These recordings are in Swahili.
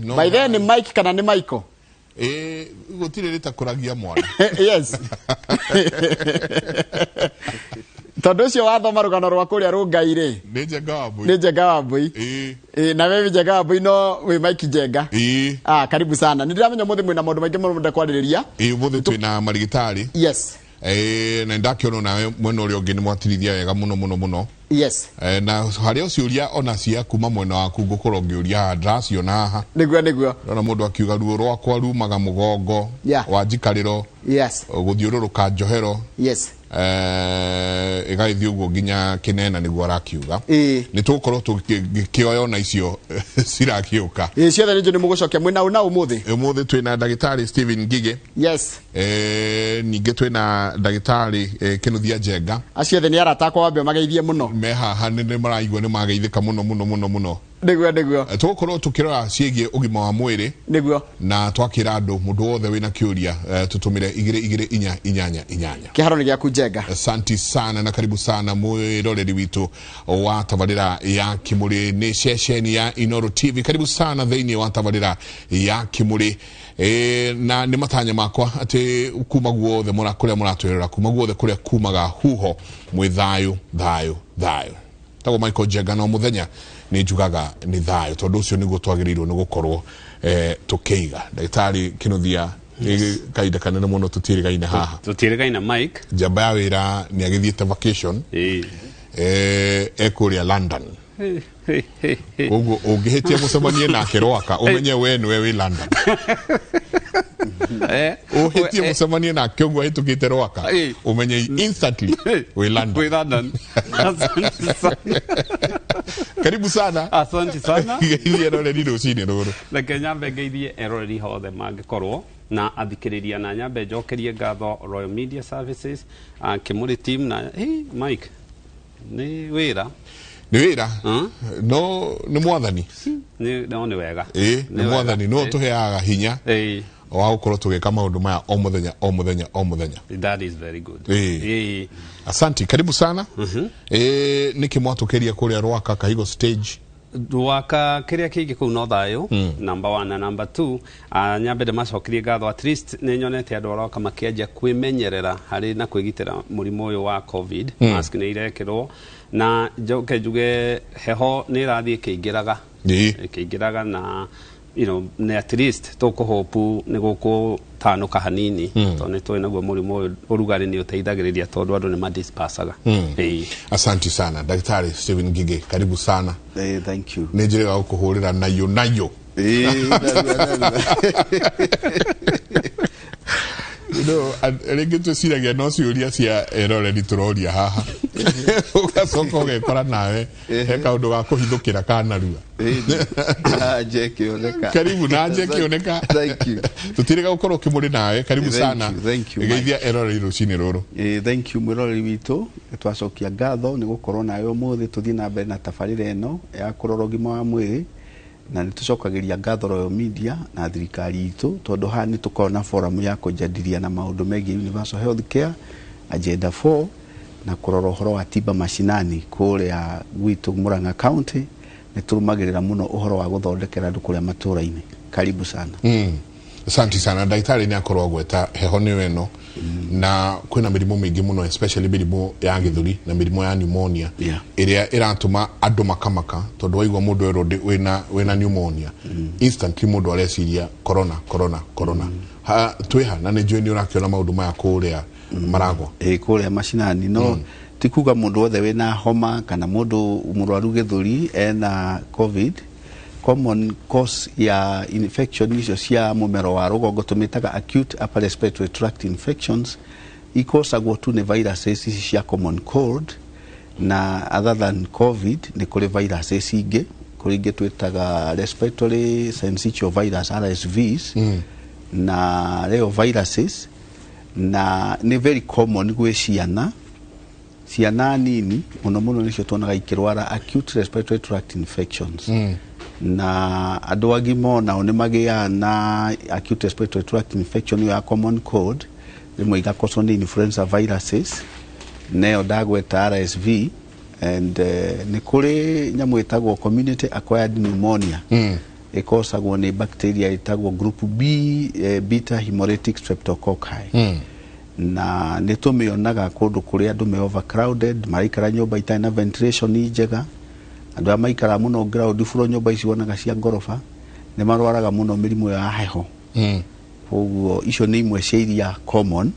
By then ni Mike kana ni Michael? Gutire rita kuragia mwana. Yes. Tondu cio wathoma rugano rwa kuria rungai-ri ni Njenga Wambui na wewe Njenga Wambui no we Mike Njenga karibu sana. Nindiramenya muthi mwina maundu maingi muno ndakwaririria muthi twina marigitari. Yes. Na ndakiona nawe mwena uria ungi ni mwatirithia wega muno. Yes. Na haria uciuria ona cia kuma mwena waku ngukorwo ngiuria ndaciona haha niguo na mundu akiuga ruo rwakwa rumaga mugongo wa njikariro. Yes. Guthiururuka njohero. Yes. Igaithio uguo nginya kinena niguo arakiuga ni tukorwo tukioyo na icio cirakiuka ciothe ninjo ni mugucokia mwina na umuthi twina ndagitari Steven Ngige. Yes. Ninge twina ndagitari Kinuthia Njenga. Aciothe ni arata kwa wambe mageithie muno me haha ni maraigua ni mageithika muno niguo tukorwo tukirora ciegie ugima wa mwiri niguo na twakira andu mundu wothe wina kiuria tutumire 2288 kiharo ni giaku Njenga. Asante sana na karibu sana mwiroreri witu wa tabarira ya Kimuri ni shesheni ya Inooro TV. Karibu sana thiini wa tabarira ya Kimuri. Na ni matanya makwa ati kuma guothe murakuria muratwirira kuma guothe kuria kumaga huho mwithayo thayo tago Michael Njenga no muthenya ni njugaga ni thayo tondu ucio niguo twagirirwo ni gukorwo tukiiga ndagitari Kinuthia. Kaida kanene muno tutirigaine haha tutirigaine Mike jamba ya wira ni agithiete vacation ekuria London. Ugo ungihitia mucemanie nake rwaka umenye we niwe wi London. Uhitie mucemanie nake ugo hitukite rwaka umenye instantly wi London. Karibu sana. Asante sana. Ile roreri rucini ruru Reke nyambe ngeithie eroreri hothe mangikorwo na athikiriria na nyambe njokerie ngatho Royal Media Services Kimuri team na Mike ni wira no ni mwathani ni wega ni mwathani no tuheaga hinya wa gukorwo tugika maundu maya o muthenya. That is very good. Asante, karibu sana. Niki mwatukeria kuria rwaka Kahigo stage Rwaka kiria kingi kuu no thayo number 1 na number 2 nyambe de macokirie ngatho at least ni nyonete andu aroka makianjia kwimenyerera hari na kwigitira murimo uyu wa covid mask ni irekirwo na njoke njuge heho ni irathie kiingiraga na ne at least tukuhopu ni guku tanuka hanini tondu twinaguo murimo urugari ni uteithagiriria tondu andu ni madispersaga. Asante sana Daktari Steven Ngige, karibu sana. Thank you. Nijire gukuhurira nayo rĩngĩ twĩciragia no ciũria cia eroreri tũroria haha ũgacoka ũgekora nawe he kaũndũ ga kũhithũkĩra kanarua. Karibu na nje kĩoneka. Tũtirĩga gũkorwo Kimuri nawe, karibu sana. Geithia eroreri rũcinĩ rũrũ. Thank you mwiroreri witũ, twacokia ngatho nĩ gũkorwo nawe ũmũthĩ tũthiĩ na mbere na tabarĩra ĩno ya kũrora ũgima wa mwĩrĩ na nitucokagiria ngatho Royal Media na thirikari itu tondu ha ni tukona forum ya kujadilia na maundu megi universal health care agenda 4 na kurora uhoro wa tiba mashinani kuria gwitu Murang'a County ni turumagirira muno uhoro wa guthondekera andu kuria matura-ini. Karibu sana. Asante sana daktari ni akorwo gweta heho ni weno na kwina mirimo mingi muno especially mirimo ya githuri na mirimo ya pneumonia iria iratuma andu makamaka tondu waigwa mundu erode wina pneumonia instantly mundu areciria corona twiha na ni njui urakiona maundu maya kuria maragwa kuria mashinani no tikuga mundu wothe wina homa kana mundu murwaru githuri ena covid. Common cause ya infection icio cia mumero wa rugongo tumitaga acute upper respiratory tract infections ikosagwo tu ni viruses cia common cold na other than covid ni kuri viruses ingi kuri ingi twitaga respiratory syncytial virus RSVs na reo viruses na ni very common gwe ciana nini muno nicio tuonaga ikirwara acute respiratory tract infections na andu agima nao ni magia na acute respiratory tract infection ya common cold rimwe igakorwo ni influenza viruses neo dagweta RSV and ni kuri nyamu itagwo community acquired pneumonia ikosagwo ni bacteria itagwo group B beta hemolytic streptococci na nitumionaga kundu kuria andu me overcrowded maraikara nyumba itarĩ na ventilation njega andu a maikara muno ground floor nyumba ici wonaga cia ngorofa ni marwaraga muno mirimu ya heho koguo icio ni imwe cia iria common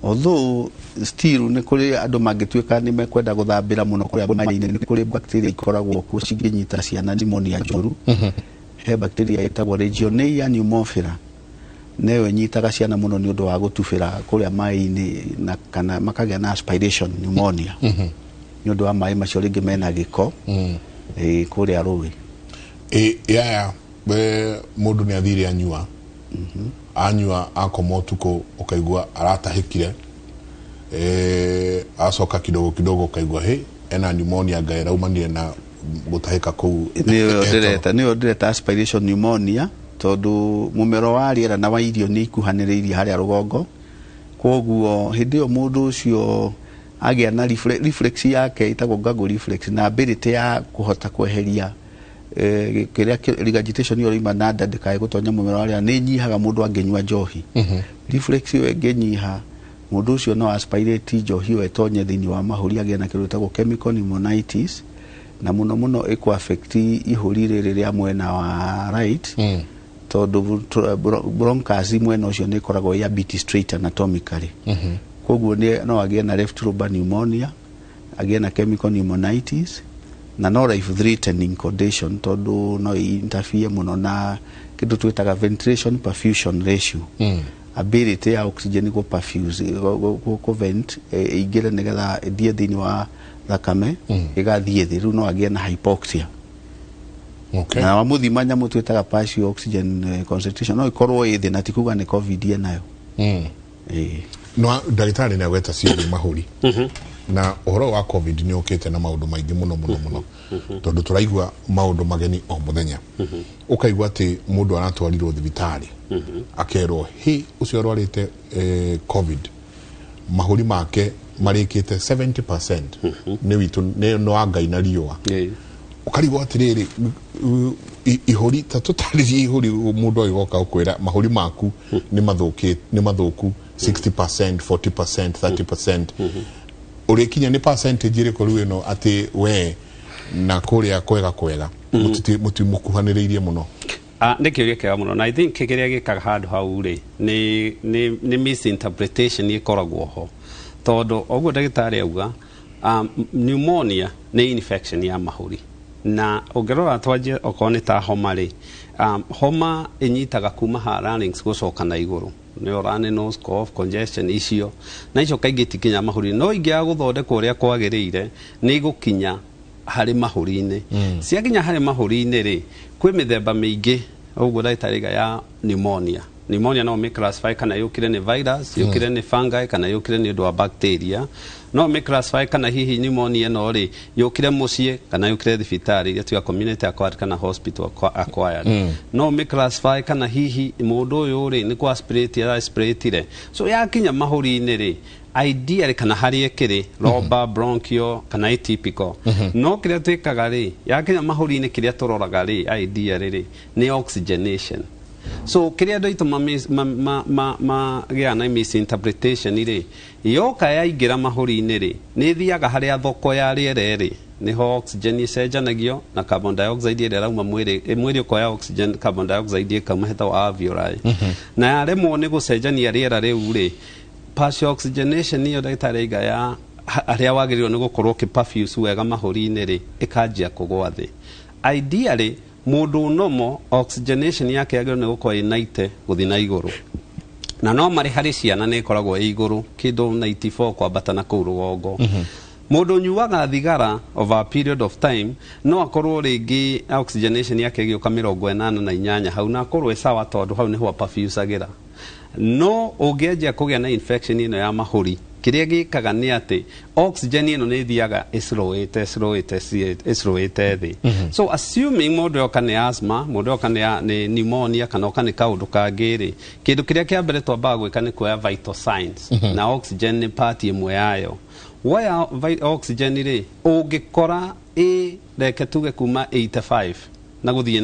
although still ni kuri andu mangituika ni mekwenda guthambira muno kuri maini ni kuri bacteria ikoragwo ku cinginyita ciana pneumonia njuru he bacteria itagwo Legionnaires pneumophila newe nyitaga ciana muno ni undu wa gutubira kuria mai-ini na kana makagĩa na aspiration pneumonia ni undu wa mai macio ringi mena giko kuria rũĩ ya mundu ni athire anyua anyua akoma utuko ukaigua aratahikire acoka kidogo ukaigua ena pneumonia ngaira umanire na gutahika kuu niyo ndireta aspiration pneumonia tondu mumero wa riera na wa irio ni ikuhaniriirie haria rugongo koguo hindi yo mundu ucio agia na reflex yake itagwo gaggle reflex na ability ya kuhota kweheria kiria regurgitation yo ima na ndandikae gutonya mumero wa riera ni nyihaga mundu angenyua njohi reflex yo engenyiha mundu ucio no aspirate njohi yo etonye thini wa mahuri agia na kindu itagwo chemical pneumonitis na muno iko affect ihuri riri ria mwena wa right tondu bronchus mwena ucio ni koragwo ya bit straight anatomically koguo ni no agie na left lobar pneumonia agie na chemical pneumonitis na no life threatening condition tondu no interfere muno na kindu twitaga ventilation perfusion ratio ability ya oxygen go perfuse go vent igire nigetha thie thini wa thakame igathie thiru no agie na hypoxia na wamuthima nyamu twitaga partial oxygen concentration no ikorwo ithi na tikuga ni covid nayo no ndagitari ni agweta ciiri mahuri na uhoro wa covid ni ukite na maundu maingi muno tondu turaigua maundu mageni o muthenya ukaigua ati mundu aratwarirwo thibitari akerwo ucio arwarite covid mahuri make marikite 70% ni witu no angai na riwa ukarigwa atiriri ihuri tatutaririe ihuri mundu igoka ukwira mahuri maku ni mathuku 60% 40% 30% urikinya ni percentage iri koru ino ati we na kuria kwega mutimukuhaniriirie muno ndi kiuria kiega muno na I think kiria gikaga handu hau ri ni misinterpretation ikoragwo ho tondu oguo ndagitari auga pneumonia ni infection ya mahuri na ungerora twaje okone ta homa ri homa inyitaga kuma ha larynx gucoka na iguru ni orane nose cough congestion icio na icio kaingi tikinya mahuri no ingia guthondekwo uria kwagiriire ni gukinya hari mahuri-ini ciakinya hari mahuri-ini ri kwi mithemba mingi uguo ndagitari ya pneumonia no me classify kana yukire ni virus yukire ni fungi kana yukire ni ndo bacteria no me classify kana hihi pneumonia no ri yukire mucie kana yukire thibitari ya tuya community acquired kana hospital acquired no me classify kana hihi mundu uyu ri ni kwa aspirate so yakinya mahuri-ini ri ideally kana hari ekiri lobar bronchial kana atypical no kiria twikaga ri yakinya mahuri-ini kiria turoraga ri ideally ri ni oxygenation so kiria ndo ituma gya na misinterpretation ri yoka yaingira mahuri-ini ri ni thiaga haria thoko ya riera ri niho oxygen icenjanagio na carbon dioxide ira rauma mwiri ukoya oxygen carbon dioxide ikauma heta wa alveoli na yaremwo ni gucenjania riera riu ri partial oxygenation niyo ndagitari ya aria wagirirwo ni gukorwo ki perfuse wega mahuri-ini ri ikanjia kugwa thi ideally mundu nomo oxygenation yake yagirwo ni gukorwo inaite guthi na iguru na no mari hari ciana ni ikoragwo iguru kindu 94 kwambata na kuu rugongo mundu nyuaga thigara over a period of time no akorwo ringi oxygenation yake gioka 88 hau na akorwo sawa tondu hau niho perfuse agira no ungeanjia kugia na infection ino ya mahuri kiria gikaga ni ati oxygen ino ni thiaga islowete thi so assuming mundu yoka ni asthma mundu yoka ni pneumonia kana yoka ni kaundu kangiri kindu kiria kia mbere twambaga gwika ni kuoya vital signs na oxygen ni part imwe yayo waya oxygen ri ungikora reke tuge kuma 85 na guthie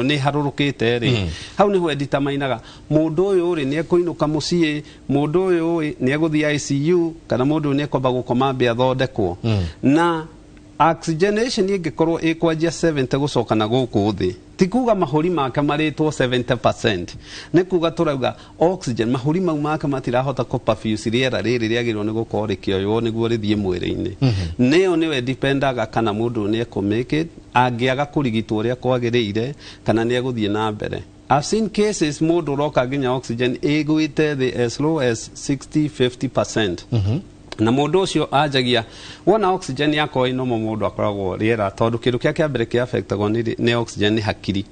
ni harurukite ri hau ni ho determinaga mundu uyu ri ni ekuinuka mucie mundu uyu ni eguthie ICU kana mundu ni ekomba gukoma mbia thondekwo na oxygenation ingikorwo ikwanjia 70 gucoka na guku thi tikuga mahuri make maritwo 70% ni kuga turauga oxygen mahuri mau make matirahota ko perfuse riera riri riagirwo ni gukorwo rikioywo niguo rithie mwiri-ini niyo niwe dependaga kana mundu ni ekumake it angiaga kurigitwo ria kwagirire kana ni eguthie na mbere. I've seen cases mundu roka ginya oxygen igwite the as low as 60-50%. Na mundu ucio ajagia wona oxygen yako ino mundu akoragwo riera tondu kindu kia kiambere kia affectagwo ni oxygen ni hakiri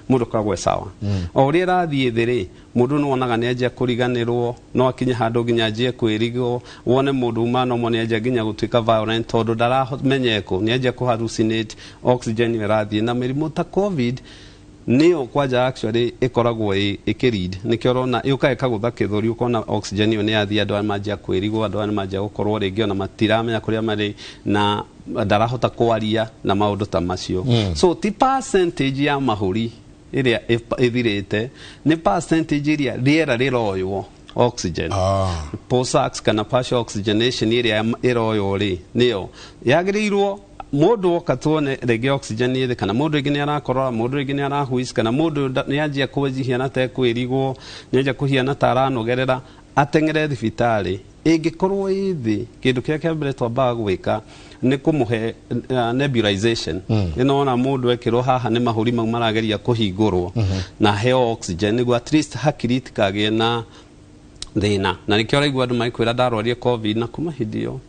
mundu akoragwo sawa o riera thie thiri mundu no wonaga ni aje kuriganirwo no akinye handu ginya aje kwirigwo wone mundu umano mo ni aje ginya gutuika violent tondu daramenyeko ni aje ku hallucinate oxygen irathie na mirimu ta covid niyo kwaja actually ikoragwo ikiread nikio rona yuka ikagutha kithuri ukona oxygen yo ni yathia andu amajia kwirigwo andu amajia gukorwo ringi ona matiramenya kuria mari na darahota kwaria na maundu ta macio so ti percentage ya mahuri iria ithirite ni percentage iria riera riroywo oxygen post-ax kana partial oxygenation iria iroywo ri niyo yagirirwo mundu okatwone rege oxygen ni kana mundu igi ni arakorora mundu igi ni arahuis kana mundu ni anjia kwejihia na te kwirigwo ni anjia kuhiana taranogerera atengere thibitari ingikorwo ithi kindu kia kiambere twambaga gwika ni kumuhe nebulization ino mundu ekirwo haha ni mahuri mau marageria kuhingurwo na heo oxygen niguo at least hakiri tikagie na thina na nikio raigua andu maikwira ndarwarie covid na kuma hindio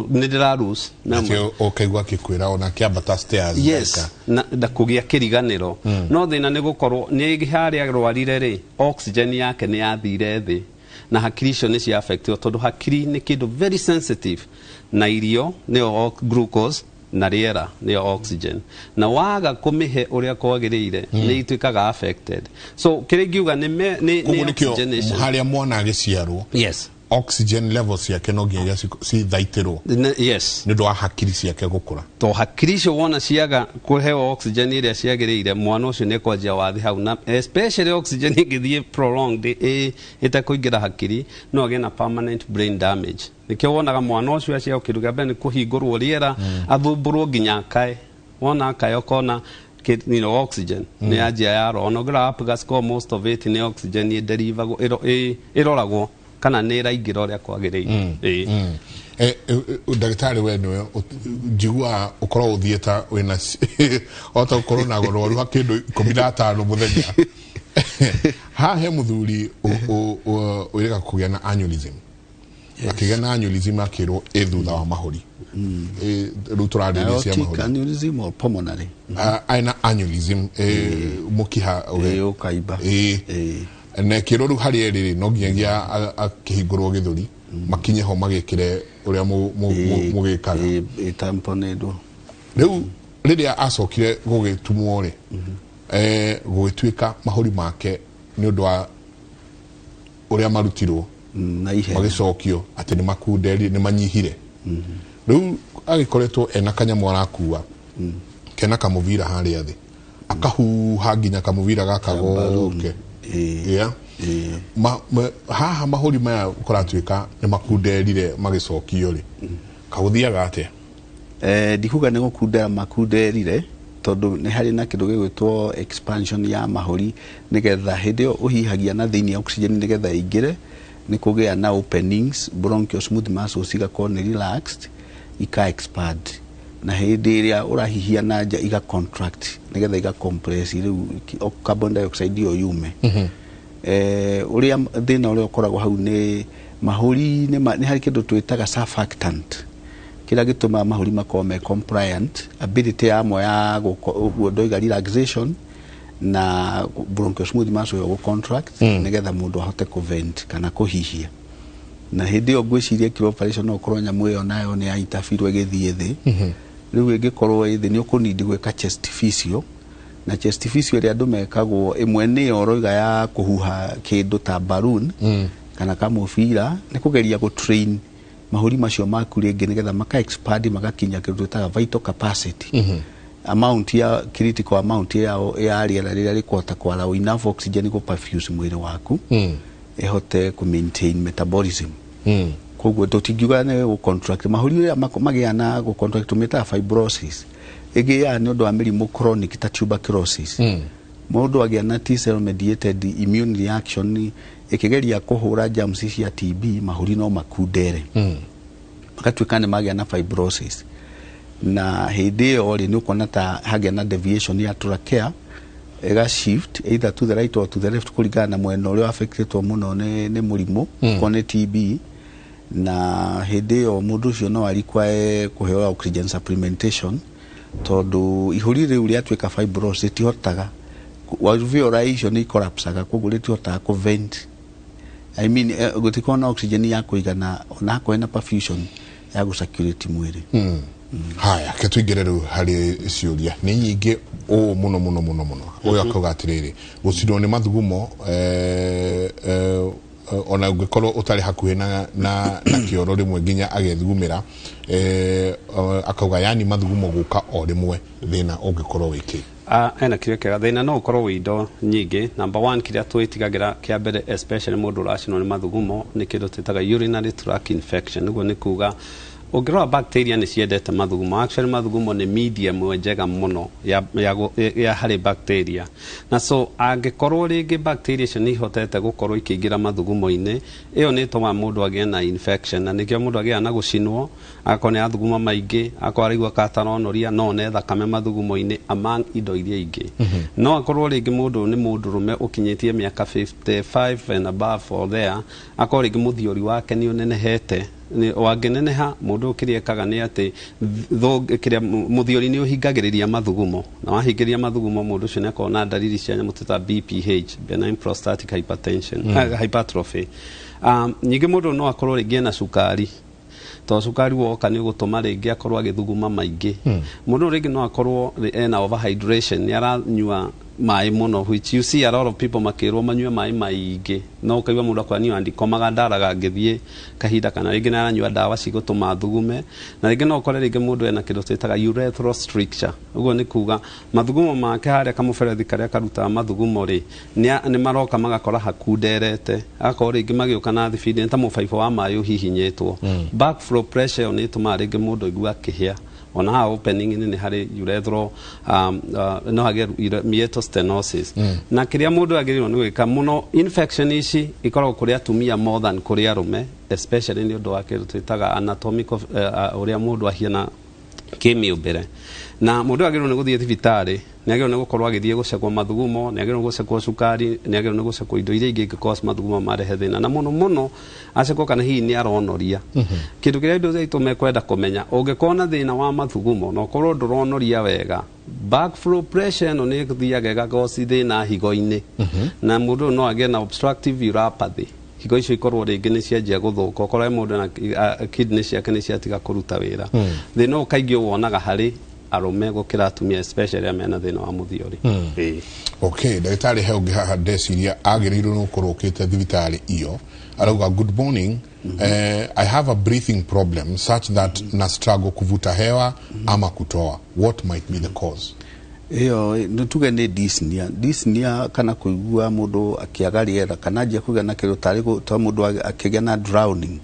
nidira lose natio okaigwa kikwira ona kiambata stairs yes na kugia kiriganiro no thina ni gukorwo ni giharia rwarire ri oxygen yake ni yathire thi na hakiri cio ni cia affect tondu hakiri ni kindu very sensitive na irio ni glucose na riera ni oxygen na waga kumihe uria kwagirire ni ituikaga affected so kiringiuga ni oxygenation haria mwana agiciarwo yes oxygen levels yake no nginya si thaitirwo yes ni ndo hakiri ciake gukura to hakiri cio wona ciaga kuheo oxygen iria ciagirire mwana ucio ni kwanjia wathi hau na especially oxygen igithie prolonged itakuingira hakiri no age na permanent brain damage nikio wonaga mwana ucio acia ukiruga bene kuhingurwo riera athumburwo nginya kae wona kae okona oxygen ni ajia yaro onogra up gas ko most of it ni oxygen ni deriva iroragwo kana ni raingira uria kwagirire ndagitari we niwe njigua ukorwo uthieta wina ota ukorwo na gorwaru hakindu 15 muthenya ha he muthuri urega kugia na aneurysm akigia na aneurysm akirwo thutha wa mahuri ruturarire cia mahuri aneurysm or pulmonary aina aneurysm mukiha ukaiba na kiroru hari eriri no nginya akihingurwo githuri makinye ho magikire uria mugikaga tamponedo riu riria acokire gugitumwo ri gugituika mahuri make ni undu wa uria marutirwo na ihe magicokio ati ni makunderi ni manyihire riu agikoretwo ena kanyamu arakuwa kena kamuvira hari athi akahuha nginya kamuvira gakagoke haha mahuri maya ukoratuika ni makunderire magicokio ri kaguthiaga ate ndikuga ni gukundera makunderire tondu ni hari na kindu gigwitwo expansion ya mahuri nigetha hindi yo uhihagia na thiini oxygen nigetha ingire ni kugia na openings bronchial smooth muscles igakorwo ni relaxed ika expand na hindi iria urahihia na nja iga contract nigetha iga compress riu carbon dioxide yo yume uria thina uria ukoragwo hau ni mahuri ni hari kindu twitaga surfactant kila gituma mahuri makome compliant ability yamo ya gudoiga relaxation na bronchial smooth muscle yo contract nigetha mundu ahote kuvent kana kuhihia na hindi yo gwiciria kilo operation no korwo nyamu yo nayo ni aitafirwe githie thi riu ingikorwo ithi ni ukunidi gweka chest physio na chest physio ria andu mekagwo imwe ni oroiga ya kuhuha kindu ta balloon kana kamufira ni kugeria go train mahuri macio maku ringi nigetha maka expand magakinya kindu ta vital capacity amount ya critical amount ya rĩera rĩrĩa rĩkũhota kwara enough oxygen go perfuse mwĩrĩ waku ehote ku maintain metabolism koguo tũtingiuga nĩ gũ contract mahũri rĩrĩa magĩa na gũ contract meta fibrosis ĩgĩa nĩ ũndũ wa mĩrimũ chronic ta tuberculosis mũndũ agĩa na T-cell mediated immune reaction ĩkĩgeria kũhũra germs cia TB mahũri no makundere makatuĩka nĩ magĩa na fibrosis na hĩndĩ ĩyo rĩ nĩ ũkuona ta hagĩa na deviation ya trachea ega shift either to the right or to the left kũringana na mwena ũrĩa affected mũno nĩ mũrimũ kone TB na hĩndĩ ĩyo mũndũ ũcio no require kũheo oxygen supplementation tondũ ihũri rĩu rĩatuĩka fibrosis rĩtihotaga alveoli nĩ collapsaga koguo rĩtihotaga ku vent I mean gũtikorwo na oxygen ya kũigana ona kwena perfusion ya gũcirculate mwĩrĩ haya ketũingĩre rĩu harĩ ciũria nĩ nyingĩ mũno ũyũ akauga atĩrĩrĩ gũcinwo nĩ mathugumo ona ũngĩkorwo ũtarĩ hakuhĩ na kĩoro rĩmwe nginya agethugumĩra akauga yani mathugumo gũka o rĩmwe thĩna ũngĩkorwo wĩkĩ ena kĩrĩa kĩega thĩna no ũkorwo wĩ indo nyingĩ number 1 kĩrĩa twĩtigagĩra kĩa mbere especially mũndũ ũracinwo nĩ mathugumo nĩ kĩndũ twĩtaga urinary tract infection nĩguo nĩ kuga ũngĩrora bacteria nĩ ciendete mathugumo actually mathugumo nĩ medium njega mũno ya harĩ bacteria na so angĩkorwo rĩngĩ bacteria icio nĩ ihotete gũkorwo ikĩingĩra mathugumo-inĩ ĩyo nĩ ĩtũmaga mũndũ agĩe na infection na nĩkĩo mũndũ agĩaga na gũcinwo akorwo nĩ athuguma maingĩ akorwo araigua kataronoria no one thakame mathugumo-inĩ among indo iria ingĩ no akorwo rĩngĩ mũndũ nĩ mũndũrũme ũkinyĩtie mĩaka 55 and above or there akorwo rĩngĩ mũthiori wake nĩ ũnenehete wangĩneneha mũndũ ũkĩrĩekaga nĩ atĩ kĩrĩa mũthiori nĩ ũhingagĩrĩria mathugumo na wahingĩria mathugumo mũndũ ũcio nĩ akorwo na ndariri cia nyamũ ta BPH benign prostatic hypertension hypertrophy nyingĩ mũndũ no akorwo rĩngĩ na cukari to cukari woka nĩ ũgũtũma rĩngĩ akorwo agĩthuguma maingĩ mũndũ rĩngĩ no akorwo ena overhydration nĩ aranyua maĩ mũno which you see a lot of people makĩrwo manyue maĩ maingĩ no ũkaigua mũndũ akwani andikomaga ndaraga ngĩthiĩ kahinda kana rĩngĩ aranyua ndawa cigũtũma thugume na rĩngĩ no ũkore rĩngĩ mũndũ ena kĩndũ twĩtaga urethral stricture ũguo nĩ kuga mathugumo make harĩa kamũberethi karĩa karutaga mathugumo rĩ nĩ maroka magakora hakunderete agakorwo rĩngĩ magĩũka na thibindi nĩ ta mũbaibũ wa maĩ ũhihinyĩtwo backflow pressure nĩ ĩtũmaga rĩngĩ mũndũ aigua akĩhĩa ona ha opening nĩ harĩ urethral no hagĩa meatal stenosis na kĩrĩa mũndũ agĩrĩirwo nĩ gwĩka mũno infection ici ikoragwo kũrĩ atumia more than kũrĩ arũme especially nĩ ũndũ wa kĩndũ twĩtaga anatomical ũrĩa mũndũ ahiana kĩmĩũmbĩre na mũndũ agĩrĩirwo nĩ gũthiĩ thibitarĩ nĩ agĩrĩirwo nĩ gũkorwo agĩthiĩ gũcekwo mathugumo nĩ agĩrĩirwo gũcekwo cukari nĩ agĩrĩirwo nĩ gũcekwo indo iria ingĩ ingĩkorwo mathugumo marehe thĩna na mũno acekwo kana hihi nĩ aronoria kĩndũ kĩrĩa indo zaitũ mekwenda kũmenya ũngĩkorwo na thĩna wa mathugumo na ũkorwo ndũronoria wega backflow pressure ĩno nĩ ĩthiaga ĩgagoci thĩna higo-inĩ na mũndũ no agĩe na obstructive uropathy higo icio ikorwo rĩngĩ nĩ cianjia gũthũka okorwo mũndũ na kidney ciake nĩ ciatiga kũruta wĩra thĩna ũkaingĩ wonaga harĩ arũme gũkĩra atumia especially arĩa mena thĩna wa mũthiori okay ndagĩtarĩ he ũngĩ haha ndeciria agĩrĩirwo nĩ gũkorwo ũkĩte thibitarĩ iyo arauga good morning I have a breathing problem such that na struggle kuvuta hewa ama kutoa what might be the cause iyo nituge nĩ dyspnea kana kuigua mũndũ akĩaga rĩera kana njia kũgĩa na kĩrũ tarĩ gũtwa mũndũ akĩgĩa na drowning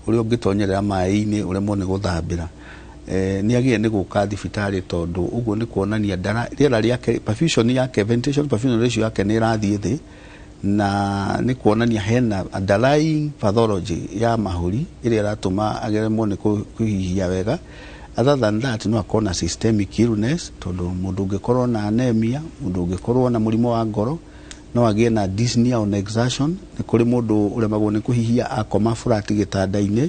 ũrĩa ũngĩtonyerera maĩ-inĩ ũremwo nĩ gũthambĩra nĩ agĩe nĩ gũka thibitarĩ tondũ ũguo nĩ kuonania rĩera rĩake perfusion yake ventilation perfusion ratio yake nĩ ĩrathiĩ thĩ na nĩ kuonania hena underlying pathology ya mahũri ĩrĩa ĩratũma ageremwo nĩ kũhihia wega other than that no akorwo na systemic illness tondũ mũndũ ũngĩkorwo na anemia mũndũ ũngĩkorwo na mũrimũ wa ngoro no agĩe na dyspnea on exertion nĩ kũrĩ mũndũ ũremagwo nĩ kũhihia akoma flat gĩtanda-inĩ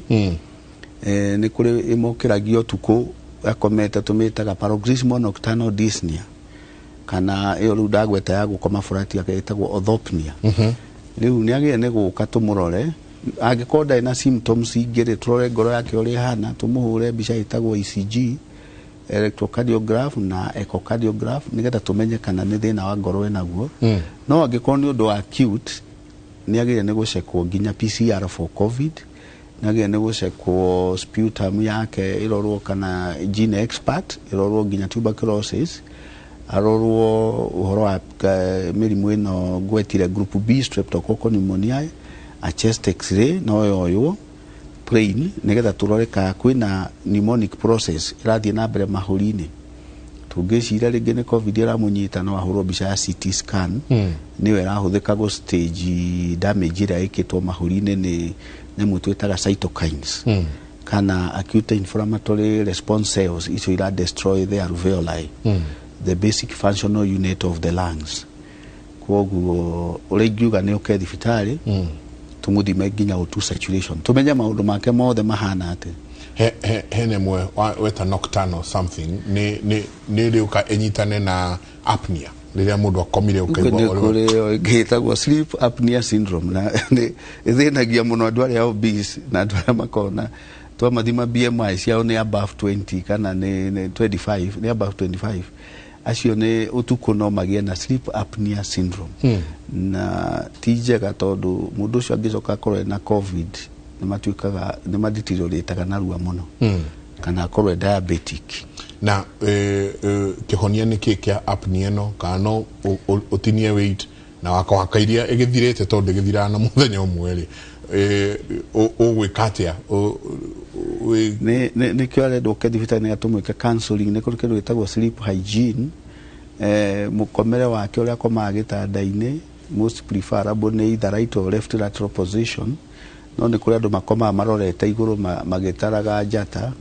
nĩ kũrĩ ĩmokĩragio ũtukũ akomete tũmĩtaga paroxysmal nocturnal dyspnea kana ĩyo rĩu ndagweta ya gũkoma flat ĩtagwo orthopnea rĩu nĩ agĩe nĩ gũka tũmũrore angĩkorwo ndarĩ na symptoms ingĩ tũrore ngoro yake ũrĩa ihana tũmũhũre mbica ĩtagwo ECG electrocardiograph na echocardiograph nĩgetha tũmenye kana nĩ thĩna wa ngoro enaguo no angĩkorwo nĩ ũndũ wa acute nĩ agĩrĩire nĩ gũcekwo nginya PCR for COVID nage ne gucekwo sputum yake irorwo kana gene expert irorwo nginya tuberculosis arorwo uhoro wa mirimu ino gwetire group B streptococcal pneumoniae a chest x-ray no yoyo plain nigetha turoreka kwina pneumonic process irathie na mbere mahurini tungicira ringi ni covid iramunyita no ahurwo bica ya CT scan niwe irahuthika go stage damage ira ikitwo mahurini ni nyamu twitaga cytokines kana acute inflammatory response cells icio ira destroy the alveoli the basic functional unit of the lungs kwoguo uringiuga ni uke thibitari tumuthime nginya O2 saturation tumenye maundu make mothe mahana ate hene mwe weta nocturnal something ni riuka enyitane na apnea riria mundu akomire ukaigwa ori gitagwo sleep apnea syndrome na ithinagia muno andu aria obese na andu aria makona twa mathima BMI ciao ni above 20 kana ni 25 ni above 25 acio ni utuko no magie na sleep apnea syndrome na tijega tondu mundu ucio angicoka korwe na covid ni matuikaga ni madeteriorataga narua muno kana korwe diabetic na kihonia ni kia apnea no kana utinie weight na wakairia igithirete tondu igithira na muthenya umwe gwikatia ni kiore nduke thibitari atumwike counseling ni kuri kindu gitagwo sleep hygiene mukomere wake uria akomaga gitandaini most preferable ni either right or left lateral position no ni kuri andu makomaga marorete iguru magitaraga njata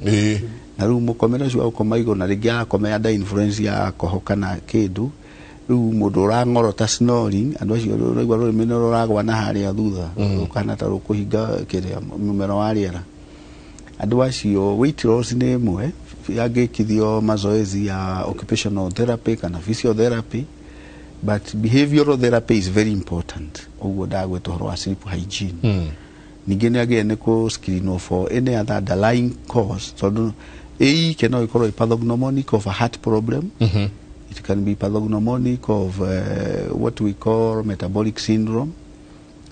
na riu mukomere ucio ukoma iguru na ringi akoma under influence ya alcohol kana kindu riu mundu urangorota snoring andu acio rigwa rurimi ni ruragwa na haria thutha ukana ta rukuhinga kiria mumero wa riera andu acio weight loss ni imwe yagikithio mazoezi ya occupational therapy kana physiotherapy but behavioral therapy is very important oguo dagweta horo wa sleep hygiene ningi ni again ni ku screen for any other underlying cause so cannot call a pathognomonic of a heart problem it can be pathognomonic of what we call metabolic syndrome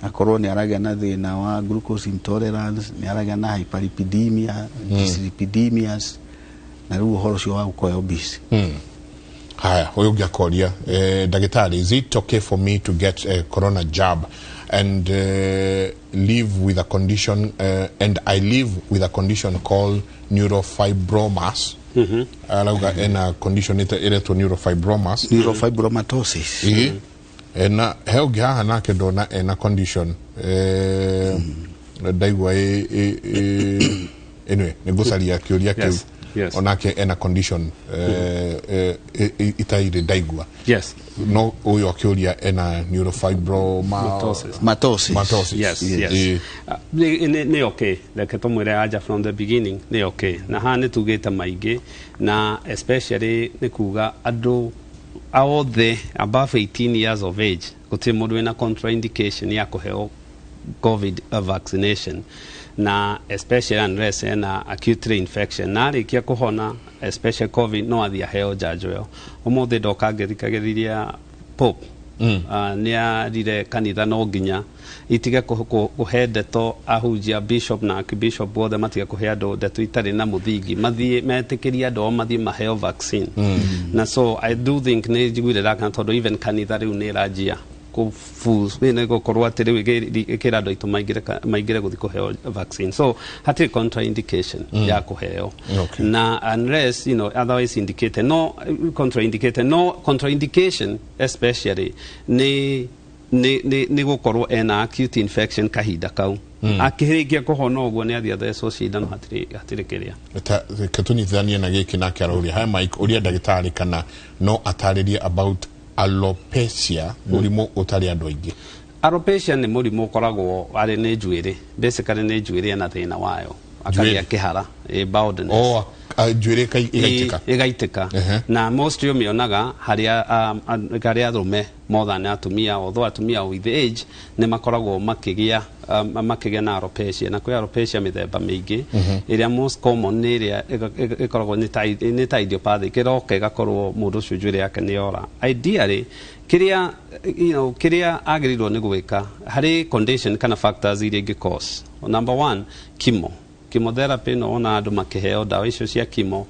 akorwo ni aragia na thina wa glucose intolerance ni aragia na hyperlipidemia dyslipidemias na riu horo cio wa gukoya obese haya uyu ngiakoria dagitari is it okay for me to get a corona jab and live with a condition and I live with a condition called neurofibromas alauga ena condition ita neurofibromatosis ena heugi haha nake ndona ena condition ndaigua anyway nigucaria kiuria kiu onake ena condition itaire ndaigua no uyu akiuria ena neurofibromatosis yes ni okay like tumwire aja from the beginning ni okay na ha ni tugite maingi na especially ni kuga andu aothe above 18 years of age guti mundu wina contraindication ya kuheo covid vaccination na especially unless na acute infection na rikia kuhona especially covid no athia heo janjo yo umuthi ndoka ngithikagiriria pope ni arire kanitha no nginya itige kuhe ndeto ahunjia bishop na archbishop wothe matige kuhe andu ndeto itari na muthingi mathie metikiria andu mathie maheo vaccine na so I do think ni jiguire raka tondu even kanitha riu ni rajia kufus ni gukorwo ati riu ikira andu aitu maingire guthi kuheo vaccine so hati contraindication ya kuheo na unless otherwise indicated no contraindication especially ni gukorwo ena acute infection kahinda kau akirikia kuhona uguo ni athia theco cindano hatiri kiria ketunyithania na giki na kiaruria hai Mike uria dagitari kana no ataririe about alopecia murimu utari andu aingi alopecia ni murimu ukoragwo ari ni njuiri basically ni njuiri na thina wayo akagia kihara baldness njuĩrĩ igaitika na most yomionaga haria arume more than atumia, although atumia with age ne makoragwo makigia na alopecia, na kwĩ alopecia mĩthemba mĩingĩ ĩrĩa most common nĩ ĩrĩa ĩkoragwo nĩ ta idiopathic, ĩroka ĩgakorwo mũndũ ũcio njuĩrĩ yake nĩ yora. Ideally kiria agĩrĩirwo nĩ gwĩka harĩ condition kana factors iria ingĩ cause. Number 1, chemotherapy no ona andu makiheo dawa icio cia chemo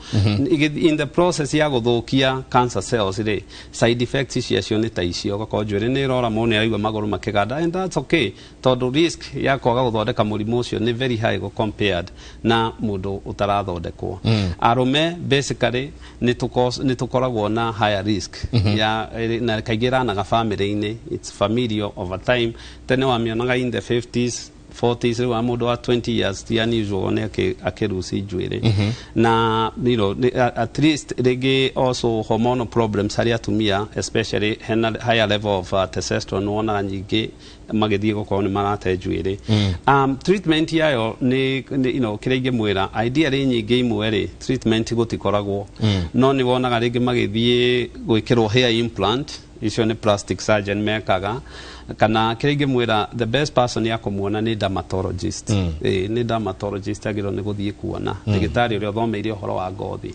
in the process ya guthukia cancer cells side effects ciacio ni ta icio, gako njuĩrĩ nĩ rora mũno, araigua magũrũ makiganda, and that's okay, tondu risk ya kwaga guthondeka mũrimũ ũcio ni very high compared na mũndũ utarathondekwo. Arume basically ni tukoragwo na higher risk ya na kaingĩ ranaga family-inĩ, it's familial over time. Tene wamionaga in the 50s 40s, rĩu mũndũ wa 20 years ti unusual ne akiruci njuĩrĩ na at least rĩngĩ also hormonal problems harĩ atumia, especially higher level of testosterone wona nyingĩ magĩthiĩ gũkorwo nĩ marate njuĩrĩ. Treatment yayo nĩ kĩrĩa ingĩmwĩra, ideally nyingĩ imwe treatment gũtikoragwo, no nĩ wonaga rĩngĩ magĩthiĩ gwĩkĩrwo hair implant, icio nĩ plastic surgeon mekaga, kana kĩrĩa ingĩmwĩra the best person ya kũmuona nĩ dermatologist. Nĩ dermatologist agĩrĩirwo nĩ gũthiĩ kuona ndagĩtarĩ ũrĩa ũthomeire ũhoro wa ngothi,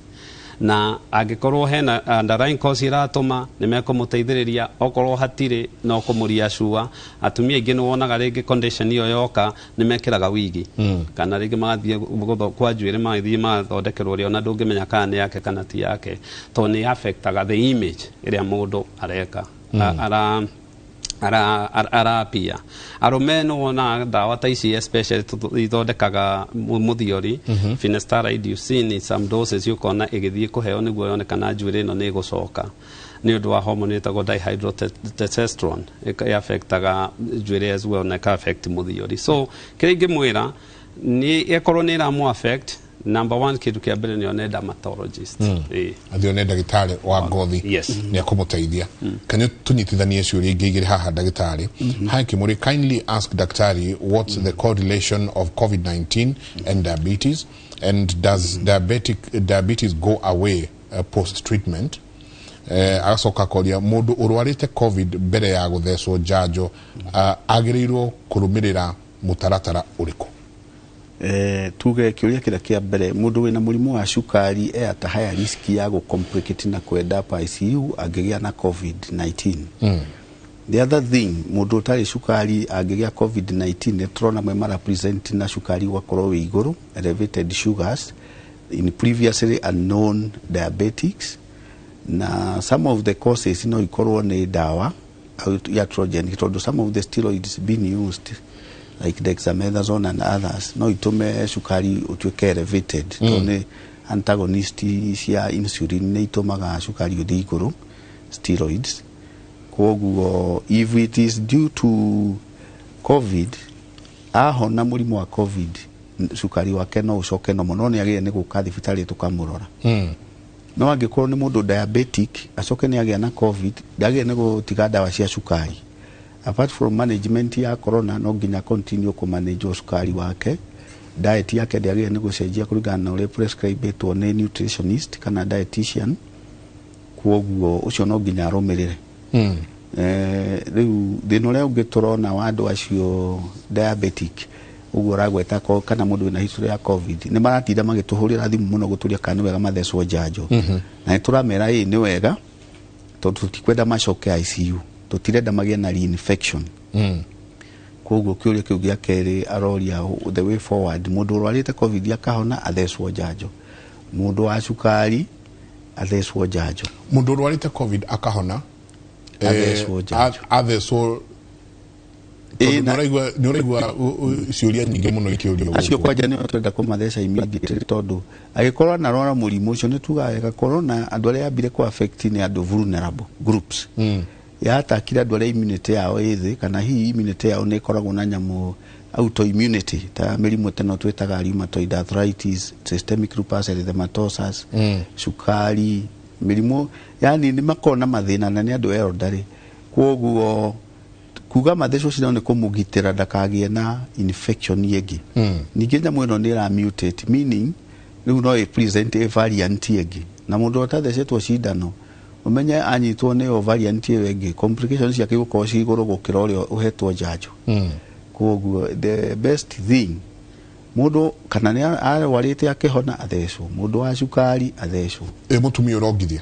na angĩkorwo hena underlying cause iratũma nĩ mekũmũteithĩrĩria, okorwo hatirĩ no kũmũriacua. Atumia aingĩ nĩ wonaga rĩngĩ condition iyo yoka nĩ mekĩraga wigi, kana rĩngĩ magathiĩ kwa njuĩrĩ magathiĩ magathondekerwo ũrĩa ona ndũngĩmenya kana nĩ yake kana ti yake, tondũ nĩ affectaga the image ĩrĩa mũndũ areka arapia. Arume no wona dawa ta ici especially ithondekaga mũthiori, finasteride you've seen in some doses, yukona igĩthiĩ kũheo nĩguo yonekana njuĩrĩ ĩno nĩ ĩgũcoka nĩ ũndũ wa hormone ĩtagwo dihydrotestosterone ĩaffectaga njuĩrĩ as well na ĩka-affect mũthiori. So kĩrĩa ingĩmwĩra nĩ ĩkorwo nĩ ĩramũ affect, number 1 kindu kia mbere ni one dermatologist athi one ndagĩtarĩ wa ngothi ni akũmũteithia. Kanyo tunyitithanie ciũria ingĩ igĩrĩ haha ndagĩtarĩ. Hi Kimuri, kindly ask daktari what's the correlation of COVID-19 and diabetes, and does diabetes go away post treatment? Asoka koria mũndũ ũrwarĩte COVID mbere ya gũthecwo njanjo agĩrĩirwo kũrũmĩrĩra mũtaratara ũrĩkũ? Tuge kiuria kĩrĩa kĩa mbere, mũndũ wĩna mũrimũ wa cukari at higher risk ya complicate na kwenda ICU angĩgĩa na COVID-19. The other thing, mũndũ ũtarĩ cukari angĩgĩa COVID-19 nĩ tũrona mwe represent na cukari wakorwo wĩ igũrũ, elevated sugars in previously unknown diabetics, na some of the causes no ikorwo nĩ dawa iatrogen, tondũ some of the steroids being used like dexamethasone and others no itume sukari utuike elevated. Tone antagonist cia insulin ne itumaga sukari uthi iguru, steroids. Koguo if it is due to COVID, ahona mũrimũ wa COVID, sukari wake no ucoke no mũno, nĩ agĩrĩire nĩ gũka thibitarĩ tukamũrora. No angĩkorwo nĩ mũndũ diabetic acoke nĩ agĩa na COVID, ndagĩrĩire nĩ gũtiga dawa cia sukari. Apart from management ya corona, no nginya continue ku manage sukari wake. Diet yake ndagĩrĩire nĩ gũcenjia kũringana na ũrĩa prescribĩtwo nĩ nutritionist kana dietitian. Koguo ũcio no nginya arũmĩrĩre. Rĩu thĩna ũrĩa ũngĩ tũrona wa andũ acio diabetic, ũguo ũragweta kana mũndũ wĩna history ya COVID, nĩ maratinda magĩtũhũrĩra thimũ mũno gũtũria kana nĩ wega mathecwo njanjo. Na nĩtũramera nĩ wega tondũ tutikwenda macoke ICU, tutirenda magĩe na reinfection. Koguo kĩũria kĩu gĩa kerĩ aroria the way forward, mũndũ ũrwarĩte COVID akahona athecwo njanjo, mũndũ wa cukari athecwo njanjo, mũndũ ũrwarĩte COVID akahona athecwo nĩ ũraigua ciũria nyingĩ mũno ikĩũrio. Acio kwanja nĩ twenda kũmatheca immediately, tondũ agĩkorwo na rora mũrimũ ũcio nĩ tugaga agakorwo na andũ arĩa ambire ku affect nĩ andũ vulnerable groups. Yatakira andũ arĩa immunity yao ĩthĩ, kana hihi immunity yao nĩ ĩkoragwo na nyamũ autoimmunity ta mĩrimũ teno twĩtaga rheumatoid arthritis, systemic lupus erythematosus, cukari, mĩrimũ yani nĩ makorwo na mathĩna na nĩ andũ elderly. Koguo kuga mathecwo cindano nĩ kũmũgitĩra ndakagĩe na infection ĩngĩ ningĩ nyamũ ĩno nĩ ĩra mutate meaning rĩu no ĩ present a variant ĩngĩ na mũndũ ũtathecetwo cindano umenye anyitwo nĩ variant ĩyo ĩngĩ complications ciake igũkorwo ci igũrũ gũkĩra ũrĩa ũhetwo njanjo koguo the best thing mũndũ kana nĩ arwarĩte akĩhona athecwo mũndũ wa cukari athecwo mũtumia ũrongithia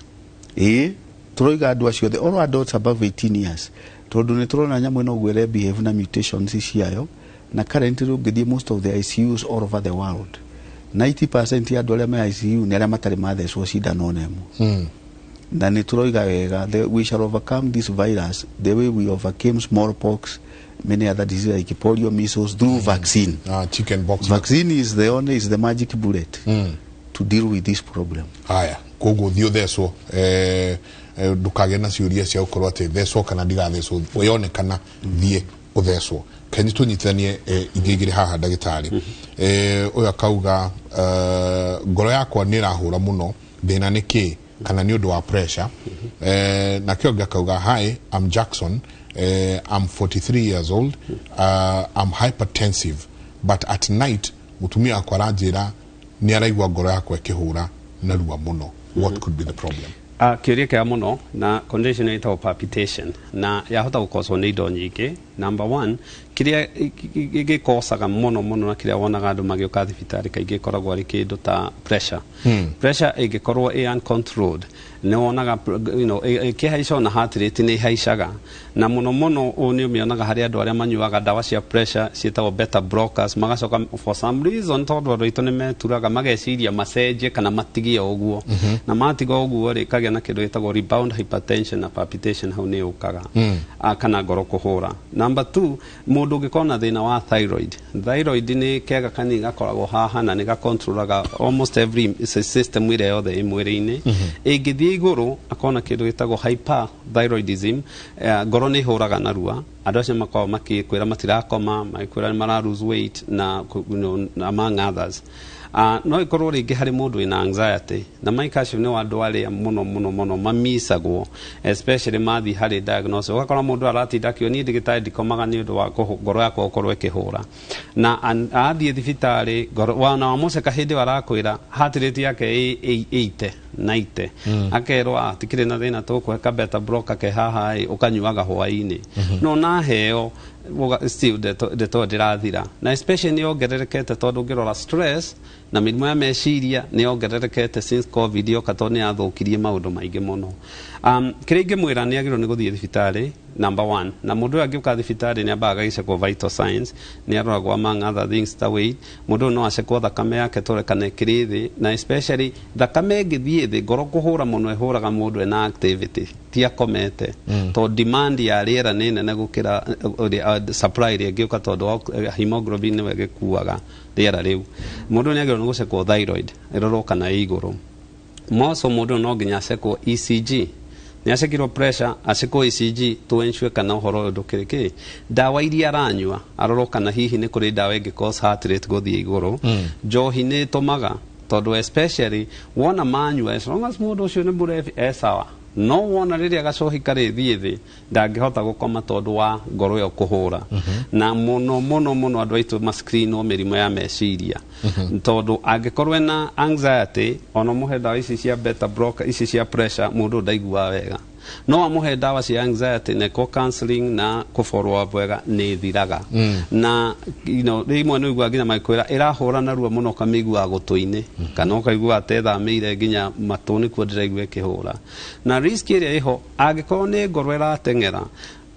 tũroiga andũ acio all adults above 18 years tondũ nĩ tũrona nyamũ ĩno gwĩre behave na mutations ciayo na currently ũngĩthiĩ most of the ICUs all over the world 90% ya andũ arĩa me ICU nĩ arĩa matarĩ mathecwo cindano nemo na nĩ tũroiga wega we shall overcome this virus the way we overcame smallpox many other diseases like polio, measles through vaccine. Chickenpox vaccine is the magic bullet to deal with this problem. Haya, koguo thio thecwo ndukagĩa na ciũria cia gũkorwo atĩ thecwo kana ndigathecwo wĩonekana thiĩ ũthecwo kenyi tũnyitithanie igĩgĩrĩ haha ndagĩtarĩ ũyũ akauga ngoro yakwa nĩ ĩrahũra mũno thĩna nĩ kĩ kana nĩ ũndũ wa pressure na kĩonge akauga hi I'm Jackson I'm 43 years old I'm hypertensive but at night mutumia akwa aranjĩra nĩ araigua ngoro yakwa ĩkĩhũra na ruwa mũno what could be the problem? Kĩũria kĩa mũno na condition ĩtagwo palpitation na yahota gũkoswo nĩ indo nyingĩ. Number one, kĩrĩa gĩkosaga mũno na kĩrĩa wonaga andũ magĩũka thibitarĩ kaingĩ koragwo arĩ kĩndũ ta pressure. Pressure ĩngĩkorwo ĩ uncontrolled nĩ wonaga ĩkĩhaica na heart rate nĩ ihaicaga na mũno nĩ ũmĩonaga harĩ andũ arĩa manyuaga ndawa cia pressure ciĩtagwo beta blockers magacoka for some reason tondũ andũ aitũ nĩ meturaga mageciria macenje kana matigie ũguo na matiga ũguo rĩ kagĩa na kĩndũ gĩtagwo rebound hypertension na palpitation hau nĩ yũkaga kana ngoro kũhũra. Number two, mũndũ ũngĩkorwo na thĩna wa thyroid nĩ kega kanini gakoragwo haha na nĩ gacontrolaga almost every system ĩrĩa yothe ĩ mwĩrĩ-inĩ ĩngĩthiĩ igũrũ akona kĩndũ gĩtagwo hyperthyroidism ngoro nĩ hũraga narua andũ acio makoragwo makĩkwĩra matirakoma makwĩra nĩ mara lose weight na among others. No ikorwo rĩngĩ harĩ mũndũ wĩna anxiety na maika acio nĩ andũ arĩa mũno mamisagwo especially mathi harĩ diagnosis ũgakora mũndũ aratinda akĩo niĩ ndagĩtarĩ ndikomaga nĩ ũndũ wa ngoro yakwa gũkorwo ĩkĩhũra na athiĩ thibitarĩ na wamũceka hĩndĩ arakwĩra heart rate yake 80 90 akerwo tikĩrĩ na thĩna tũkũhe beta blocker ke haha ũkanyuaga hwaĩ-inĩ no naheo still ndeto ndĩrathira na especially nĩ ongererekete tondũ ũngĩrora stress na mĩrimũ ya meciria nĩ ongererekete since covid yoka tondũ nĩ yathũkirie maũndũ maingĩ mũno. Kĩrĩa ingĩmwĩra nĩ agĩrĩirwo nĩ gũthiĩ thibitarĩ number one na mũndũ ũyũ angĩũka thibitarĩ nĩ ambaga agacekwo vital signs nĩ aroragwo among other things ta weight mũndũ no acekwo thakame yake tore kana ĩkĩrĩ thĩ na especially thakame ĩngĩthiĩ thĩ ngoro kũhũra mũno ĩhũraga mũndũ ena activity ti akomete tondũ demand ya rĩera nĩ nene gũkĩra supply ĩrĩa ĩngĩũka tondũ hemoglobin nĩwe ĩgĩkuaga rĩera rĩu. Mũndũ nĩ agĩrĩirwo nĩ gũcekwo thyroid ĩrorwo kana ĩ igũrũ. Moco mũndũ no nginya acekwo ECG nĩ acekirwo pressure acekwo ECG to ensure kana ũhoro ũyũ ndũkĩrĩ ndawa iria aranyua arorwo kana hihi nĩ kũrĩ ndawa ĩngĩ cause heart rate gũthiĩ igũrũ. Njohi nĩ ĩtũmaga tondũ especially wona manyua as long as mũndũ ũcio nĩ mũrebi sawa no wona rĩrĩa gacohi karĩ thiĩ thĩ ndangĩhota gũkoma tondũ wa ngoro ĩyo kũhũra na mũno andũ aitũ mascreenwo mĩrimũ ya meciria tondũ angĩkorwo na anxiety ona mũhe ndawa ici cia beta blocker ici cia pressure mũndũ ndaigua wega no amũhe ndawa cia anxiety na counseling na kũforwo wega nĩ thiraga na rĩmwe nĩ ũigua nginya makwĩra ĩrahũra narua mũno kamĩigua gũtũ-inĩ kana ũkaigua tethamĩire nginya matũ nĩkuo ndĩraigua ĩkĩhũra na risk ĩrĩa ĩho angĩkorwo nĩ ngoro ĩrateng'era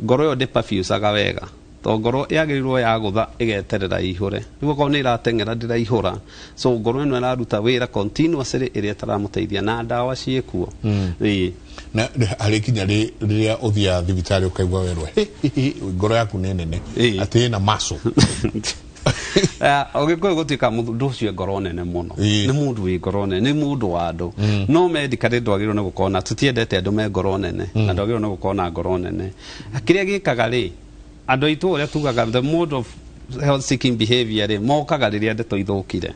ngoro ĩyo ndĩpabiucaga wega to ngoro yagĩrĩirwo ya gũtha ĩgeterera ihũre nĩguo korwo nĩ ĩrateng'era ndĩraihũra so ngoro ĩno ĩraruta wĩra continuously ĩrĩa ĩtaramũteithia na ndawa ciĩkuo. Na harĩ kinya rĩrĩa ũthiaga thibitarĩ ũkaigua werwo ngoro yaku nĩ nene atĩ ĩna muscle ũgĩkũyũ gũtuĩka mũndũ ũcio ngoro nene mũno nĩ mũndũ wĩ ngoro nene nĩ mũndũ wa andũ no medical ndwagĩrĩirwo nĩ gũkorwo na tũtiendete andũ me ngoro nene na ndwagĩrĩirwo nĩ gũkorwo na ngoro nene. Kĩrĩa gĩkaga rĩ andũ aitũ ũrĩa tugaga the mode of health seeking behavior rĩ mokaga rĩrĩa ndeto ithũkire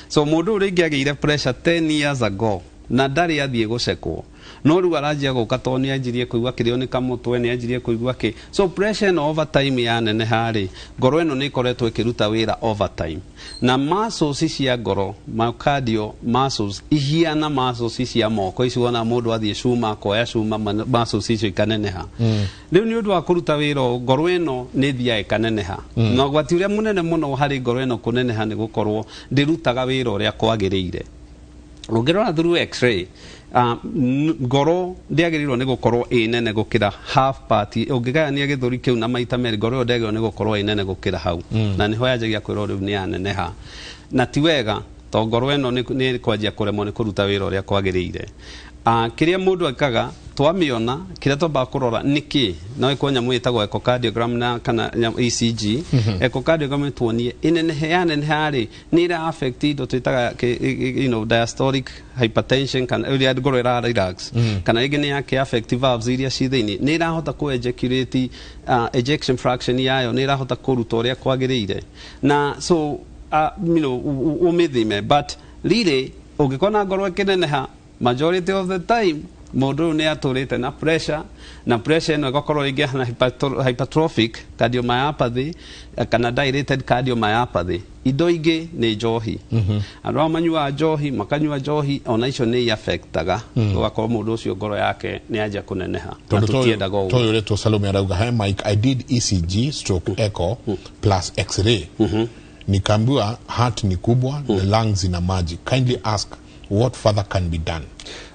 so mũndũ ũrĩa ingĩ agĩire pressure 10 years ago na ndarĩ athiĩ gũcekwo no riu aranjia guka to ni anjirie kuigua kirio ni kamutwe ni anjirie kuigua ki so pressure no overtime ya nene hari ngoro eno ni ikoretwo ikiruta wira overtime na muscles cia ngoro myocardial muscles ihiana muscles cia moko ici wona mundu athie cuma koya cuma muscles icio ikaneneha riu ni undu wa kuruta wira ngoro eno ni thia ikaneneha no gwati uria munene muno hari ngoro eno kuneneha ni gukorwo ndirutaga wira uria kwagiriire ungirora through x-ray ngoro ndiagĩrĩirwo nĩ gũkorwo ĩnene gũkĩra half part ũngĩgayania gĩthũri kĩu na maita merĩ ngoro ĩyo ndiagĩrĩirwo nĩ gũkorwo ĩnene gũkĩra hau na nĩho yanjagia kwĩrwo rĩu nĩ yaneneha na ti wega to ngoro ĩno nĩ kwanjia kũremwo nĩ kũruta wĩra ũrĩa kwagĩrĩire kĩrĩa mũndũ ekaga twamĩona kĩrĩa twambaga kũrora nĩkĩ no ĩkorwo nyamũ ĩtagwo echocardiogram na kana ECG echocardiogram tuonie ĩnenehe yaneneha-rĩ nĩ ĩra affect indo twĩtaga diastolic hypertension kana ĩrĩa ngoro ĩra relax kana rĩngĩ nĩ yake affect valves iria ciĩ thĩinĩ nĩ ĩrahota ku ejaculate ejection fraction yayo nĩ ĩrahota kũruta ũrĩa kwagĩrĩire na so umĩthime but really ũngĩkorwo na ngoro ĩkĩneneha majority of the time mundu ni aturite na pressure ino igakorwo ingihana hypertrophic cardiomyopathy kana dilated cardiomyopathy indo ingi ni njohi andu manyua njohi makanyua njohi ona icio ni affectaga ugakorwo mundu ucio ngoro yake ni anja kuneneha na tutiendaga uguo to yule to Salome arauga hey Mike I did ECG stroke echo plus x-ray nikaambiwa heart ni kubwa the lungs ina maji kindly ask what further can be done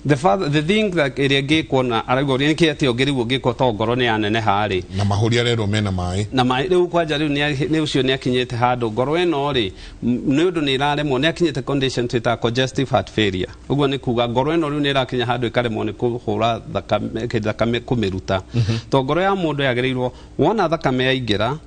the thing that area ngikwo na aragori niki ati ongeriwo ngikwo to ngoro ni anene hari na mahuri arero mena mai na mai riu kwanja riu ni ucio ni akinyete handu ngoro eno ri ni undu ni iraremwo ni akinyete condition twita congestive heart failure uguo ni kuga ngoro eno riu ni irakinya handu ikaremwo ni kuhura thakame kumiruta to ngoro ya mundu yagereirwo wona thakame yaingira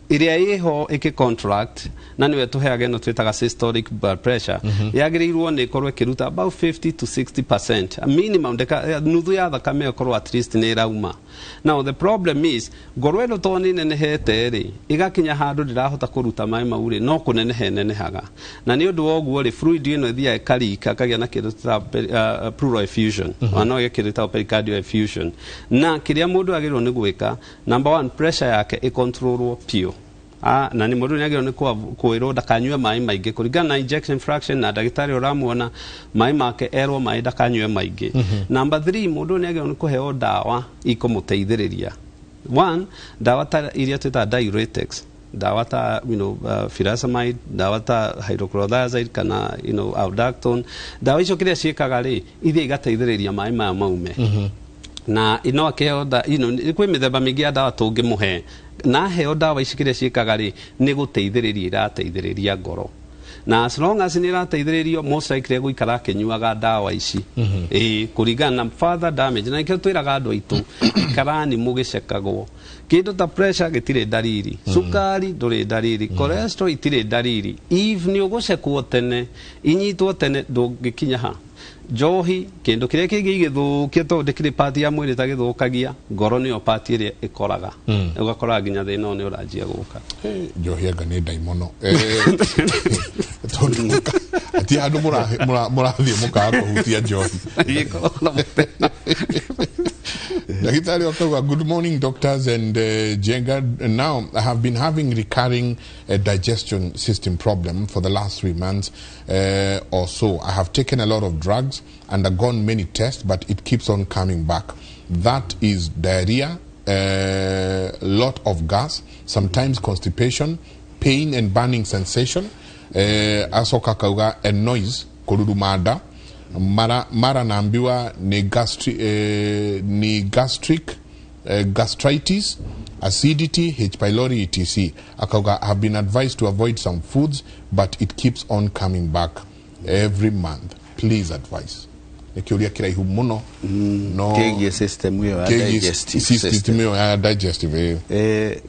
iria iho contract na niwe tuheaga ino twitaga systolic blood pressure yagirirwo ni korwe kiruta about 50 to 60% minimum nuthu ya thakame korwa at least ni rauma now the problem is ngoro ino to ni nenehete ri igakinya handu ndirahota kuruta mai mauri no kunenehaga na ni undu woguo ri fluid ino thia ikarika kagia na kindu ta pleural effusion no gekirita pericardial effusion na kiria mundu agirwo ni gwika number 1 pressure yake icontrolwo pio na ni mundu nyagiro ni kwirwo ndakanywe mai maingi kuringana na injection fraction na dagitari uramuona mai make erwo mai ndakanywe maingi number 3 mundu nyagiro ni kuheo dawa ikumuteithiriria 1 dawa ta iria twita diuretics dawa ta furosemide dawa ta hydrochlorothiazide kana aldactone dawa icio kiria ciikaga ri ithia igateithiriria mai maya maume na ino akeo da kwi mithemba mingi ya dawa tungimuhe na heo dawa ici kiria ciikaga ri ni guteithiriria irateithiriria ngoro na as long as ni irateithiririo most likely guikara akinyuaga dawa ici kuringana na further damage na ikio twiraga andu aitu ikarani mugicekagwo kindu ta pressure gitire dalili sukari nduri dalili cholesterol itire dalili if ni ugucekwo tene inyitwo tene ndungikinya ha njohi kindu kiria kingi igithukia to ndikire part ya mwiri ta githukagia ngoro niyo part iria ikoraga ugakora ginya thina ni uranjia guka njohi anga ni daimono ati andu murathie mukaga kuhutia njohi Dagitari Okawa, good morning doctors and Jenga. Now I have been having recurring digestion system problem for the last 3 months or so. I have taken a lot of drugs, undergone many tests, but it keeps on coming back. That is diarrhea, lot of gas, sometimes constipation, pain and burning sensation, asoka kauga a noise, kururumada. Mara naambiwa ni gastritis, acidity, H. pylori, etc. Akaga have been advised to avoid some foods, but it keeps on coming back every month. Please advise. Nikiuria kiraihu muno no kegie system yo ya digestive system yo ya digestive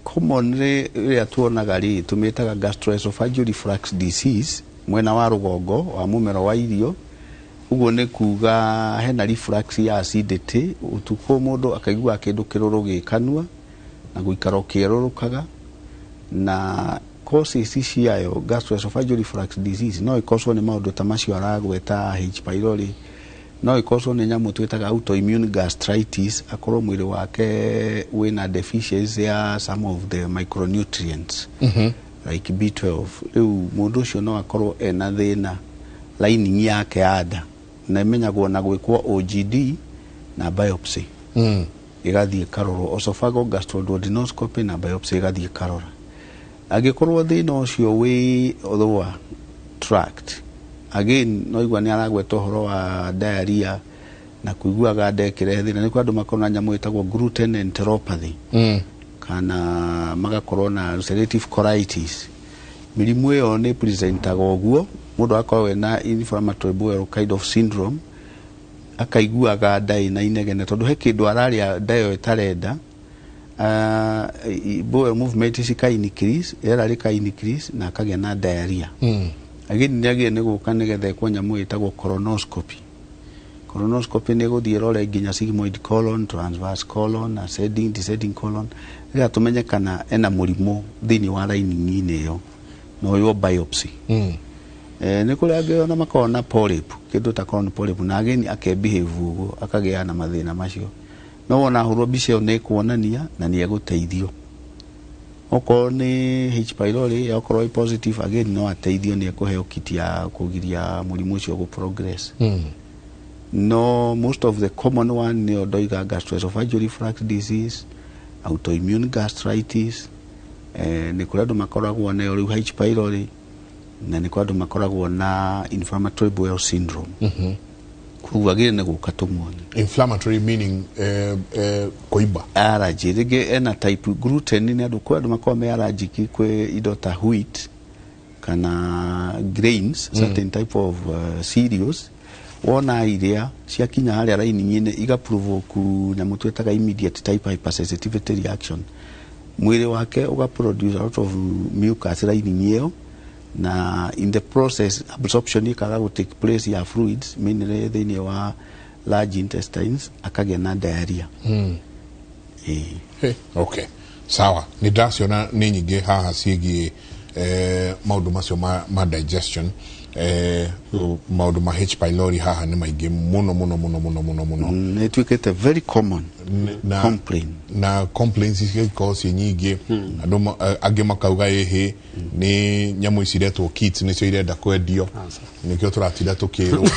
commonly ria tuonaga ri tumitaga gastroesophageal reflux disease mwena wa rugongo wa mumero wa irio uguo ni kuga hena reflux ya acidity utuko mundu akaigua kindu kiruru gikanua na guikara kirurukaga na causes ciayo gastroesophageal reflux disease no ikoso ni maundu ta macio aragweta H. pylori no ikoso nĩ nyamũ twĩtaga autoimmune gastritis, akorwo mwĩrĩ wake wĩna deficiency ya some of the micronutrients like B12. Rĩu mũndũ ũcio no akorwo ena thĩna lining yake ya nda, na imenyagwo na gwĩkwo OGD na biopsy igathiĩ karoro, esophageal gastroduodenoscopy na biopsy igathiĩ karora. Angĩkorwo thĩna ũcio wĩ lower tract, again no igua nĩ aragweta ũhoro wa diarrhea na kuiguaga nda ĩkĩrehe thĩna. Nĩ kwa andũ makorwo na nyamũ ĩtagwo gluten enteropathy kana magakorwo na ulcerative colitis. Mĩrimũ ĩyo nĩ presentaga ũguo, mũndũ akorwo na inflammatory bowel kind of syndrome, akaiguaga nda ĩna inegene tondũ he kĩndũ ararĩa nda ĩyo ĩtarenda. Bowel movement cika increase, rĩera rĩka increase na akagĩa na diarrhea. Again nĩ gũka nĩgetha ekwo nyamũ ĩtagwo colonoscopy. Colonoscopy nĩ gũthiĩ rore nginya sigmoid colon, transverse colon, ascending descending colon, rĩrĩa tũmenye kana ena mũrimũ thĩinĩ wa lining-inĩ ĩyo, no yo biopsy. Nĩ kũrĩ angĩ ona makorwo na polyp, kĩndũ ta colon polyp, na again akebehave ũguo, akagĩa na mathĩna macio. No wona hũrwo mbica ĩyo nĩ kuonania na nĩ egũteithio. Okorwo nĩ H pylori, okorwo ĩ positive, again no ateithio, nĩ ekũheo kit ya kũgiria mũrimũ ũcio progress. No most of the common one nĩ ndoiga gastroesophageal reflux disease, autoimmune gastritis, nĩ kũrĩ andũ makoragwo na rĩu H pylori, na nĩ kũrĩ andũ makoragwo na inflammatory bowel syndrome. Kuwa gine gũka tũmuone. Inflammatory meaning kuimba. Allergy. Rĩngĩ ena type gluten, nĩ andũ kwa andũ makorwo me allergic kwĩ indo ta wheat kana grains, certain type of cereals. Wona iria ciakinya harĩa lining-inĩ igaprovoke nyamũ twĩtaga immediate type hypersensitivity reaction. Mwĩrĩ wake ugaproduce a lot of mucus lining ĩyo, na in the process absorption ikaga go take place ya fluids mainly thĩinĩ wa large intestines, akagĩa na diarrhea. Okay, sawa. Nĩ ndaciona nĩ nyingĩ haha ciĩgiĩ maũndũ macio ma digestion. Maũndũ ma H pylori haha nĩ maingĩ mũno. Nĩ tuĩkĩte very common complaint. Na complaints cikorwo ciĩ nyingĩ, andũ angĩ makauga ĩhĩ nĩ nyamũ ici iretwo kits nĩcio irenda kwendio, nĩkĩo tũratinda tũkĩrwo.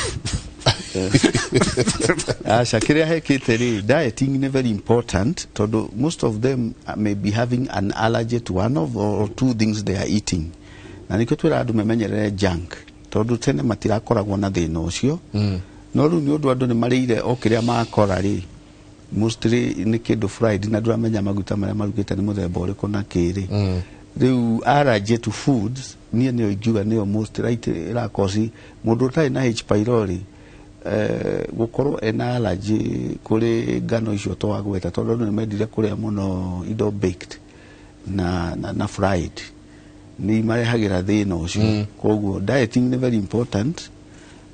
Aca kĩrĩa hekĩte rĩ, dieting nĩ very important tondũ most of them may be having an allergy to one of or two things they are eating. Na nĩkĩo twĩra andũ memenyerere junk tondũ tene matirakoragwo na thĩna ũcio. No rĩu nĩ ũndũ andũ nĩ marĩire o kĩrĩa makora rĩ, mostly nĩ kĩndũ fried, na ndũramenya maguta marĩa marugĩte nĩ mũthemba ũrĩkũ na kĩrĩ. Rĩu allergy to foods niĩ nĩyo ingiuga nĩyo most right ĩrakosi mũndũ ũtarĩ na H pylori gũkorwo ena allergy kũrĩ ngano icio twagweta, tondũ andũ nĩ mendire kũrĩa mũno indo baked na fried, nĩ marehagĩra thĩna ũcio. Koguo dieting nĩ very important.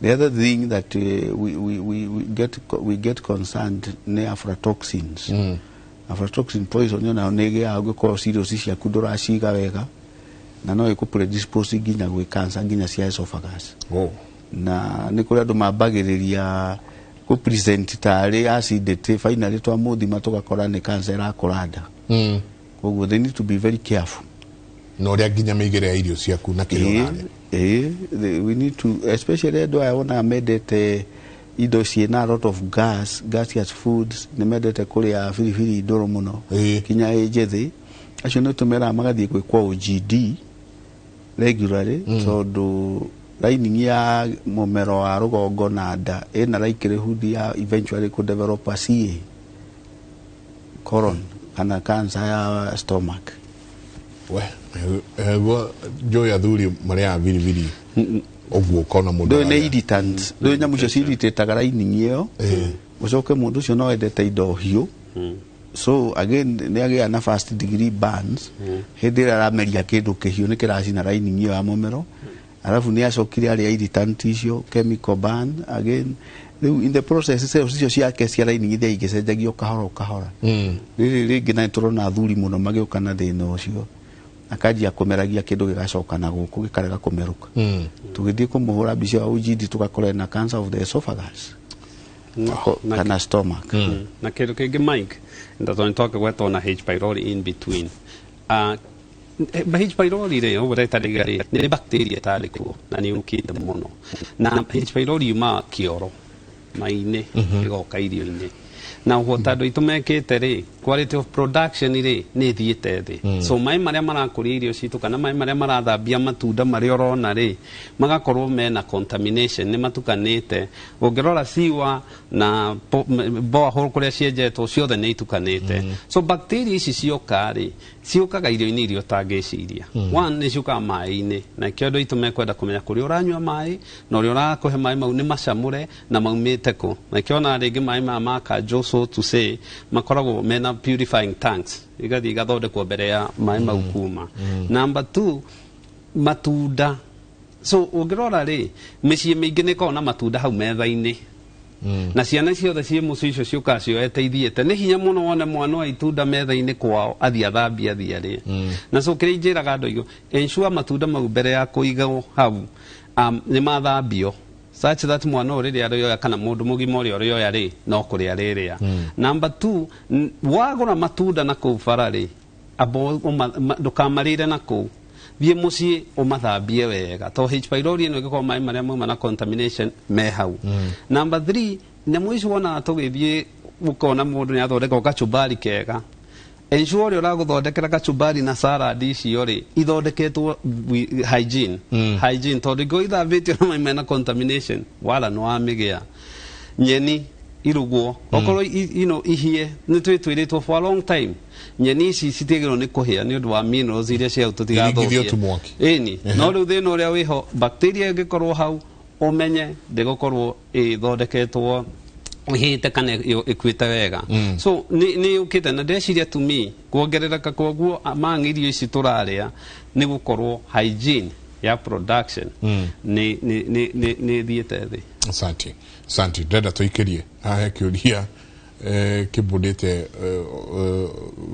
The other thing that we get concerned nĩ aflatoxins. Aflatoxin poison yona nĩ gĩa gũkorwo cereals ciaku ndũraciga wega, na no ĩkũ-predispose nginya gwĩ cancer nginya cia esophagus. Na nĩ kũrĩ andũ mambagĩrĩria kũ-present tarĩ acidity, finally twamũthima tũgakora nĩ cancer ĩrakũra nda. Koguo they need to be very careful. No ũrĩa nginya mĩigĩre ya irio ciaku na kĩrĩa we need to, especially andũ aya wona mendete indo ciĩna a lot of gaseous foods, nĩ mendete kũrĩa biribiri ndũrũ mũno kinya njĩthĩ, acio nĩ tũmeraga magathiĩ gwĩkwo OGD regularly, tondũ lining ya mũmero wa rũgongo na nda ĩna likelihood ya eventually ku develop a CA, colon kana cancer ya stomach. Joy athuri marĩa biribiri ũguo kona mũndũ ndũ nĩ irritant, ndũ nyamũ icio cirritĩtaga lining ĩyo, ũcoke mũndũ ũcio no endete indo hiũ. So again nĩ agĩa na first degree burns hĩndĩ ĩrĩa arameria kĩndũ kĩhiũ nĩ kĩracina lining ĩyo ya mũmero, alafu nĩ acokire arĩa irritant icio, chemical burn again. Rĩu in the process cells icio ciake cia lining ithia igĩcenjagio kahora. Rĩrĩ rĩngĩ na tũrona athuri mũno magĩũka na thĩna ũcio, akajia kũmeragia kĩndũ gĩgacoka na gũkũ gĩkarega kũmerũka. Tũgĩthiĩ kũmũhũra mbica ya OGD tũgakora na cancer of the esophagus. kana stomach. Na kĩndũ kĩngĩ Mike ndatoni toke gwetwo na H pylori in between. H pylori rĩ ũgũreta rĩgarĩ nĩ bacteria tarĩ kuo na nĩ ũkĩte mũno. Na H pylori yuma kĩoro mai-inĩ ĩgoka irio-inĩ. Na ũhota andũ aitũ mekĩte rĩ quality of production rĩ nĩ thiĩte thĩ. So maĩ marĩa marakũria irio citũ kana maĩ marĩa marathambia matunda marĩa ũrona rĩ magakorwo mena contamination nĩ matukanĩte. Ũngĩrora siwa na borehole kũrĩa cienjetwo ciothe nĩ itukanĩte. So bacteria ici cioka rĩ ciũkaga irio-inĩ irio ũtangĩciria. One nĩ ciũkaga maĩ-inĩ na kĩo andũ aitũ mekwenda kũmenya kũrĩa ũranyua maĩ na ũrĩa ũrakũhe maĩ mau nĩ macamũre na maumĩte kũ. Na kĩo na rĩngĩ maĩ maya ma kanjũ so to say makoragwo mena purifying tanks igathiĩ igathondekwo mbere ya maĩ mau kuma. Number 2 matunda. So ũngĩrora rĩ mĩciĩ mĩingĩ nĩ ĩkoragwo na matunda hau metha-inĩ. Na ciana ciothe ciĩ mũciĩ icio ciũkaga cioete ithiĩte nĩ hinya mũno wone mwana wa itunda metha-inĩ kwao athiĩ athambia athiĩ arĩe. Na so kĩrĩa njĩraga andũ aigũ ensure matunda mau mbere ya kũigwo hau nĩ mathambio such that mwana ũrĩa arĩoya kana mũndũ mũgima ũrĩa arĩoya rĩ no kũrĩa rĩrĩa. Number 2 wagũra matunda na kũu bara rĩ ndũkamarĩre na kũu thiĩ mũciĩ ũmathambie wega to H pylori ĩno ĩgĩkorwo maĩ marĩa mauma na contamination me hau. Number 3 nyamũ ici wonaga tũgĩthiĩ ũkona mũndũ nĩ athondeka kachumbari kega ensure ũrĩa ũragũthondekera kachumbari na salad icio rĩ ithondeketwo hygiene tondũ ingĩ ithambĩtio na maĩ mena contamination wala no amĩgĩa. Nyeni irugwo okorwo ihie nĩ twĩtwĩrĩtwo for a long time nyeni ici citigĩrwo nĩ kũhĩa nĩ ũndũ wa minerals iria ciao tũtigathũkie. Ĩni no rĩu thĩna ũrĩa wĩho bacteria ĩngĩkorwo hau ũmenye ndĩgũkorwo ĩthondeketwo ihĩte kana ĩkuĩte wega. So nĩ ũkĩte na ndeciria to me kuongerereka koguo mangĩ irio ici tũrarĩa nĩ gũkorwo hygiene ya production nĩ thiĩte thĩ. Asante ndenda tũikĩrie hahe kĩũria kĩbudĩte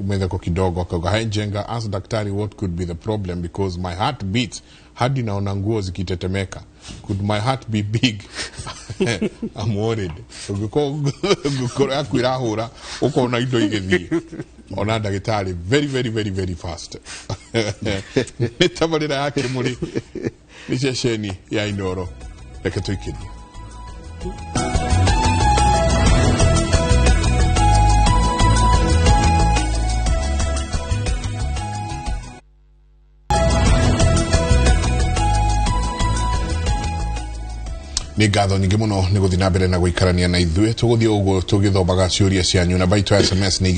metheko kidogo akauga hi Njenga ask daktari what could be the problem because my heart beats hadi naona nguo zikitetemeka. Could my heart be big? I'm worried. Ũngĩkorwo yaku ĩrahũra ũkona indo igĩthiĩ ona ndagĩtarĩ very fast. Nĩ tabarĩra ya Kĩmũrĩ nĩ ceceni ya Inooro reke tũikĩrie. Nĩ ngatho nyingĩ mũno nĩ gũthiĩ na mbere na gũikarania na ithuĩ tũgũthiĩ ũguo tũgĩthomaga ciũria cianyu namba itũ ya SMS nĩ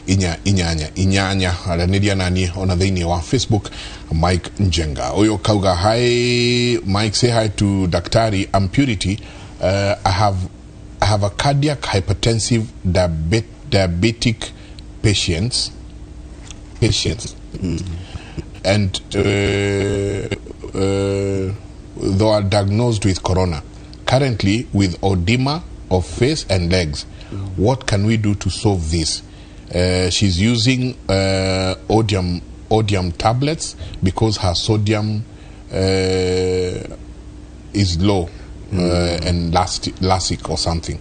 22288 aranĩria naniĩ ona thĩinĩ wa Facebook Mike Njenga. Ũyũ kauga hi Mike, say hi to Daktari. I'm Purity. I have a cardiac hypertensive diabetic patients and though are diagnosed with corona, currently with edema of face and legs. What can we do to solve this? She's using odium tablets because her sodium is low and lasic or something.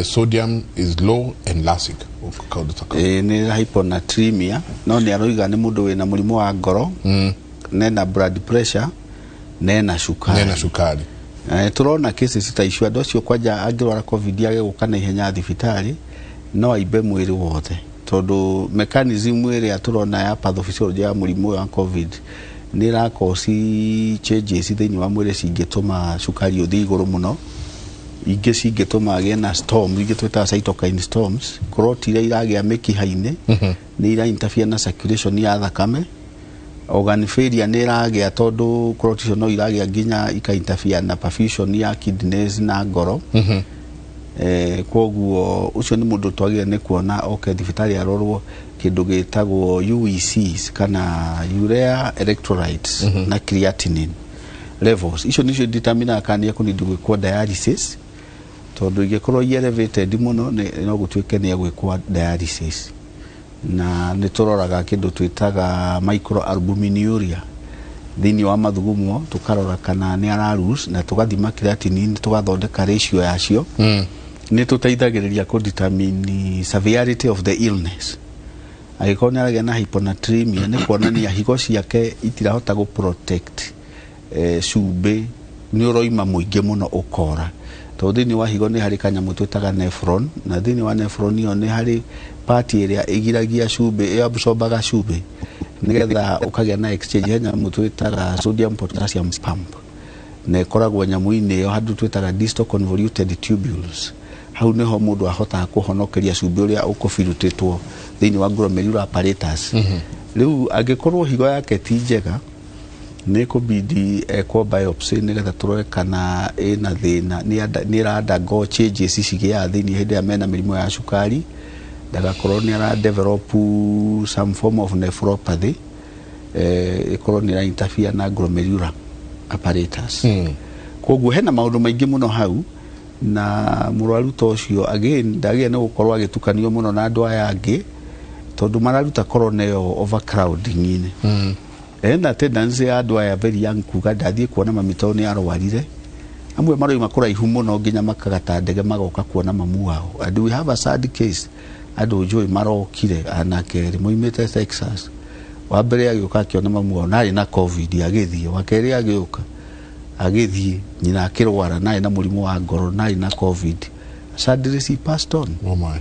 Sodium is low and lasic. Ni hyponatremia no ni aroiga ni mundu wina murimu wa ngoro nena blood pressure nena shukari. Turona cases ta icio andũ acio kwanja angĩrwara covid agĩgũka na ihenya thibitarĩ no aibe mwĩrĩ wothe tondũ mechanism ĩrĩa turona ya pathophysiology ya mũrimũ wa covid nĩ ĩrakosi changes thĩinĩ wa mwĩrĩ cingĩtũma cukari ũthiĩ igũrũ mũno, ingĩ cingĩtũma agĩe na storm ingĩ twĩtaga cytokine storms, clot iria iragĩa mĩkiha-inĩ nĩ ira interfere na circulation ya thakame. Organ failure nĩ iragĩa tondũ clot no iragĩa nginya ika-interfere na perfusion ya kidneys na ngoro. Koguo ũcio nĩ mũndũ twagĩrĩire nĩ kuona oke thibitarĩ arorwo kĩndũ gĩtagwo UECs kana urea electrolytes na creatinine levels. Icio nĩcio determine kana nĩ gwĩkwo dialysis tondũ ingĩkorwo elevated mũno no gũtuĩke nĩ gwĩkwo dialysis. Na nĩ tũroraga kĩndũ twĩtaga microalbuminuria thini wa mathugumo tukarora kana ni ararus na tugathima creatinine tugathondeka ratio yacio ni tuteithagiriria ku determine severity of the illness. Agĩkorwo nĩ aragĩa na hyponatremia nĩ kuonania higo ciake itirahota gũ protect cumbĩ nĩ ũroima mũingĩ mũno ũkora. Tondũ thĩinĩ wa higo nĩ harĩ kanyamũ twĩtaga nephron, na thĩinĩ wa nephron ĩyo nĩ harĩ part ĩrĩa ĩgiragia cumbĩ, ĩabsorbaga cumbĩ nĩgetha ũkagĩa na exchange ya nyamũ twĩtaga sodium potassium pump, na ĩkoragwo nyamũ-inĩ ĩyo handũ twĩtaga distal convoluted tubules. Hau niho mũndũ ahotaga kũhonokeria cumbĩ ũrĩa ũkũbirutĩtwo thĩinĩ wa glomerular apparatus. Rĩu angĩkorwo higo yake ti njega nĩ kũbidi ekwo biopsy nĩgetha tũrore kana ĩna thĩna nĩ ĩra-undergo changes cigĩaga thĩinĩ hĩndĩ ĩrĩa mena mĩrimũ ya cukari, ndagakorwo nĩ ara-develop some form of nephropathy, ĩkorwo nĩ ĩra-interfere na glomerular apparatus. Koguo hena maũndũ maingĩ mũno hau, na mũrwaru ta ũcio again ndagĩrĩire nĩ gũkorwo agĩtukanio mũno na andũ aya angĩ tondũ mararuta corona ĩyo overcrowding-inĩ. Ena tendency ya andũ aya very young kuga ndathiĩ kuona mami tondũ nĩ arwarire. Amwe maroima kũraihu mũno nginya makagata ndege magoka kuona mamu wao. And we have a sad case. Andũ njũĩ marokire anake moimĩte Texas. Wa mbere agĩũka akiona mamu wao narĩ na COVID agĩthiĩ. Wa kerĩ agĩũka agĩthiĩ nyina akĩrwara narĩ na mũrimũ wa ngoro narĩ na COVID. Sadly she passed on. Oh my.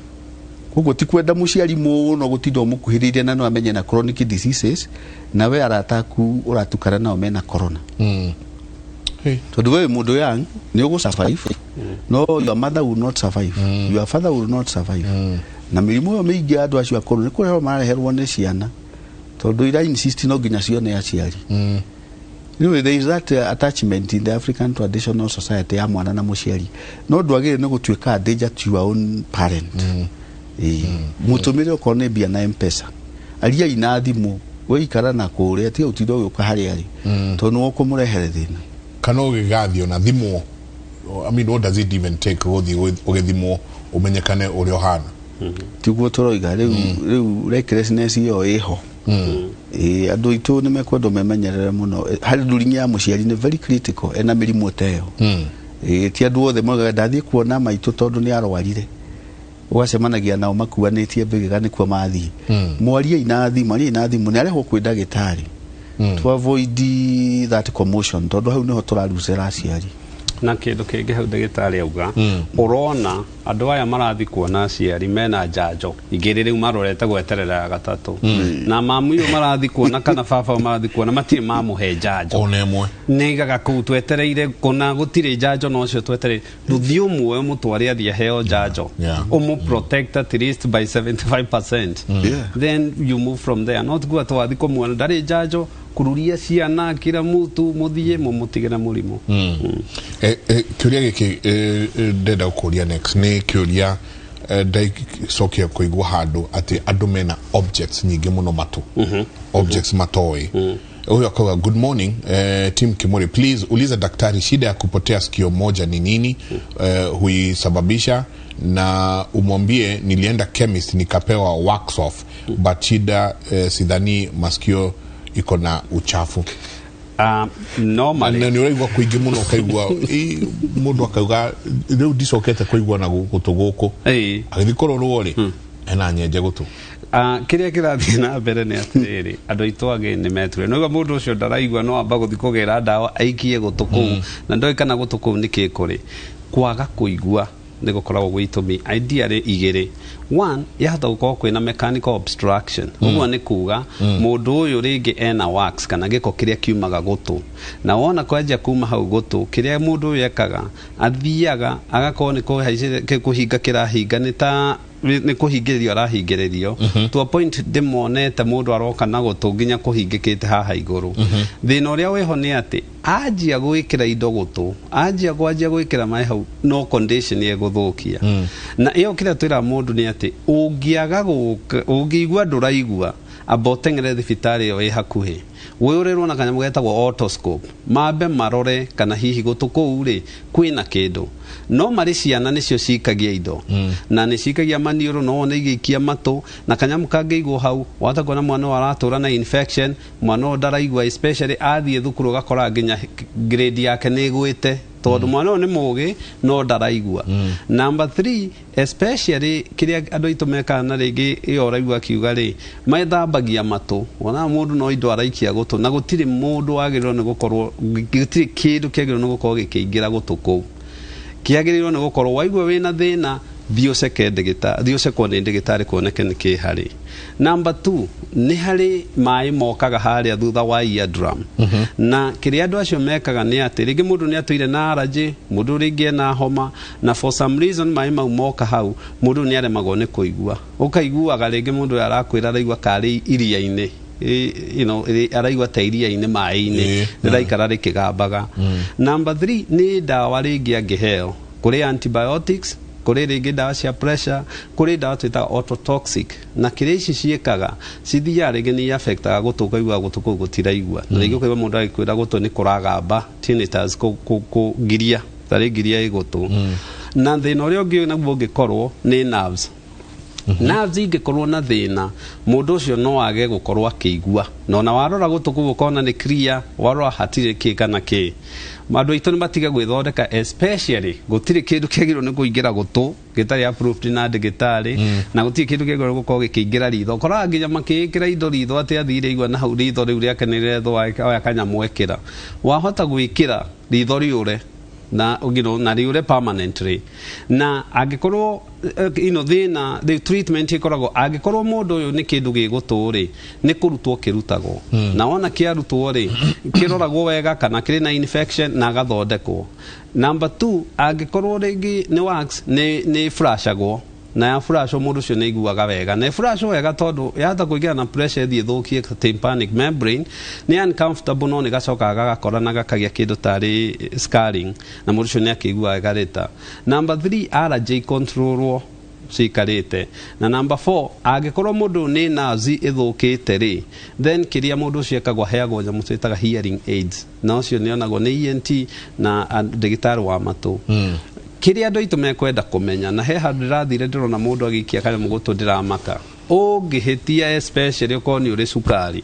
Koguo ti kwenda mũciari mũno gũtinda mũkuhĩrĩirie na no amenye na chronic diseases na we arataku ũratukana nao mena corona. Tondũ we mũndũ young nĩ ũgũ-survive. No your mother will not survive. Your father will not survive. Na mĩrimũ ĩyo mĩingĩ andũ acio akũrũ nĩ kũreherwo marareherwo nĩ ciana. Tondũ ira insist no nginya cione aciari. There is that attachment in the African traditional society ya mwana na mũciari. No ndwagĩrĩire nĩ gũtuĩka a danger to your own parent. Mutumire okorwo nĩ mbia na M-Pesa aria ina thimũ we ikara na kũrĩa tiga ũtinda ũgĩũka harĩa arĩ tondũ nĩ ũkũmũrehere thĩna. Kana ũgĩgathio na thimũ, I mean, what does it even take gũthiĩ ũgĩthimwo ũmenyekane ũrĩa ũhana? Tiguo tũroiga rĩu recklessness ĩyo ĩho. Andũ aitũ nĩ mekwendwo memenyerere mũno. Harĩ ndurinye ya mũciari nĩ very critical ena mĩrimũ ta ĩyo. Ti andũ othe moigaga ndathiĩ kuona maitũ tondũ nĩ arwarire. Ũgacemanagia nao makuanĩtie mbĩgĩga nĩkuo mathiĩ. Mwaria ina thimũ nĩ arehwo kwĩ ndagĩtarĩ to avoid that commotion tondũ hau nĩho tũrarucĩra aciari. Na kĩndũ kĩngĩ hau ndagĩtarĩ auga ũrona andũ aya marathi kuona aciari mena njanjo igĩrĩ rĩu marorete gweterera ya gatatũ, na mamu iyo marathi kuona kana baba marathi kuona matirĩ mamũhe njanjo ona ĩmwe nĩigaga kũu twetereire kuna gũtirĩ njanjo no cio twetereire rũthiĩ ũmwe mũtware athiĩ aheo njanjo protect at least by 75%. Then you move from there, not gua twathi kũmuona ndarĩ njanjo kururia ciana kila mtu muthie mumutigena murimu. Kĩũria gĩkĩ ndenda gũkũria next nĩ kĩũria ndaicokia kũigua handũ atĩ andũ mena objects nyingĩ mũno matũ objects matoĩ. Huyo akawa good morning team Kimori, please uliza daktari shida ya kupotea sikio moja ni nini huisababisha, na umwambie nilienda chemist nikapewa wax off but shida sidhani masikio iko na uchafu. Normally na nĩũraigua kũingĩ mũno ũkaigua mũndũ akauga rĩu ndicokete kũigua na gũtũ gũkũ agĩthiĩ kũrorwo rĩ ena nyenje gũtũ. Kĩrĩa kĩrathiĩ na mbere nĩ atĩrĩrĩ andũ aitũ agĩ nĩ meture no mũndũ ũcio ndaraigua no amba gũthiĩ kũgĩra ndawa aikie gũtũ kũu na ndoĩ kana gũtũ kũu nĩ kĩ kũrĩ. Kwaga kũigua nĩ gũkoragwo gwĩtũmi ideally igĩrĩ. One, yahota gũkorwo kwĩna mechanical obstruction. Ũguo nĩ kuga mũndũ ũyũ rĩngĩ ena wax kana gĩko kĩrĩa kiumaga gũtũ, na wona kwanjia kuma hau gũtũ kĩrĩa mũndũ ũyũ ekaga athiaga agakorwo nĩ kũhinga kĩrahinga nĩ ta nĩ kũhingĩrĩrio arahingĩrĩrio to a point ndĩmonete mũndũ aroka na gũtũ nginya kũhingĩkĩte haha igũrũ. Thĩna ũrĩa wĩho nĩ atĩ anjia gwĩkĩra indo gũtũ anjia gwĩkĩra maĩ hau no condition yegũthũkia. Na ĩyo kĩrĩa twĩra mũndũ nĩ atĩ ũngĩigua ndũraigua abotengere thibitarĩ ĩyo ĩ hakuhĩ wĩũrĩrwo na kanyamũ getagwo otoscope mambe marore kana hihi gũtũ kũu rĩ kwĩna kĩndũ. no marĩ ciana nĩcio cikagia indo na nĩ cikagia maniũrũ no ona igĩikia matũ na kanyamu kangĩigwo hau wahota kuona mwana waratũra na infection mwana ndaraigua especially athiĩ thukuru gakora nginya grade yake nĩ ĩgwĩte tondũ mwana ũyũ nĩ mũgĩ no ndaraigua. Number 3 especially kĩrĩa andũ aitũ mekaga na rĩngĩ ĩyo ũraigua akiuga rĩ methambagia matũ wona mũndũ no indo araikia gũtũ na gũtirĩ mũndũ wagĩrĩirwo nĩ gũkorwo gũtirĩ kĩndũ kĩagĩrĩirwo nĩ gũkorwo gĩkĩingĩra gũtũ kũu kĩagĩrĩirwo nĩ gũkorwo waigua wĩna thĩna thiĩ ũcekwo nĩ ndagĩtarĩ kuoneke nĩ kĩ harĩ. Number 2 nĩ harĩ maĩ mokaga harĩa thutha wa eardrum na kĩrĩa andũ acio mekaga nĩ atĩ rĩngĩ mũndũ nĩ atũire na allergy mũndũ rĩngĩ ena homa na for some reason maĩ mau moka hau mũndũ nĩ aremagwo nĩ kũigua ũkaiguaga rĩngĩ mũndũ arakwĩra araigua karĩ iria-inĩ araigua ta iria-inĩ maĩ-inĩ rĩraikara rĩkĩgambaga. Number 3 nĩ ndawa rĩngĩ angĩheo kũrĩ antibiotics kũrĩ rĩngĩ ndawa cia pressure kũrĩ ndawa twĩtaga ototoxic na kĩrĩa ici ciĩkaga cithiaga rĩngĩ nĩ affectaga gũtũ ũkaigua gũtũ kũu gũtiraigua na rĩngĩ ũkaigua mũndũ agĩkwĩra gũtũ nĩ kũragamba tinnitus kũgiria tarĩ ngiria ĩgũtũ na thĩna ũrĩa ũngĩ naguo ũngĩkorwo nĩ nerves. Nerves ingĩkorwo na thĩna mũndũ ũcio no age gũkorwo akĩigua na ona warora gũtũ kũu ũkona nĩ clear warora hatirĩ kĩ kana kĩ. Andũ aitũ nĩ matige gwĩthondeka especially gũtirĩ kĩndũ kĩagĩrĩirwo nĩ kũingĩra gũtũ gĩtarĩ approved na ndagĩtarĩ na gũtirĩ kĩndũ kĩagĩrĩirwo gũkorwo gĩkĩingĩra ritho ũkoraga nginya makĩĩkĩra indo ritho atĩ athire igua na hau ritho rĩu rĩake nĩ rĩrethwo oya kanyamũ ekĩra wahota gwĩkĩra ritho rĩũre na rĩũre permanently na angĩkorwo thĩna the treatment ĩkoragwo angĩkorwo mũndũ ũyũ nĩ kĩndũ gĩgũtũ-rĩ nĩ kũrutwo kĩrutagwo na wona kĩarutwo-rĩ kĩroragwo wega kana kĩrĩ na infection na agathondekwo. Number 2 angĩkorwo rĩngĩ nĩ wax nĩ flashagwo na ya flash mũndũ ũcio nĩ aiguaga wega na flash wega tondũ yahota kũingĩra na pressure thiĩ thũkie tympanic membrane nĩ uncomfortable no nĩ gacokaga gagakora na gakagia kĩndũ tarĩ scarring na mũndũ ũcio nĩ akĩigua wega later. Number 3 allergy controlwo cikarĩte na number 4 angĩkorwo mũndũ nĩ nerves ĩthũkĩte rĩ then kĩrĩa mũndũ ũcio ekagwo aheagwo nyamũ twĩtaga hearing aids na ũcio nĩ onagwo nĩ ENT na ndagĩtarĩ wa matũ. Kĩrĩa andũ aitũ mekwenda kũmenya na he handũ ndĩrathire ndĩrona mũndũ agĩikia kanyamũ gũtũ ndĩramaka ũngĩhĩtia especially ũkorwo nĩ ũrĩ cukari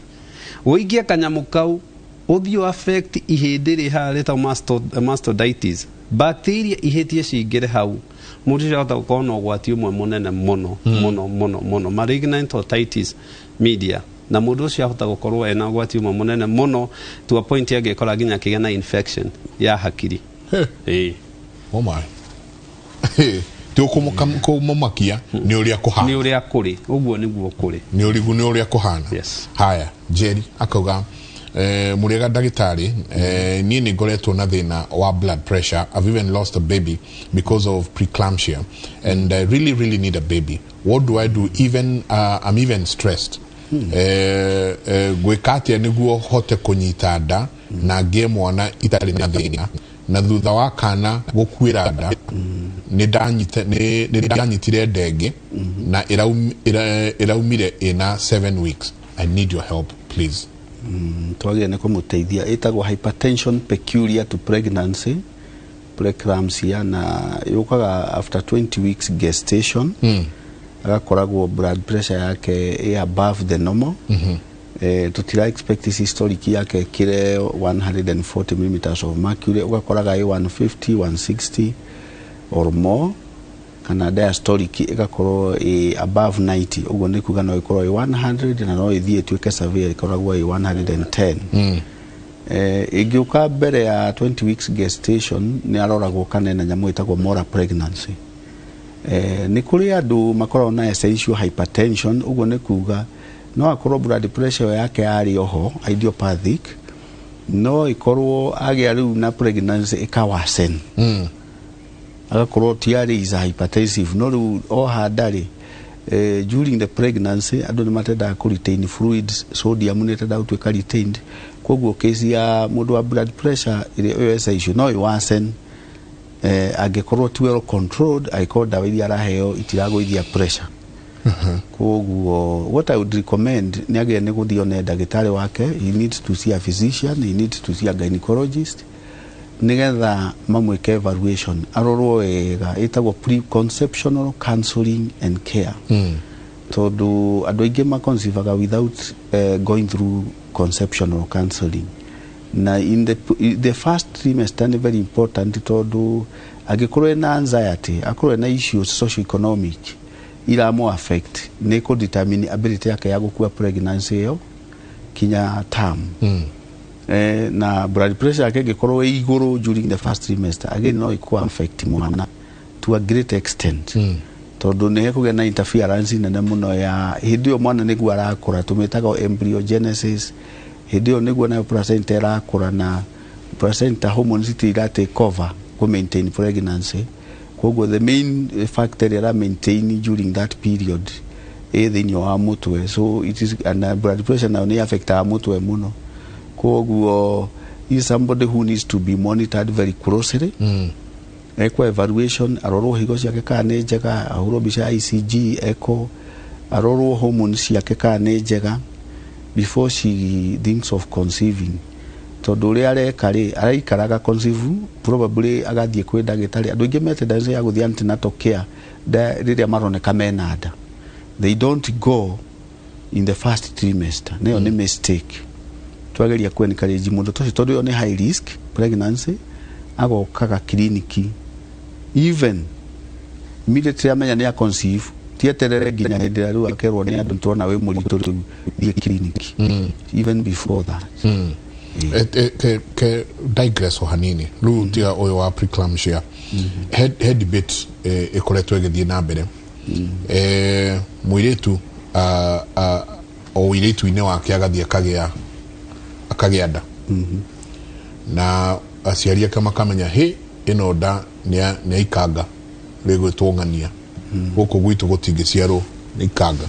ũikie kanyamũ kau ũthiĩ affect ihĩndĩ rĩ harĩa rĩtagwo mastocytitis bacteria ihĩtie cingĩre hau mũndũ ũcio ahota gũkorwo na ũgwati ũmwe mũnene mũno malignant otitis media na mũndũ ũcio ahota gũkorwo ena ũgwati ũmwe mũnene mũno to a point angĩkora nginya akĩgĩa na infection ya hakiri. Oh my. Ti ũkũmũmakia nĩ ũrĩa kũhana nĩ ũrĩa kũrĩ ũguo nĩguo kũrĩ nĩ ũrĩa kũhana. Haya Jerry akauga mũrĩega ndagĩtarĩ niĩ nĩ ngoretwo na thĩna wa blood pressure. I've even lost a baby because of preeclampsia and I really need a baby. What do I do? I'm even stressed. Gwĩka atĩa nĩguo hote kũnyita nda na ngĩe mwana itarĩ na thĩna na thutha wa kana gũkuĩra nda nĩ ndanyitire ndenge na ĩraumire ina 7 weeks. I need your help please. Twagĩrĩirwo nĩ kũmũteithia ĩtagwo hypertension peculiar to pregnancy preeclampsia na yũkaga after 20 weeks gestation agakoragwo blood pressure yake above the normal. Tutira expect historic yake kire 140 millimeters of mercury ugakoraga 150 160 or more kana diastolic igakorwo above 90 ugo nĩ kuga no ikorwo 100 na no ithie tuike severe ikoragwo 110. Igiuka mbere ya 20 weeks gestation ni aroragwo kana na nyamũ itagwo molar pregnancy. Ni kuri andu makorwo na essential hypertension ugo nĩ kuga no akorwo blood pressure yake ari oho idiopathic no ikorwo agĩa rĩu na pregnancy ikawasen agakorwo tiari is hypertensive no rĩu o handari during the pregnancy andu nĩ matendaga ku retain fluids sodium nĩ tendaga gũtuĩka retained koguo case ya mũndũ wa blood pressure ĩrĩa issue no iwasen angĩkorwo well controlled aikorwo ndawa iria araheo itiragũithia pressure. Koguo what I would recommend ni agire ni guthio ne ndagĩtarĩ wake. He needs to see a physician, he needs to see a gynecologist nigetha mamwike evaluation arorwo wega itagwo preconceptional counseling and care tondu andu aingi maconceivaga without going through conceptional counseling na in the first trimester ni very important tondu agikorwo na anxiety akorwo na issues socio-economic iramo affect ni ko determine ability yake ya gukua pregnancy yo kinya term na blood pressure yake gikorwo iguru during the first trimester again no iko affect mwana to a great extent tondu ni kuge na interference nene muno ya hindio mwana niguo arakura tumitaga embryogenesis hindio niguo na placenta irakura na placenta hormones itirate cover to maintain pregnancy koguo the main factor ira maintain during that period thini wa mutwe so it is and blood pressure now ni affect mutwe muno koguo is somebody who needs to be monitored very closely echo evaluation arorwo higo ciake kana ni njega ahurwo bica ICG echo arorwo hormones ciake kana ni njega before she thinks of conceiving tondu ri araikaraga conceive probably agathie kwi ndagitari andu ingi mete ndaise ya guthia antenatal care riria maroneka mena nda they don't go in the first trimester nayo ni mistake twageria kwencourage mundu tondu yo ni high risk pregnancy agokaga kliniki even immediately amenya ni conceive tieterere nginya hindira riu akerwo ni andu tuona we muritu thie kliniki even before that ke digress o hanini riu tia oyo wa preeclampsia head debate ikoretwo igithie na mbere muiritu o wiritu ine wake agathie akagĩa nda na aciari ake makamenya he ino nda ni ikanga rigwitwo ng'ania guku gwitu gutingiciarwo ni ikanga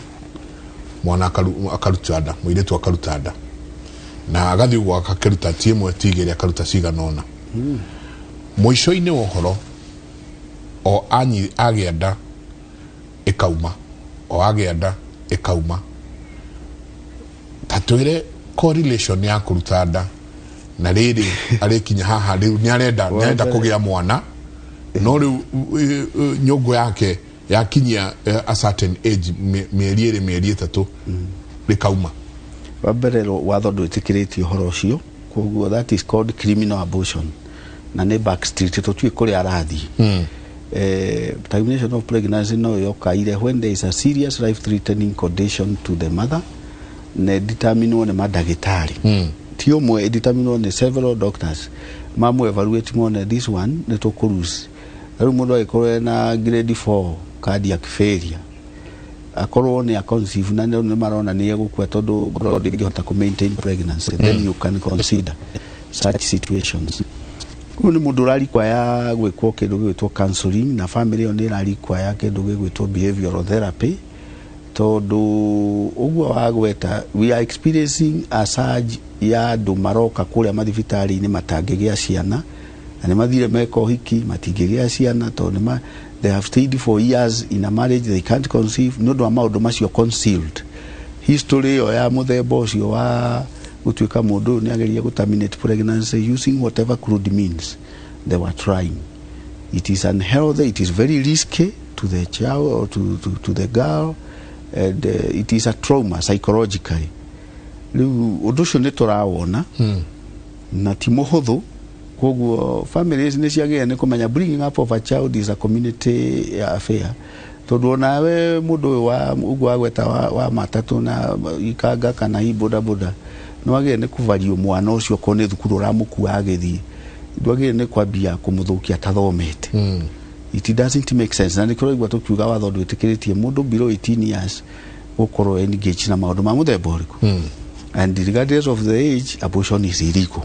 mwana akaruta nda muiritu akaruta nda na agathi uguo akaruta tiemwe tigeri akaruta ciganona muico-ini wa uhoro o agĩa nda ikauma o agĩa nda ikauma tatwire correlation ya kuruta nda na riri arikinya haha riu ni arenda kugia mwana no riu nyongo yake yakinyia a certain age mieri itatu rikauma wabelero watho ndwitikiritio horo ucio koguo that is called criminal abortion na ne backstreet to twi kuri arathi termination of pregnancy no yokaire when there is a serious life threatening condition to the mother ne determine one madagitari ti omwe determine on several doctors mamu evaluate one this one ne to cruise riu mundu aikorwe na grade 4 cardiac failure akorwo ni a conceive na ne marona ni egukwa tondu god ingihota ku maintain pregnancy then you can consider such situations kuni mundu rari kwa ya gwikwo kindu gwitwo counseling na family on rari kwa ya kindu gwitwo behavioral therapy tondu uguo wagweta we are experiencing a surge ya maroka kuria mathibitari ni matangigia ciana na ni mathire meko hiki matingigia ciana tondu they have stayed for years in a marriage they can't conceive no do maundu macio concealed history yo ya muthemba ucio wa gutuika mundu ni ageria terminate pregnancy using whatever crude means they were trying. It is unhealthy, it is very risky to the child or to the girl, and it is a trauma psychologically. Undu ucio ni turawona na ti muhuthu koguo families ni ciagire ni kumenya bringing up of a child is a community affair tondu nawe mundu wa uguo agweta wa matatu na ikanga kana hi boda no agire ni kuvario mwana ucio ko ni thukuru ramukua agithie ndwagire ni kwambia kumuthukia tathomete it doesn't make sense na nikoro igwa tukiuga watho ndwitikiritie mundu below 18 years ukoro engage na maundu ma muthemba uriku and regardless of the age abortion is illegal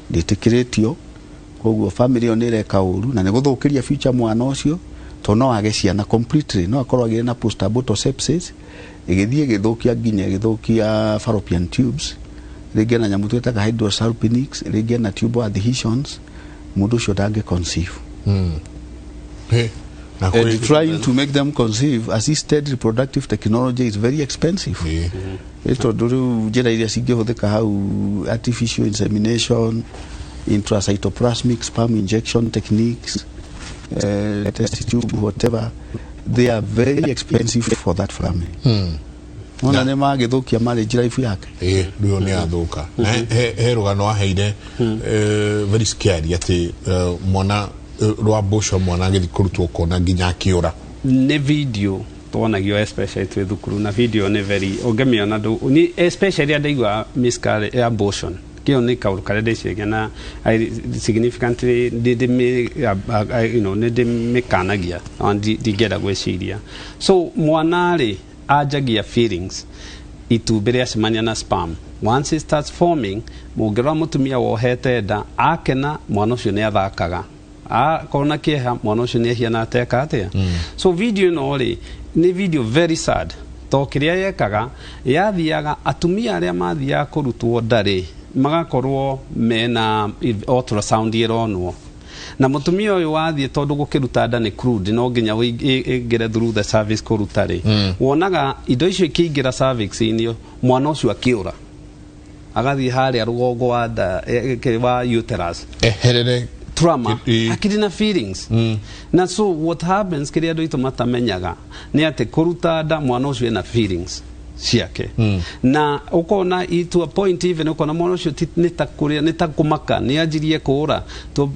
nditikiritio koguo family on ireka uru na niguthukiria future mwana ucio to no age ciana completely no akorwo agire na post abortal sepsis igithie githukia nginya githukia fallopian tubes rege na nyamu twetaga hydrosalpinix rege na tubal adhesions mundu ucio dange conceive and trying to make them conceive assisted reproductive technology is very expensive. Ito duru jera iria singihuthika hau artificial insemination intracytoplasmic sperm injection techniques, test tube, whatever, they are very expensive for that family. Ona ne magithukia marriage life yake ndio ni athuka he rugano aheire very scary ati mwana rwa bosho mwana agithi kurutwo kona nginya kiura ne video tuonagio especially twi thukuru na video ne very ongemiona ni especially ndaigua miscarriage abortion kio ni kauru kare ndeciria na significantly did me mekanagia ndigera gweciria so mwana ri ajagia feelings itumbĩ rĩacemania na sperm once it starts forming mũngĩrora mũtumia wohete nda akena mwana ũcio nĩ athakaga akona kĩeha mwana ũcio nĩ ahiana ateka atĩa so video ĩno rĩ nĩ video very sad to kĩrĩa yekaga yathiaga atumia arĩa mathiaga kũrutwo ndarĩ magakorwo mena ultrasound ĩronwo na mutumia uyu wathie tondu gukiruta nda ni crude no nginya ingire through the service kuruta ri wonaga indo icio ikiingira cervix inio mwana ucio akiura agathie haria rugongo wa nda wa uterus eherere trauma akiri na feelings na so what happens kiria andu itu matamenyaga ni ati kuruta nda mwana ucio ena feelings ciake na ukona to a point even ukona mwana ucio nitakumaka ni anjirie kuura to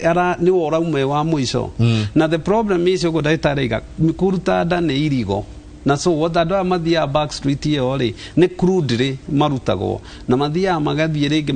ara ni wora umwe wa mwisho na the problem is uko daitariga kuruta nda ni irigo na so what that mathia back street yori ni crude marutagwo na mathia magathie ringi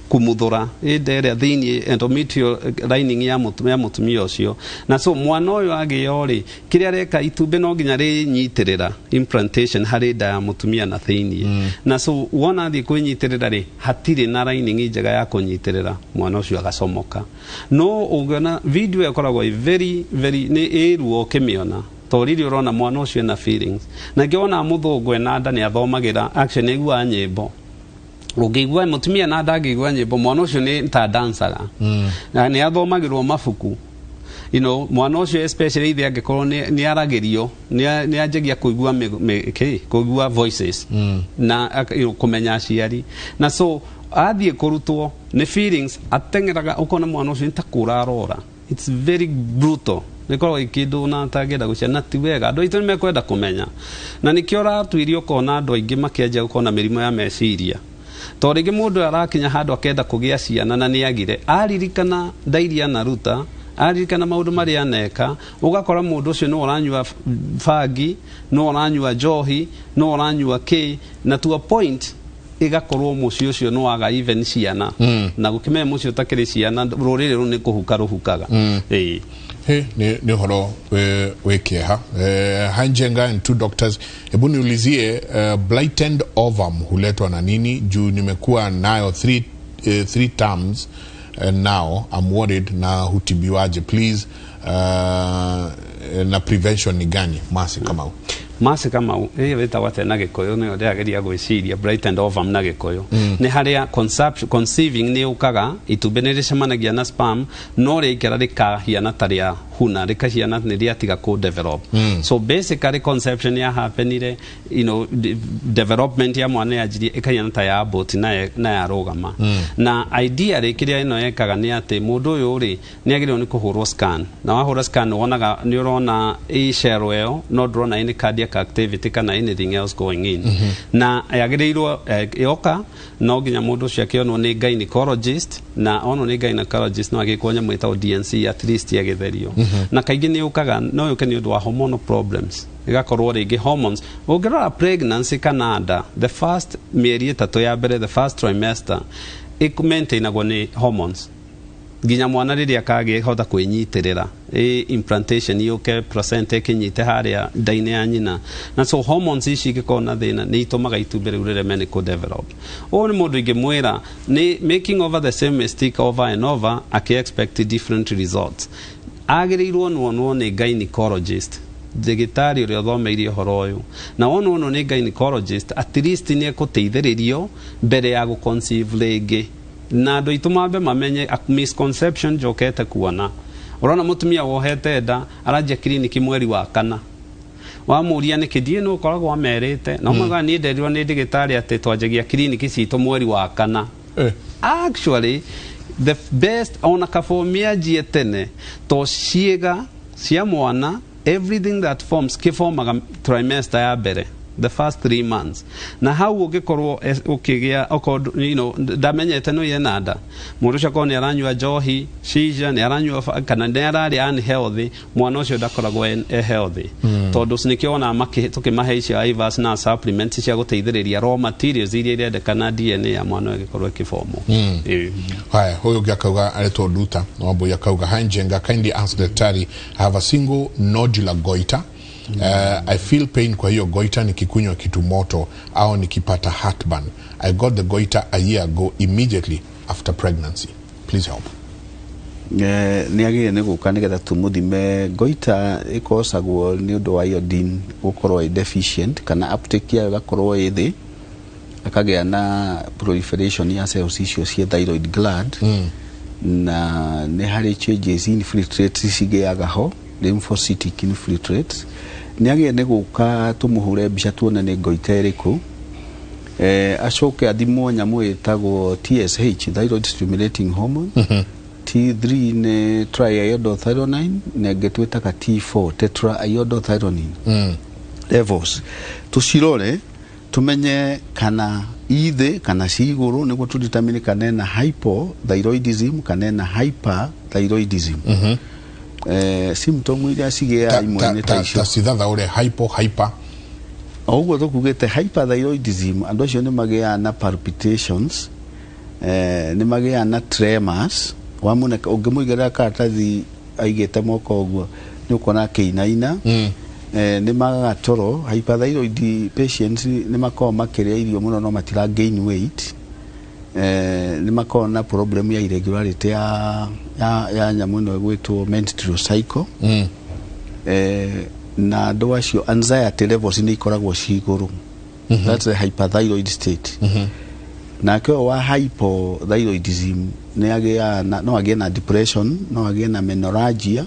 kumudhura ĩrĩa thĩinĩ endometrial lining ya mũtumia ũcio na so mwana ũyũ agĩo rĩ kĩrĩa areka itumbĩ no nginya rĩnyitĩrĩra implantation harĩ nda ya mũtumia na thĩinĩ na so wona athiĩ kwĩnyitĩrĩra rĩ hatirĩ na lining njega ya kũnyitĩrĩra mwana ũcio agacomoka no ũngĩona video ĩkoragwo very very nĩ ĩruo ũkĩmĩona toriri urona mwana ũcio na feelings na ngĩona mũthũngũ ena nda nĩ athomagĩra action ĩgua nyĩmbo ugigwa mutumia na ndagigwa nyimbo mwana ucio ni ta dansaga na ni athomagirwo mabuku mwana ucio especially ithe angikorwo ni aragirio ni anjagia kuigua kuigua voices na kumenya aciari na so athie kurutwo ni feelings atengeraga ukona mwana ucio ntakura arora it's very brutal nikorwo ikindu na tagenda gucia na ti wega andu aitu nimekwenda kumenya na nikio ratwirio kona andu aingi makianjia gukona mirimo ya meciria to rĩngĩ mũndũ arakinya handũ akenda kũgĩa ciana na nĩagire aririkana ndairia na ruta aririkana maũndũ marĩa aneka ũgakora mũndũ ũcio no ũranyua bangi no ũranyua njohi no ũranyua kĩ na to a point igakorwo mũciĩ ũcio no waga even ciana na gũkĩmenya mũciĩ ũtakĩrĩ ciana rũrĩrĩ rũu nĩ kũhuka rũhukaga ni horo wekieha Hanjenga and two doctors hebu niulizie blighted ovum huletwa na nini juu nimekuwa nayo three terms now I'm worried na hutibiwaje please na prevention ni gani masi kama weta wate na gikoyo ni ndageria gwiciria blighted ovum na gikoyo ni haria conceiving ni ukaga itumbĩ nĩ rĩcemanagia na sperm no rĩikara rĩkahiana taria huna rĩkahiana nĩ rĩatiga ku develop so basically conception ya happenire development ya mwana yajirie ĩkahiana ta ya abort na ya rũgama na idea rĩkĩrĩa ĩno yekaga nĩ atĩ mũndũ ũyũ rĩ nĩ agĩrĩirwo nĩ kũhũrwo scan na wahũra scan wonaga nĩ ũrona cell ĩyo no ndũrona any cardiac activity kana anything else going in na yagĩrĩirwo yoka no nginya mũndũ ũcio akĩonwo nĩ gynecologist na onwo nĩ gynecologist no agĩkwo nyamũ ĩtagwo DNC at least yagĩtherio na kaingĩ nĩ ũkaga no yũke nĩ ũndũ wa hormonal problems igakorwo rĩngĩ hormones ũngĩrora pregnancy kana nda the first mĩeri ĩtatũ ya mbere the first trimester ĩmaintainagwo nĩ hormones nginya mwana rĩrĩa kagĩhota kwĩnyitĩrĩra implantation yuke placenta ikinyite haria ndainĩ ya nyina na so hormones ici igĩkorwo na thĩna nĩ itũmaga itumbĩ rĩu rĩreme nĩ develop ũũ nĩ mũndũ ingĩmwĩra nĩ making over the same mistake over and over expect different results agĩrĩirwo nonwo nĩ gynecologist ndagĩtarĩ ũrĩa ũthomeire ũhoro ũyũ na wonwo nĩ gynecologist at least nĩ egũteithĩrĩrio mbere ya gũconceive rĩngĩ na andũ aitũ mambe mamenye misconception njokete kuona urona mutumia wohete nda aranjia kliniki mweri wa kana wamuria nĩ kĩdie no koragwo amerite no mwaga nĩ nderirwo nĩ ndagĩtarĩ atĩ twanjagia kliniki citũ mweri wa kana Actually, the best ona kafomia jietene to ciega cia mwana, everything that forms kiformaga trimester ya mbere, the first 3 months. Na hau ugikorwo ukigia ndamenyete no yena nda, mundu ucio ni aranyua njohi, shisha, ni aranyua kana ni arari unhealthy, mwana ucio ndakoragwo healthy. Tondu nikiona tukimahe icio ivas na supplements cia guteithiriria raw materials iria irendekana DNA ya mwana igikorwo ikiformwo. Haya, huyo gakauga aletwa Duta, nombo yakauga hanjenga, kindly ask the daktari, I have a single nodular goiter. I feel pain kwa hiyo goiter nikikunywa kitu moto au nikipata heartburn. I got the goiter a year ago immediately after pregnancy. Please help. Ni agire ni guka nigetha tumuthime goiter ikosagwo ni undu wa iodine gukorwo deficient kana uptake ya gakorwo ithi akagea na proliferation ya cells icio cia thyroid gland na ni hari changes in infiltrates cigeaga ho lymphocytic infiltrates. Ni agire ni guka tumuhure mbica tuone ni goiter iriku acoke athimwo nyamu itagwo TSH, thyroid stimulating hormone. T3 ni triiodothyronine na getwetaga T4 tetraiodothyronine levels. Tucirore tumenye kana ithe kana ciguru niguo tudetermine kana na hypothyroidism kana na hyperthyroidism. Symptom iria cigea imwe ni ta icio tasithatha ure hyper oguo tukugite hyperthyroidism andu acio ni magea na palpitations, ni magea na tremors, wamune ungimuigera karatathi aigete moko oguo ni ukona kinaina. Ni magaga toro. Hyperthyroid patients ni makoo makiria irio muno no matira gain weight. Ni makoo na problem ya irregularity ya nyamu no gwitwo menstrual cycle. Na andu acio anxiety levels ni ikoragwo ciguru. That's a hyperthyroid state. Na kwa wa hypothyroidism ni agea no agea na depression, no agea na menorrhagia,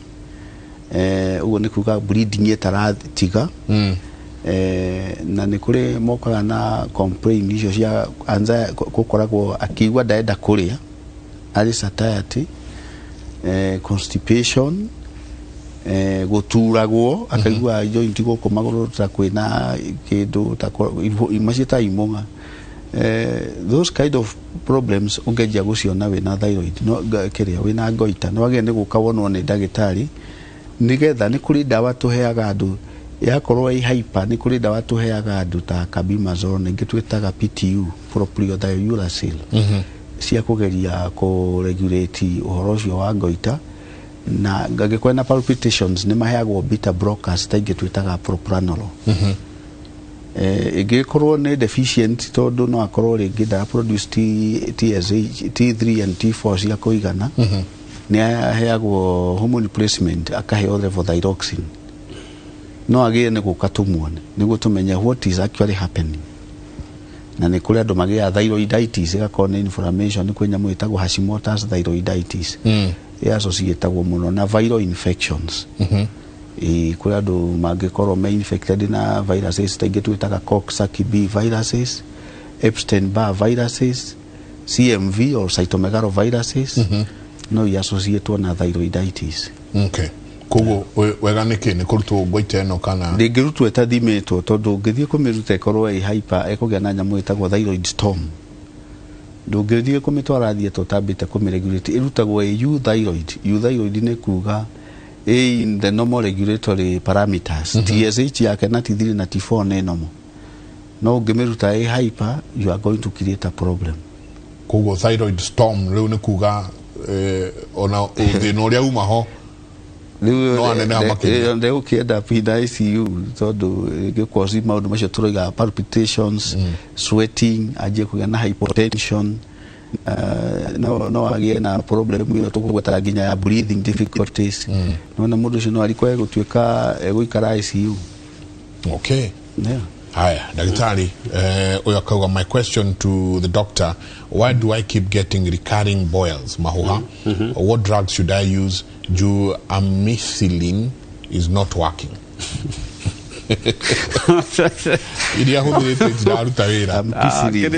ugo ni kuga bleeding yetaratiga. Na ni kuri mokaga na complain icio cia anxiety gukoragwo akigwa ndaenda kuria, ari satiety, constipation, guturagwo akaigwa joint guku maguru ta kwina kindu ta imacita imunga. Those kind of problems ungeja guciona wina thyroid no kiria wina goiter no agene guka wonwo ni ndagitari nigetha ni kuri dawa tuheaga andu yakorwo i hyper ni kuri dawa tuheaga andu ta carbimazole ningi twitaga PTU propiondiuracil cia kugeria ku regulate uhoro ucio wa goiter na ngagikwa na palpitations ni maheagwo beta blockers taingi twitaga propranolol. Igikorwo ni deficient tondu no akorwo ringi da produce TSH, T3 and T4 cia kuigana. Ni aheagwo hormone replacement akaheo levothyroxine. No agie ni gukatumwone niguo tumenye what is actually happening. Na ni kuri andu magia thyroiditis igakorwo ni inflammation kwi nyamu itagwo Hashimoto's thyroiditis. Associatagwo muno na viral infections. Kuri andu mangikorwo me infected na viruses taingi twitaga Coxsackie-B viruses, Epstein-Barr viruses, CMV or cytomegaloviruses. No i-associate na thyroiditis. Okay. Kugo wega niki ni kurutwo goiter no kana ndingirutwo ethathimitwo tondu ngithie kumiruta ikorwo i hyper ekugea na nyamu itagwo thyroid storm. Ndungithie kumitwara thieto tambite kumiregulate irutagwo euthyroid ni kuga in the normal regulatory parameters. TSH yake na T3 na T4 ni normal. No ngimiruta e hyper you are going to create a problem. Kugo thyroid storm leo ni kuga ona uthina uria uma ho no anene amakinya ndio kienda pida ICU tondu gikosi maundu macio turoiga palpitations, sweating, aje kugĩa na hypertension, no agie na problem ino tukugwetara nginya ya breathing difficulties. No na mundu ucio no alikwa gutwika guikara ICU. Okay. Yeah. Haya, daktari, oyakauga, my question to the doctor, why do I keep getting recurring boils, mahuha? What drugs should I use? Ampicillin is not working. iria huthirite ndiraruta wira ampicillin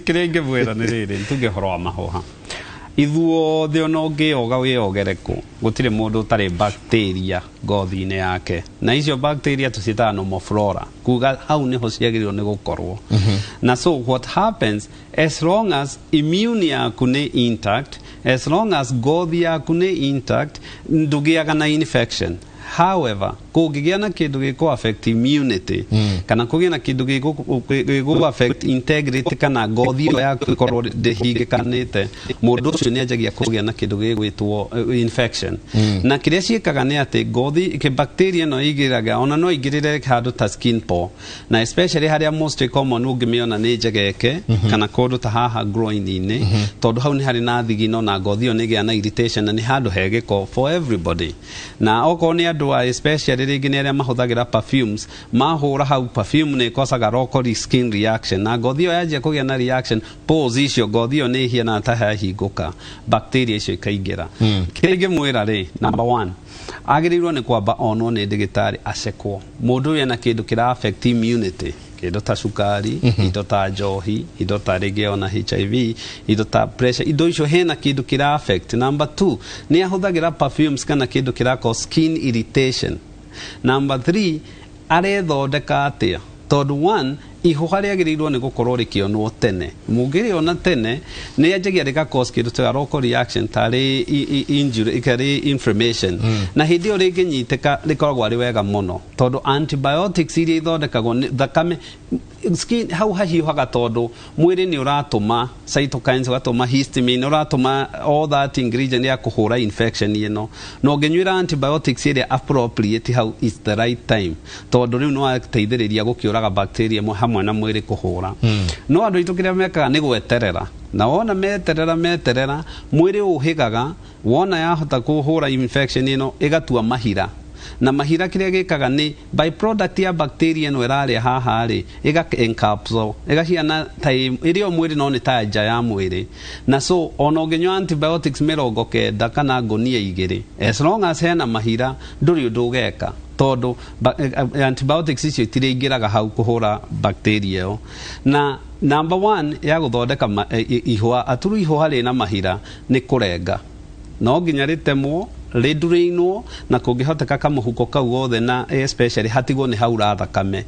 kĩrĩa ingĩmwĩra nĩ rĩrĩ tuge ũhoro wa mahũha ithuothe ona ũngĩoga wĩogere kũ gũtirĩ mũndũ ũtarĩ bacteria ngothi-inĩ yake na icio bacteria tũciĩtaga normal flora kuga hau nĩho ciagĩrĩirwo nĩ gũkorwo na so what happens as long as immune yaku nĩ intact as long as ngothi yaku nĩ intact ndũgĩaga na infection. However, kũngĩgĩa na kĩndũ gĩkũ affect immunity kana kũgĩa na kĩndũ gĩkũ affect integrity kana ngothi ĩyo yaku ĩkorwo ndĩhingĩkanĩte mũndũ ũcio nĩ anjagia kũgĩa na kĩndũ gĩgwĩtwo infection na kĩrĩa ciĩkaga nĩ atĩ ngothi bacteria ĩno igĩraga ona no igĩrĩre handũ ta skin pore na especially harĩa most common ũngĩmĩona nĩ njegeke kana kũndũ ta haha groin-inĩ tondũ hau nĩ harĩ na thigino na ngothi ĩyo nĩ ĩgĩa na irritation na nĩ handũ hegĩko for everybody na okorwo nĩ andũ especially rĩngĩ nĩ arĩa mahũthagĩra perfumes mahũra hau perfume nĩ ĩkosaga local skin reaction na ngothi ĩyo yanjia kũgĩa na reaction pores icio ngothi ĩyo nĩ ihiana ta hahingũka bacteria icio ikaingĩra kĩrĩa ingĩmwĩra rĩ number 1 agĩrĩirwo nĩ kwamba onwo nĩ ndagĩtarĩ acekwo mũndũ ũyũ ena kĩndũ kĩra affect immunity indo ta cukari indo ta njohi indo ta rĩngĩ ona HIV indo ta pressure indo icio hena kĩndũ kĩra affect. Number 2 nĩ ahũthagĩra perfumes kana kĩndũ kĩra called skin irritation. Number 3 arethondeka atĩa tondũ 1 ihũha rĩagĩrĩirwo nĩ gũkorwo rĩkĩonwo tene mũngĩrĩona tene nĩ anjagia rĩga cause kĩndũ ta local reaction tarĩ injury tarĩ inflammation na hĩndĩ ĩyo rĩngĩnyitĩka rĩkoragwo arĩ wega mũno tondũ antibiotics iria ithondekagwo thakame skin hau hahiũhaga tondũ mwĩrĩ nĩ ũratũma cytokines ũgatũma histamine ũratũma all that ingredient ya kũhũra infection ĩno na ũngĩnyuĩra antibiotics ĩrĩa appropriate hau is the right time tondũ rĩu no ateithĩrĩria gũkĩũraga bacteria hamwe na mwĩrĩ kũhũra no andũ aitũ kĩrĩa mekaga nĩ gweterera na wona meterera mwĩrĩ ũhĩgaga wona yahota kũhũra infection ĩno ĩgatua mahira na mahira kĩrĩa gĩkaga nĩ byproduct ya bacteria ĩno ĩrarĩa haha rĩ encapsule ĩgaciana time ĩrĩa mwĩrĩ no nĩ ta nja ya mwĩrĩ na so ona ũngĩnyua antibiotics 90 kana ngonia 2 as long as hena mahira ndũrĩ ũndũ ũgeka tondũ antibiotics icio itirĩingĩraga hau kũhũra bacteria ĩyo na number 1 ya gũthondeka ihũa aturu ihũa rĩna mahira nĩ kũrenga no nginya rĩtemwo rĩndurĩinwo na kũngĩhoteka kamũhuko kau wothe na especially hatigwo nĩ haura thakame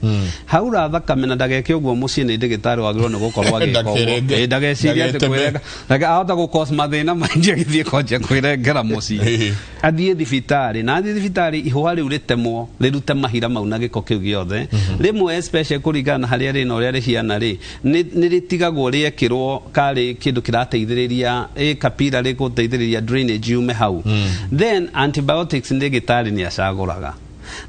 haura thakame na ndageke ũguo mũciĩ nĩ ndagĩtarĩ wagĩrĩirwo nĩ gũkorwo agĩka ndageciria atĩ kwĩrenga ahota gũkos mathĩna maingĩ agĩthiĩ kwanjia kwĩrengera mũciĩ athiĩ thibitarĩ na athiĩ thibitarĩ ihũa rĩu rĩtemwo rĩrute mahira mau na gĩko kĩu gĩothe rĩmwe especially kũringana na harĩa rĩna ũrĩa rĩhiana rĩ nĩ rĩtigagwo rĩekĩrwo karĩ kĩndũ kĩrateithĩrĩria capillary gũteithĩrĩria drainage yume hau then antibiotics ndagĩtarĩ nĩ acagũraga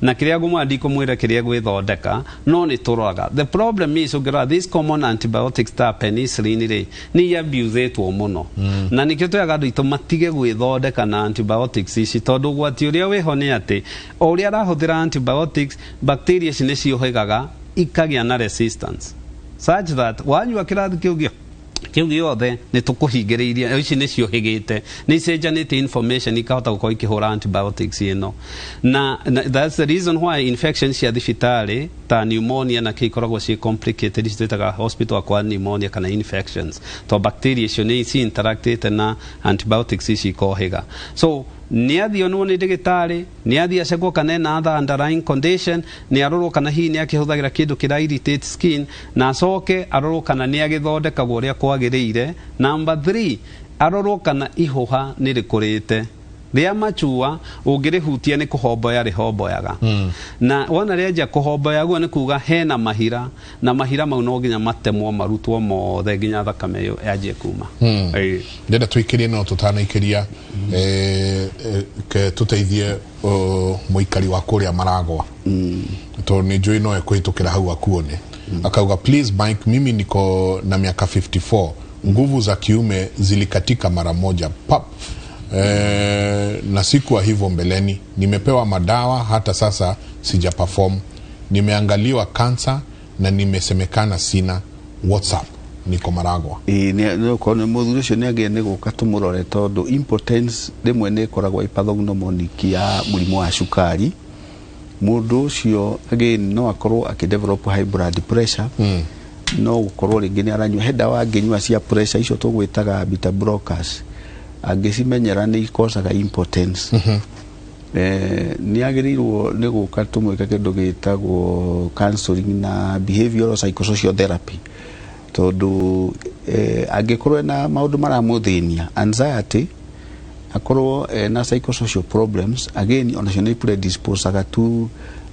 na kĩrĩa ngũmwenda kũmwĩra kĩrĩa gwĩthondeka no nĩ tũroraga the problem is ũngĩrora these common antibiotics ta penicillin rĩ nĩ abuse-ĩtwo mũno na nĩkĩo tũyaga andũ aitũ matige gwĩthondeka na antibiotics ici tondũ ũgwati ũrĩa wĩho nĩ atĩ o ũrĩa arahũthĩra antibiotics bacteria ici nĩ ciũhĩgaga ikagĩa na resistance such that wanyua kĩrathi kĩu gĩothe nĩ tũkũhingĩrĩirie ici nĩ ciũhĩgĩte nĩ icenjanĩte information ikahota gũkorwo ikĩhũra antibiotics ĩno na that's the reason why infection cia thibitarĩ ta pneumonia na ikoragwo ciĩ complicated ici twĩtaga hospital acquired pneumonia kana infections to bacteria icio nĩ ci-interactĩte na antibiotics ici ikohĩga so nĩ athiĩ onwo nĩ ndagĩtarĩ nĩ athiĩ acekwo kana ena other underlying condition nĩ arorwo kana hihi nĩ akĩhũthagĩra kĩndũ kĩra irritate skin na acoke arorwo kana nĩ agĩthondekagwo ũrĩa kwagĩrĩire. Number 3 arorwo kana ihũha nĩ rĩkũrĩte rĩa machua ũngĩrĩhutia nĩ kũhomboya rĩhomboyaga na wona rĩanjia kũhomboya guo nĩ kuga hena mahira na mahira mau no nginya matemwo marutwo mothe nginya thakame ĩyo yanjie kuma ndenda twĩkĩrie no tũtanaikĩria tũteithie mũikari wa kũrĩa Maragwa tondũ nĩ njũĩ no ekũhĩtũkĩra hau akuone akauga please Mike mimi niko na miaka 54 nguvu za kiume zilikatika mara moja pap na sikuwa hivyo mbeleni nimepewa madawa hata sasa sija perform nimeangaliwa kansa na nimesemekana sina WhatsApp niko Maragwa nĩ kone mũthuri ũcio nĩ agĩe nĩ gũka tũmũrore tondũ impotence rĩmwe nĩ ĩkoragwo pathognomonic ya mũrimũ wa cukari mundu ucio again no akorwo akidevelop high blood pressure no gukorwo ringi ni aranywa heda wa nginywa cia pressure icio tugwitaga beta blockers angicimenyera ni ikosaga impotence ni agirirwo ni guka tumwika kindu gitagwo counseling na behavioral psychosocial therapy tondu angikorwo na maundu maramuthinia anxiety akorwo na psychosocial problems again on a predisposed to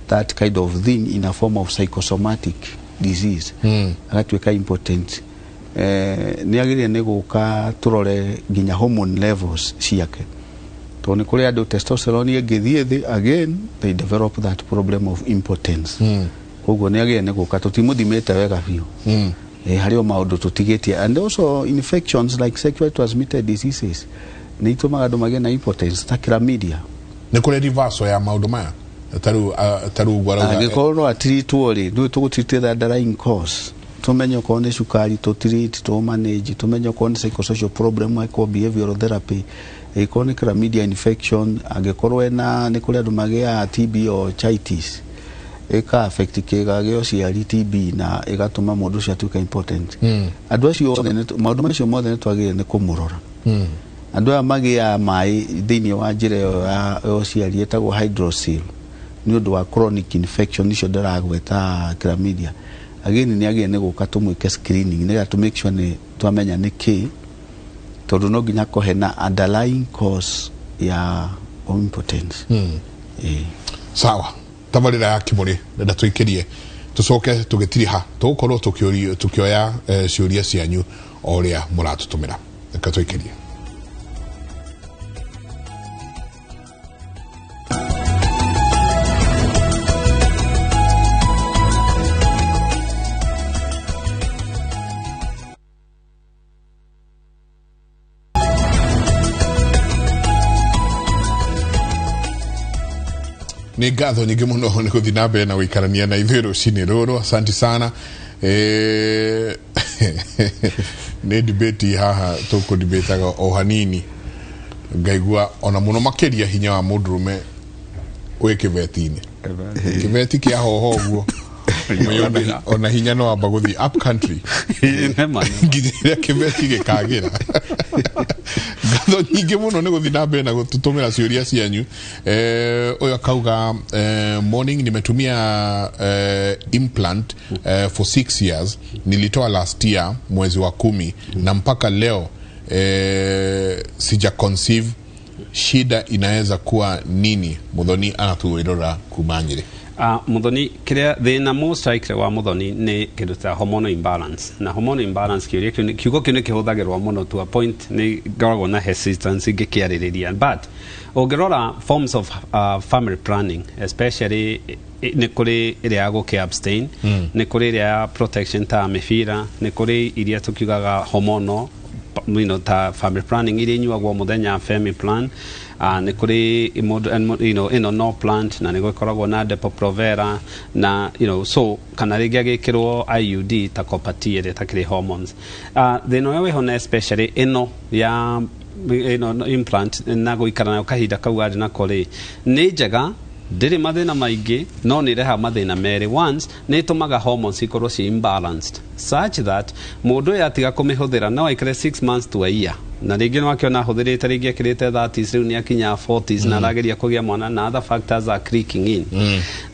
that kind of thing in a form of psychosomatic disease agatwika impotent ni agirire ni guka turore nginya hormone levels ciake to ni kuri andu testosterone ingithie thi again they develop that problem of impotence koguo ni agirire ni guka tutimuthimete wega biu hario maundu tutigitie and also infections like sexually transmitted diseases ni itumaga andu magena impotence ta chlamydia ni kuri reversal ya maundu maya taru gwara agikorwo atritwo ri ndu tugutritite the underlying cause tumenye ko ni sukari to treat to manage tumenye ko ni psychosocial problem like behavioral therapy ko ni chlamydia infection agikorwo na ni kuri andu magia TB or arthritis eka affect kiga gyo ciari TB na igatuma mundu cia tuka important andu acio maundu macio mothe ni twagire ni kumurora andu aya magia mai thini wa njira ya ciari etagwo hydrocele ni undu wa chronic infection icio ndaragweta chlamydia again ni agire ni guka tumwike screening ni to make sure ni twamenya ni ki tondu no nginya kohena underlying cause ya impotence sawa tabarira ya kimuri nda tuikirie tucoke tugitiriha tugukorwo tukioya ciuria cianyu oria muratutumira reka tuikirie ni gatho nyingi muno ni kuthi na mbere na wikarania na ithuĩ rũcinĩ rũrũ asante sana ni debate haha tukudebataga o hanini ngaigua ona muno makiria hinya wa mundurume wi kibeti-ini kibeti kia hoho guo ona hinya no amba guthi up country nginya kibeti gikagira gatho nyingi muno ni guthi na mbere na gututumira ciuria cianyu uyo kauga morning nimetumia implant for 6 years nilitoa last year mwezi wa 10 na mpaka leo sija conceive shida inaweza kuwa nini muthoni anatuwirora kumanyire muthoni kiria thina most likely wa muthoni ni kindu ta hormonal imbalance na hormonal imbalance kiugo kiu ni kihuthagirwa muno to a point ni ngoragwo na hesitancy ngikiaririria but ungirora forms of family planning especially ni kuri iria ya guki abstain ni kuri iria ya protection ta mifira ni kuri iria tukiugaga hormonal ta family planning iria nyuagwo muthenya family plan ni kuri no plant na nigo koragwo na depo-provera na so kana ringi agikirwo IUD ta copper ta kiri hormones thina uria wihona especially ya implant na guikara nayo kahinda kau ari na kuri ni njega ndiri mathina maingi no ni reha mathina meri once ni tumaga hormones ikorwo ci imbalanced such that mundu yatiga kumihuthira no aikare 6 months to a year na ringi no akiona huthirite ringi akirite 30s riu ni akinya 40s na arageria kugia mwana na other factors are creaking in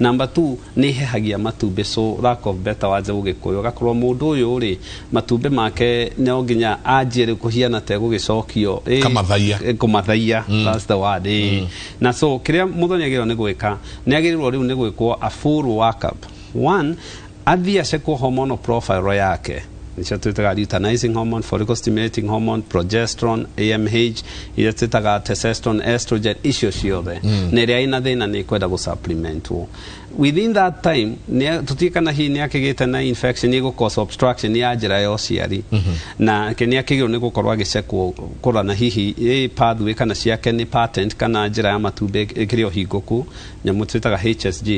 number 2 ni hehagia matumbi so lack of better words ugikuyo gakorwo mundu uyu ri matumbi make no nginya anjire kuhiana te gugicokio kumathaia that's the word na so kiria muthoni agirwo ni gwika ni agirirwo riu ni gwikwo a full workup one athia second hormonal profile yake nicho twitaga luteinizing hormone, follicle stimulating hormone, progesterone, AMH, ile twitaga testosterone, estrogen, icio ciothe na iria ina thina ni kwenda gu supplement within that time tutikana hi ni akigite na infection ni cause obstruction ya njira ya uciari na kini akigiro ni gukorwa gicekwo kurana hihi pathway kana ciake ni patent kana njira ya matumbi ikirio hinguku nyamu twitaga HSG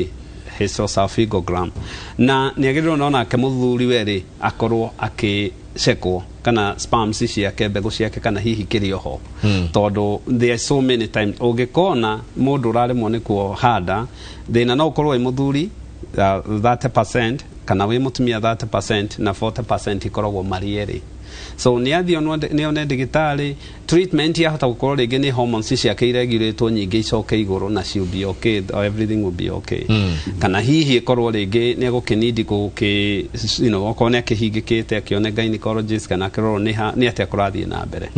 hysterosalpingogram na nĩ agĩrĩirwo no nake mũthuri weri akorwo akĩcekwo kana sperms ciake mbegũ ciake kana hihi kĩrĩ oho tondũ there are so many times ũngĩkona mũndũ ũraremwo nĩ kuohanda thĩna no ũkorwo wĩ mũthuri 30% kana wĩ mũtumia 30% na 40% ikoragwo marĩ erĩ. So ni athio ni one ndagĩtarĩ treatment yahota gũkorwo rĩngĩ nĩ hormones ciake iregulate nyingĩ icoke igũrũ na she'll be okay, everything will be okay. Kana hihi ikorwo rĩngĩ nĩ egũkĩnidi okorwo nĩ akĩhingĩkĩte akĩone gynecologist kana akĩrorwo nĩ atĩa kũrathiĩ na mbere.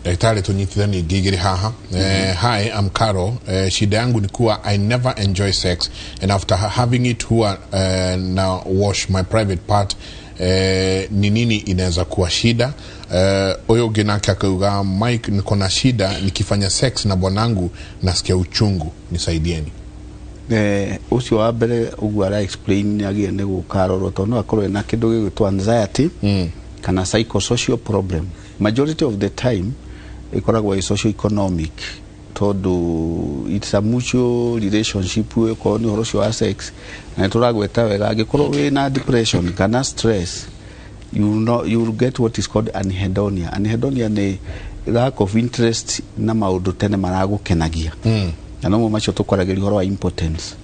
Daktari tunyitithanie ngigiri haha. Hi, I'm Carol. Shida yangu ni kuwa I never enjoy sex and after having it huwa na wash my private part. Ni nini inaweza kuwa shida? Oyo genaka kauga Mike niko na shida nikifanya sex na bwanangu nasikia uchungu, nisaidieni. Ucio wa mbere ugu ara explain again ni gukarorwo tondu akorwo na kindu gigwitwa anxiety kana psychosocial problem. Majority of the time ikoragwo i socio economic tondu it's a mutual relationship we ko ni horo cio sex na turagweta wega angikorwo we na depression kana stress you will get what is called anhedonia. Anhedonia ni lack of interest na maundu tene maragukenagia na no macio tukwarageria horo wa impotence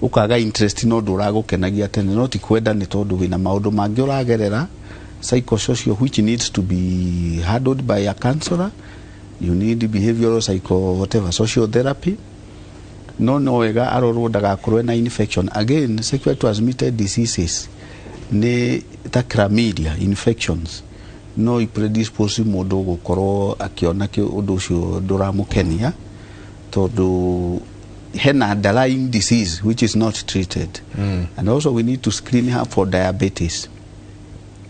ukaga interest no nduragukenagia tene no ti kwenda ni tondu wina maundu mangi uragerera psychosocial which needs to be handled by a counselor. You need behavioral whatever social therapy. No wega arorwo ndagakorwo na infection. Again, sexually transmitted diseases ni ta chlamydia infections no predispose mundu gukorwo akiona ki undu ucio nduramukenia tondu hena underlying disease which is not treated. And also we need to screen her for diabetes.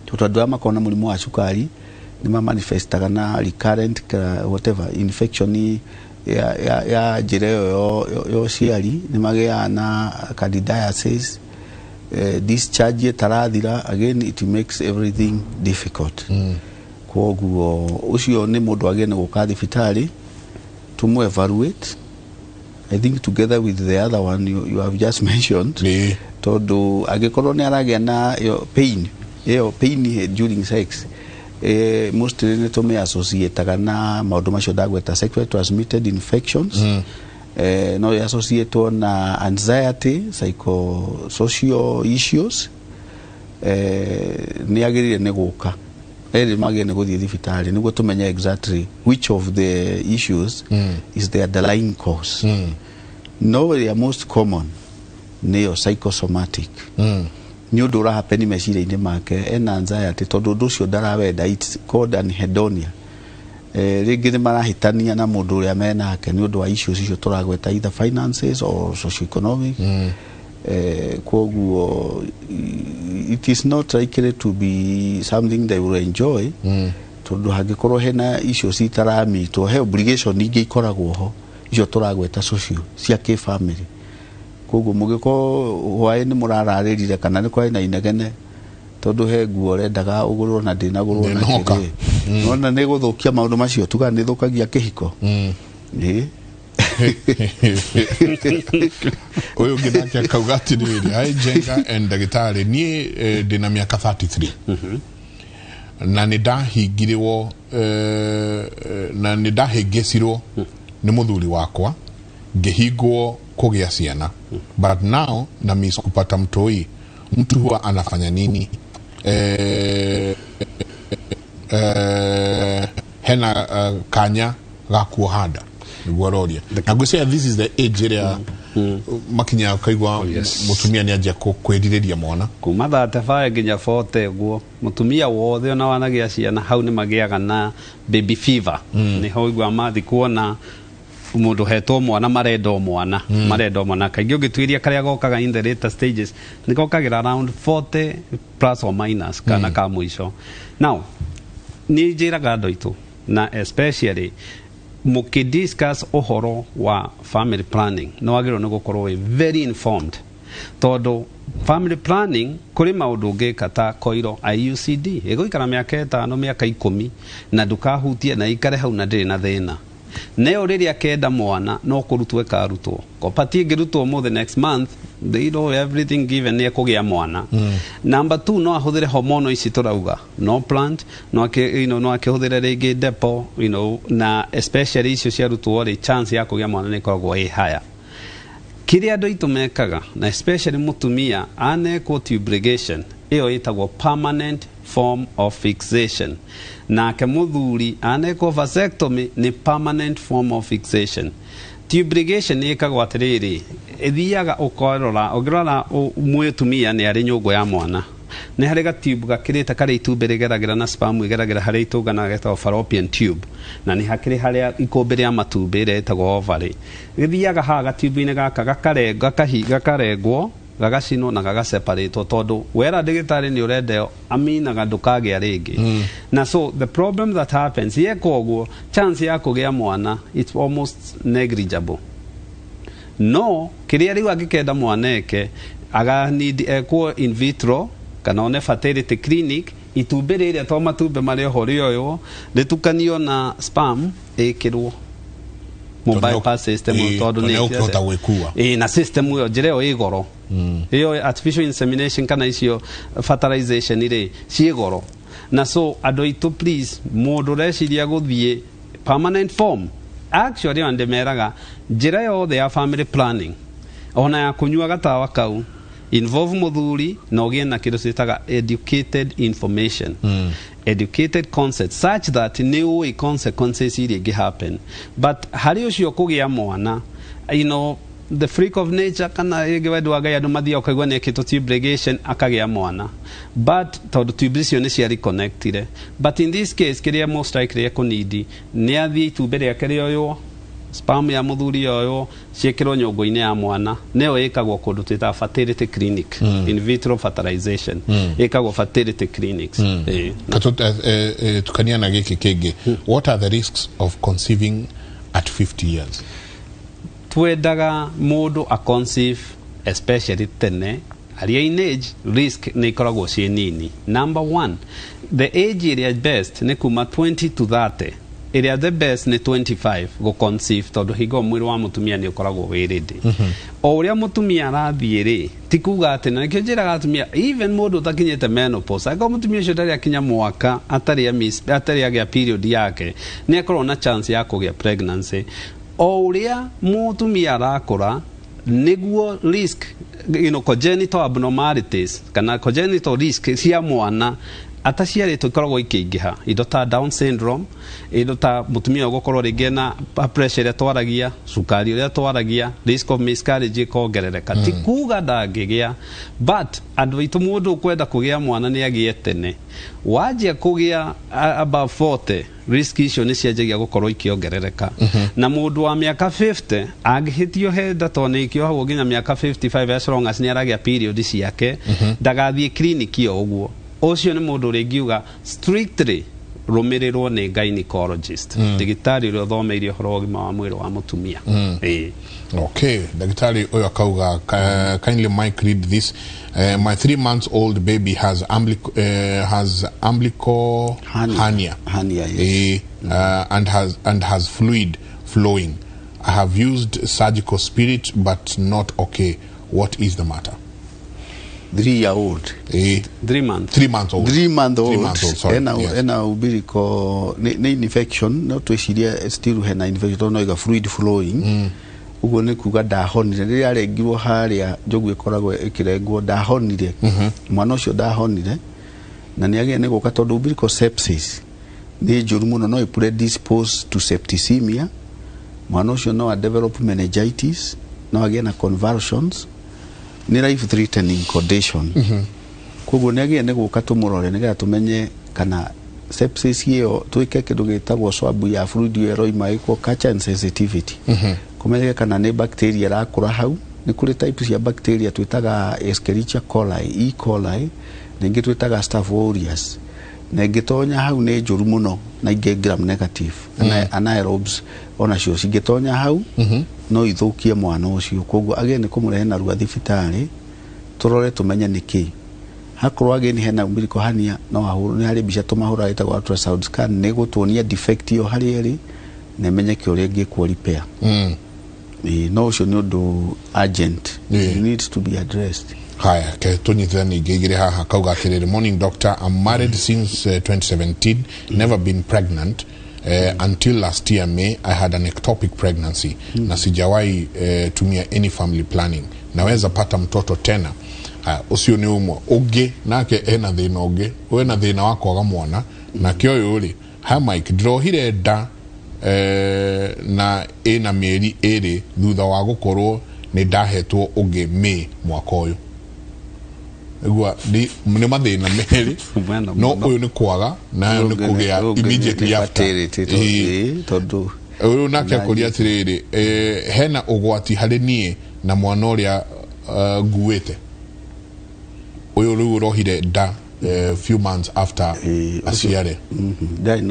Tutadua makona mulimu wa sukari ni manifestaga na recurrent whatever infection ya jireo yo ciari ni magea na candidiasis discharge tarathira. Again it makes everything difficult. Koguo ucio ni mundu agene guka thibitari tumu evaluate, I think together with the other one you have just mentioned. Tondu agikorwo ni aragia na pain during sex mostly ni tume associate na maundu macio ndagweta sexually transmitted infections. No associate na anxiety, psychosocial issues. Ni agirire ne guka magene guthie thibitari niguo tumenye exactly which of the issues is the underlying cause. No, they are most common ni psychosomatic. Ni undu urahapeni meciria-ini make ena anxiety tondu undu ucio ndarawenda, it's called anhedonia. Ringi ni marahitania na mundu uria menake ni undu wa issues icio turagweta either finances or socioeconomic. Koguo it is not likely to be something they will enjoy. Tondu hangikorwo hena issues itaramito he obligation ingi ikoragwo ho icio turagweta social cia ki family. Koguo mugiko hwae ni murararĩrire kana ni kwai na inegene tondu he nguo rendaga ugurwo na ndinagurwo na kiri nona ni guthukia maundu macio tuga ni thukagia kihiko. Oyo gidake kaugati ni ai jenga and ndagĩtarĩ niĩ ndina miaka 33 na nindahingirwo na nindahĩngĩcirwo ni muthuri wakwa ngĩhingwo kugĩa ciana, but now na miss kupata mtoi, mtu huwa anafanya nini? Hena kanya ga kuohanda niguororia na gwĩciria this is the age area makinya kaigwa mutumia ni anjia kwĩrirĩria mwana kuma 35 nginya 40 guo mutumia wothe ona wanagia ciana hau ni magiaga na baby fever. Ni ho igwa mathi kuona mundu hetwo mwana marendo mwana kaingĩ ũngĩtuĩria karĩa gokaga in the later stages ni gokagira around 40 plus or minus kana ka mũico. Now ni njĩraga andũ aitũ na especially mukidiscuss uhoro wa family planning no wagĩrĩirwo nĩ gũkorwo very informed tondu family planning kuri maundu ngĩka ta koiro IUCD ĩgũikara mĩaka 5 mĩaka 10 na ndukahutie na ikare hau na ndĩrĩ na thĩna. neo riria kenda mwana no kurutwe karutwo ko pati ngirutwo mo the next month they know everything given ne kugia mwana. Number 2 no ahuthire hormone ici turauga no plant no no akihuthire ringi depo na especially icio cia rutwo ri chance ya kugia mwana ne koragwo higher. Kiria andu itu mekaga na especially mutumia anekwo tubulation iyo itagwo permanent form of fixation na ke muthuri anekwo vasectomy ni permanent form of fixation. Tubulation ni ikagwo atiriri ithiaga ukirora mutumia ni ari nyungu ya mwana ni hari gatube gakirite kari itumbi rigeragira na sperm igeragira hari itungana getagwo fallopian tube na ni hakiri hari ikumbi ria matumbi retagwo ovary githiaga ha gatube-ini gaka gakarengwo gagacinwo na gagaseparate tondu wera ndigitari ni urendeo aminaga ndukagia ringi na so the problem that happens yekogwo chance ya kugia mwana it's almost negligible. No kiria riu angikenda mwaneke aga need ekwo in vitro kana one fertility clinic itumbi riria to matumbi mari hori oyo ritukanio na sperm ikirwo mobile pass system tondu ni na system yo jireo igoro iyo artificial insemination kana icio fertilization ire ciigoro na so adoito please mundu reciria guthie permanent form actually andemeraga njira yothe ya family planning ona ya kunyua gatawa kau involve muthuri na ugie na kindu citaga educated information educated concept such that new consequences iria happen but hari ucio kugia mwana the freak of nature kana igiwedu wagai andu mathia ukaigwa ne kito tubulation akagia mwana but tondu tubulation ni cia reconnectire but in this case kiria most likely kunidi ni athie itumbi ria kirioyo sperm ya muthuri yoyo ciekirwo nyungu-ini ya mwana neo ikagwo kundu twita fertility clinic in vitro fertilization ikagwo fertility clinics tukania na giki kingi what are the risks of conceiving at 50 years? Twendaga mundu a conceive especially tene aria in age risk ni ikoragwo cie nini. Number 1 the age area best ni kuma 20 to 30 area the best ni 25 go conceive tondu higo mwiri wa mutumia ni ukoragwo wi ready o uria mutumia arathie ri tikuga ati na nikio njiraga atumia even mundu utakinyete menopause aga mutumia ucio ndari akinya mwaka atari agia period yake ni akorwo na chance ya kugia pregnancy o uria mutumia arakura niguo risk congenital abnormalities kana congenital risk cia mwana ataciarĩtwo ikoragwo ikĩingĩha indo ta Down syndrome indo ta mutumia gukorwo ringi na pressure ĩrĩa twaragia cukari ũrĩa twaragia risk of miscarriage ikongerereka ti kuga ndangĩgĩa but andũ aitũ mũndũ ũkwenda kũgĩa mwana nĩ agĩe tene wanjia kũgĩa above 40 risk icio nĩ cianjagia gũkorwo ikĩongerereka na mũndũ wa mĩaka 50 angĩhĩtio henda to nĩ ikĩohagwo nginya mĩaka 55 as long as nĩ aragia period ciake ndagathiĩ clinic yo ũguo ucio ni mundu ringiuga strictly rumirirwo ni gynecologist digitari ro thomeire horo ogima wa mwiri wa mutumia okay digitari oyo akauga kindly Mike read this my 3 months old baby has umbilical hernia yes. And has fluid flowing. I have used surgical spirit but not okay. What is the matter? 3-year-old 3 months 3 months old 3 month old sorry ena umbilical ni infection no twiciria still hena infection no iga fluid flowing ugo ni kuga ndahonire riria arengirwo haria njogu ikoragwo ikirengwo ndahonire mwana ucio ndahonire na ni agie ni guka tondu umbilical sepsis ni njuru muno no predispose to septicemia mwana ucio no develop meningitis no agie na convulsions ni life threatening condition koguo ni agie ni guka tumurore ni getha tumenye kana sepsis iyo twike kindu gitagwo swab ya fluid eroima iko culture and sensitivity kumenye kana ni bacteria rakura hau ni kuri types ya bacteria twitaga Escherichia coli E. coli ningi twitaga Staph aureus na ngitonya hau ni njuru muno na inge gram negative anaerobes ona cio cingitonya hau no ithukie mwana ucio koguo age ni kumurehe na rua thibitari turore tumenye niki hakorwo age ni hena umbilical hernia no ahuru ni hari bica tumahura itagwo ultrasound scan ni gutuonia defect yo hari eri na menyeke ũrĩa ngĩkwo repair no ũcio nĩ ũndũ urgent it needs to be addressed. Haya, ke tunyithani ngigire haha kauga atiriri, morning doctor, I'm married since 2017, never been pregnant until last year May I had an ectopic pregnancy na sijawahi tumia any family planning, naweza pata mtoto tena? Ucio ni umwe ugi nake ena thina ugi, we na thina wako ga mwana na kioyo uri ha Mike drohire nda na ena mieri eri thutha wa gukorwo ni ndahetwo ugi May mwaka uyu. Egwa ni mathina meri no uyu ni kwaga na ni kugea immediately after tondu uyu nake akuria atiriri hena ugwati hari nie na mwana uria nguite uyu riu rohire nda few months after aciare. Ndari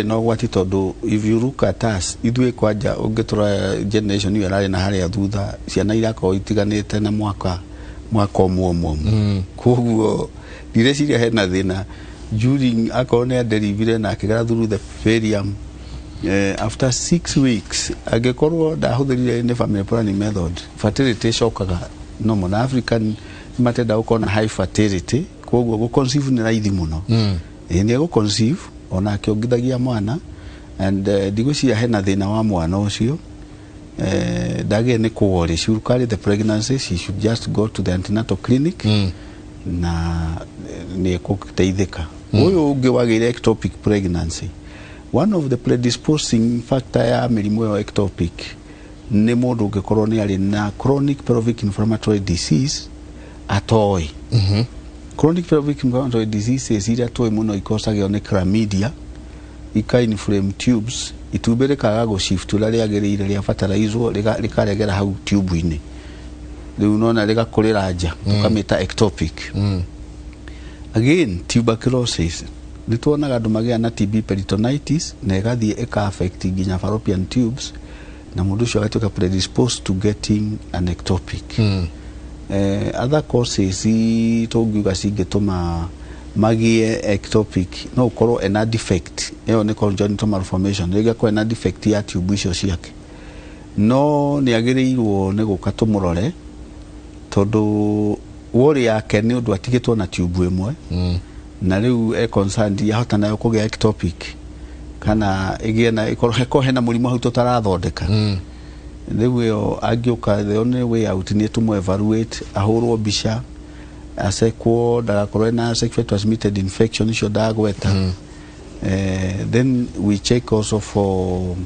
no gwati tondu if you look at us ithuĩ kwanja ungitura generation iyo arari na haria thutha ciana irakorwo itiganite na mwaka ũmwe koguo ndireciria hena thina during akorwo nĩ aderivire na akĩgera through the perium after 6 weeks angĩkorwo ndahũthĩrire nĩ family planning method fertility cokaga normal na African matenda gũkorwo na high fertility koguo gũconceive nĩ raithi mũno nĩ gũconceive ona akĩongithagia mwana and ndigwĩciria hena thĩna wa mwana ũcio. Dage ne kuwori, she will carry the pregnancy, she should just go to the antenatal clinic na ne kukitaithika. Uyo uge wagire ectopic pregnancy. One of the predisposing factor ya mirimu ya ectopic ne mundu ungekorwo ni ari na chronic pelvic inflammatory disease atoi. Chronic pelvic inflammatory disease is atoi muno ikosagio ne chlamydia ika-inflame tubes itubere kaga go shift ula riagirire ria fertilizwo rikaregera hau tube-ini riu nona rigakurira nja tukamita ectopic. Again tuberculosis nituonaga andu magia na TB peritonitis na igathie ika affect nginya fallopian tubes na mundu ucio agatuika predisposed to getting an ectopic. Other causes tungiuga cingituma magie ectopic no ukorwo ena defect eyo ni congenital malformation rega kwa ena defect ya tube icio ciake no ni agirirwo ni guka tumurore tondu wori yake ni undu atigitwo na tube imwe na riu concerned ya hota nayo kugia ectopic kana igie na ikorwo hena murimu hau tutarathondeka riu yo agiuka the only way out ni tumu evaluate ahurwo bisha asekwo ndagakorwo na sexually transmitted infection icio ndagweta. Then we check also for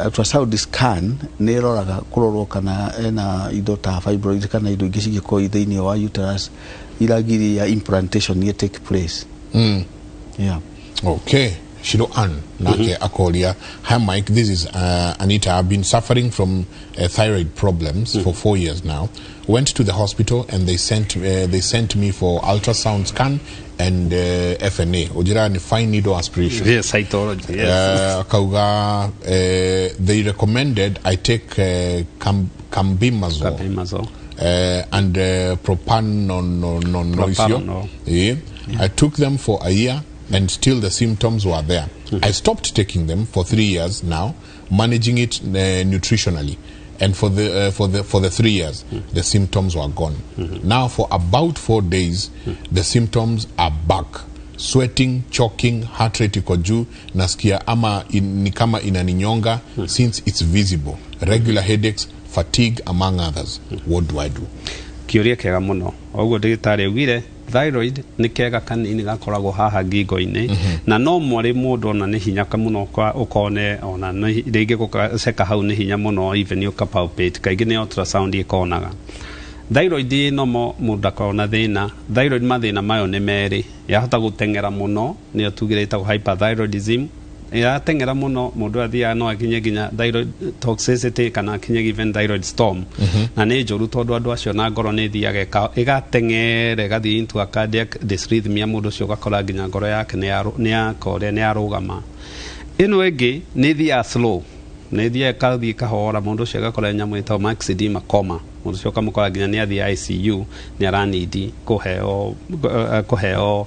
ultrasound scan ni roraga kurorwo kana ena indo ta fibroid kana indo ingĩ cingĩkorwo thĩinĩ wa uterus iragiria implantation ni take place. Yeah. Okay. Shiro Ann nake akoria, hi Mike, this is Anita. I've been suffering from thyroid problems for 4 years now. Went to the hospital and they sent me for ultrasound scan and FNA ujira ni fine needle aspiration. Yes, cytology. Yes. Kauga they recommended I take cambimazole and propranolol. Yeah. I took them for a year and still the symptoms were there. I stopped taking them for 3 years now, managing it nutritionally, and for the 3 years the symptoms were gone. Now for about 4 days the symptoms are back: sweating, choking, heart rate iko juu, nasikia ama ni kama inaninyonga since it's visible, regular headaches, fatigue, among others. What do I do? Kiuria kega muno oguo ndagĩtarĩ augire thyroid ni kega kanini gakoragwo haha ngingo-inĩ na no mwari mundu ona ni hinya muno ukone ona rĩngĩ gũceka hau ni hinya muno even you palpate kaingĩ ni ultrasound ikonaga. Thyroid no mundu akona thina. Thyroid mathina mayo ni meri, yahota gũteng'era muno ni tugire ita hyperthyroidism, yateng'era muno mundu athia no akinye nginya thyroid toxicity kana akinye even thyroid storm. Na ni njũru tondu andu acio na ngoro ni thiaga igateng'era igathie into a cardiac dysrhythmia, mundu ucio gakora nginya ngoro yake ni yarugama. Ino ĩngĩ ni thia slow, ni thia kathie kahora, mundu ucio gakora nyamu ita maxidema coma mundu cio kamukora nginya ni athi ICU ni aranidi kuheo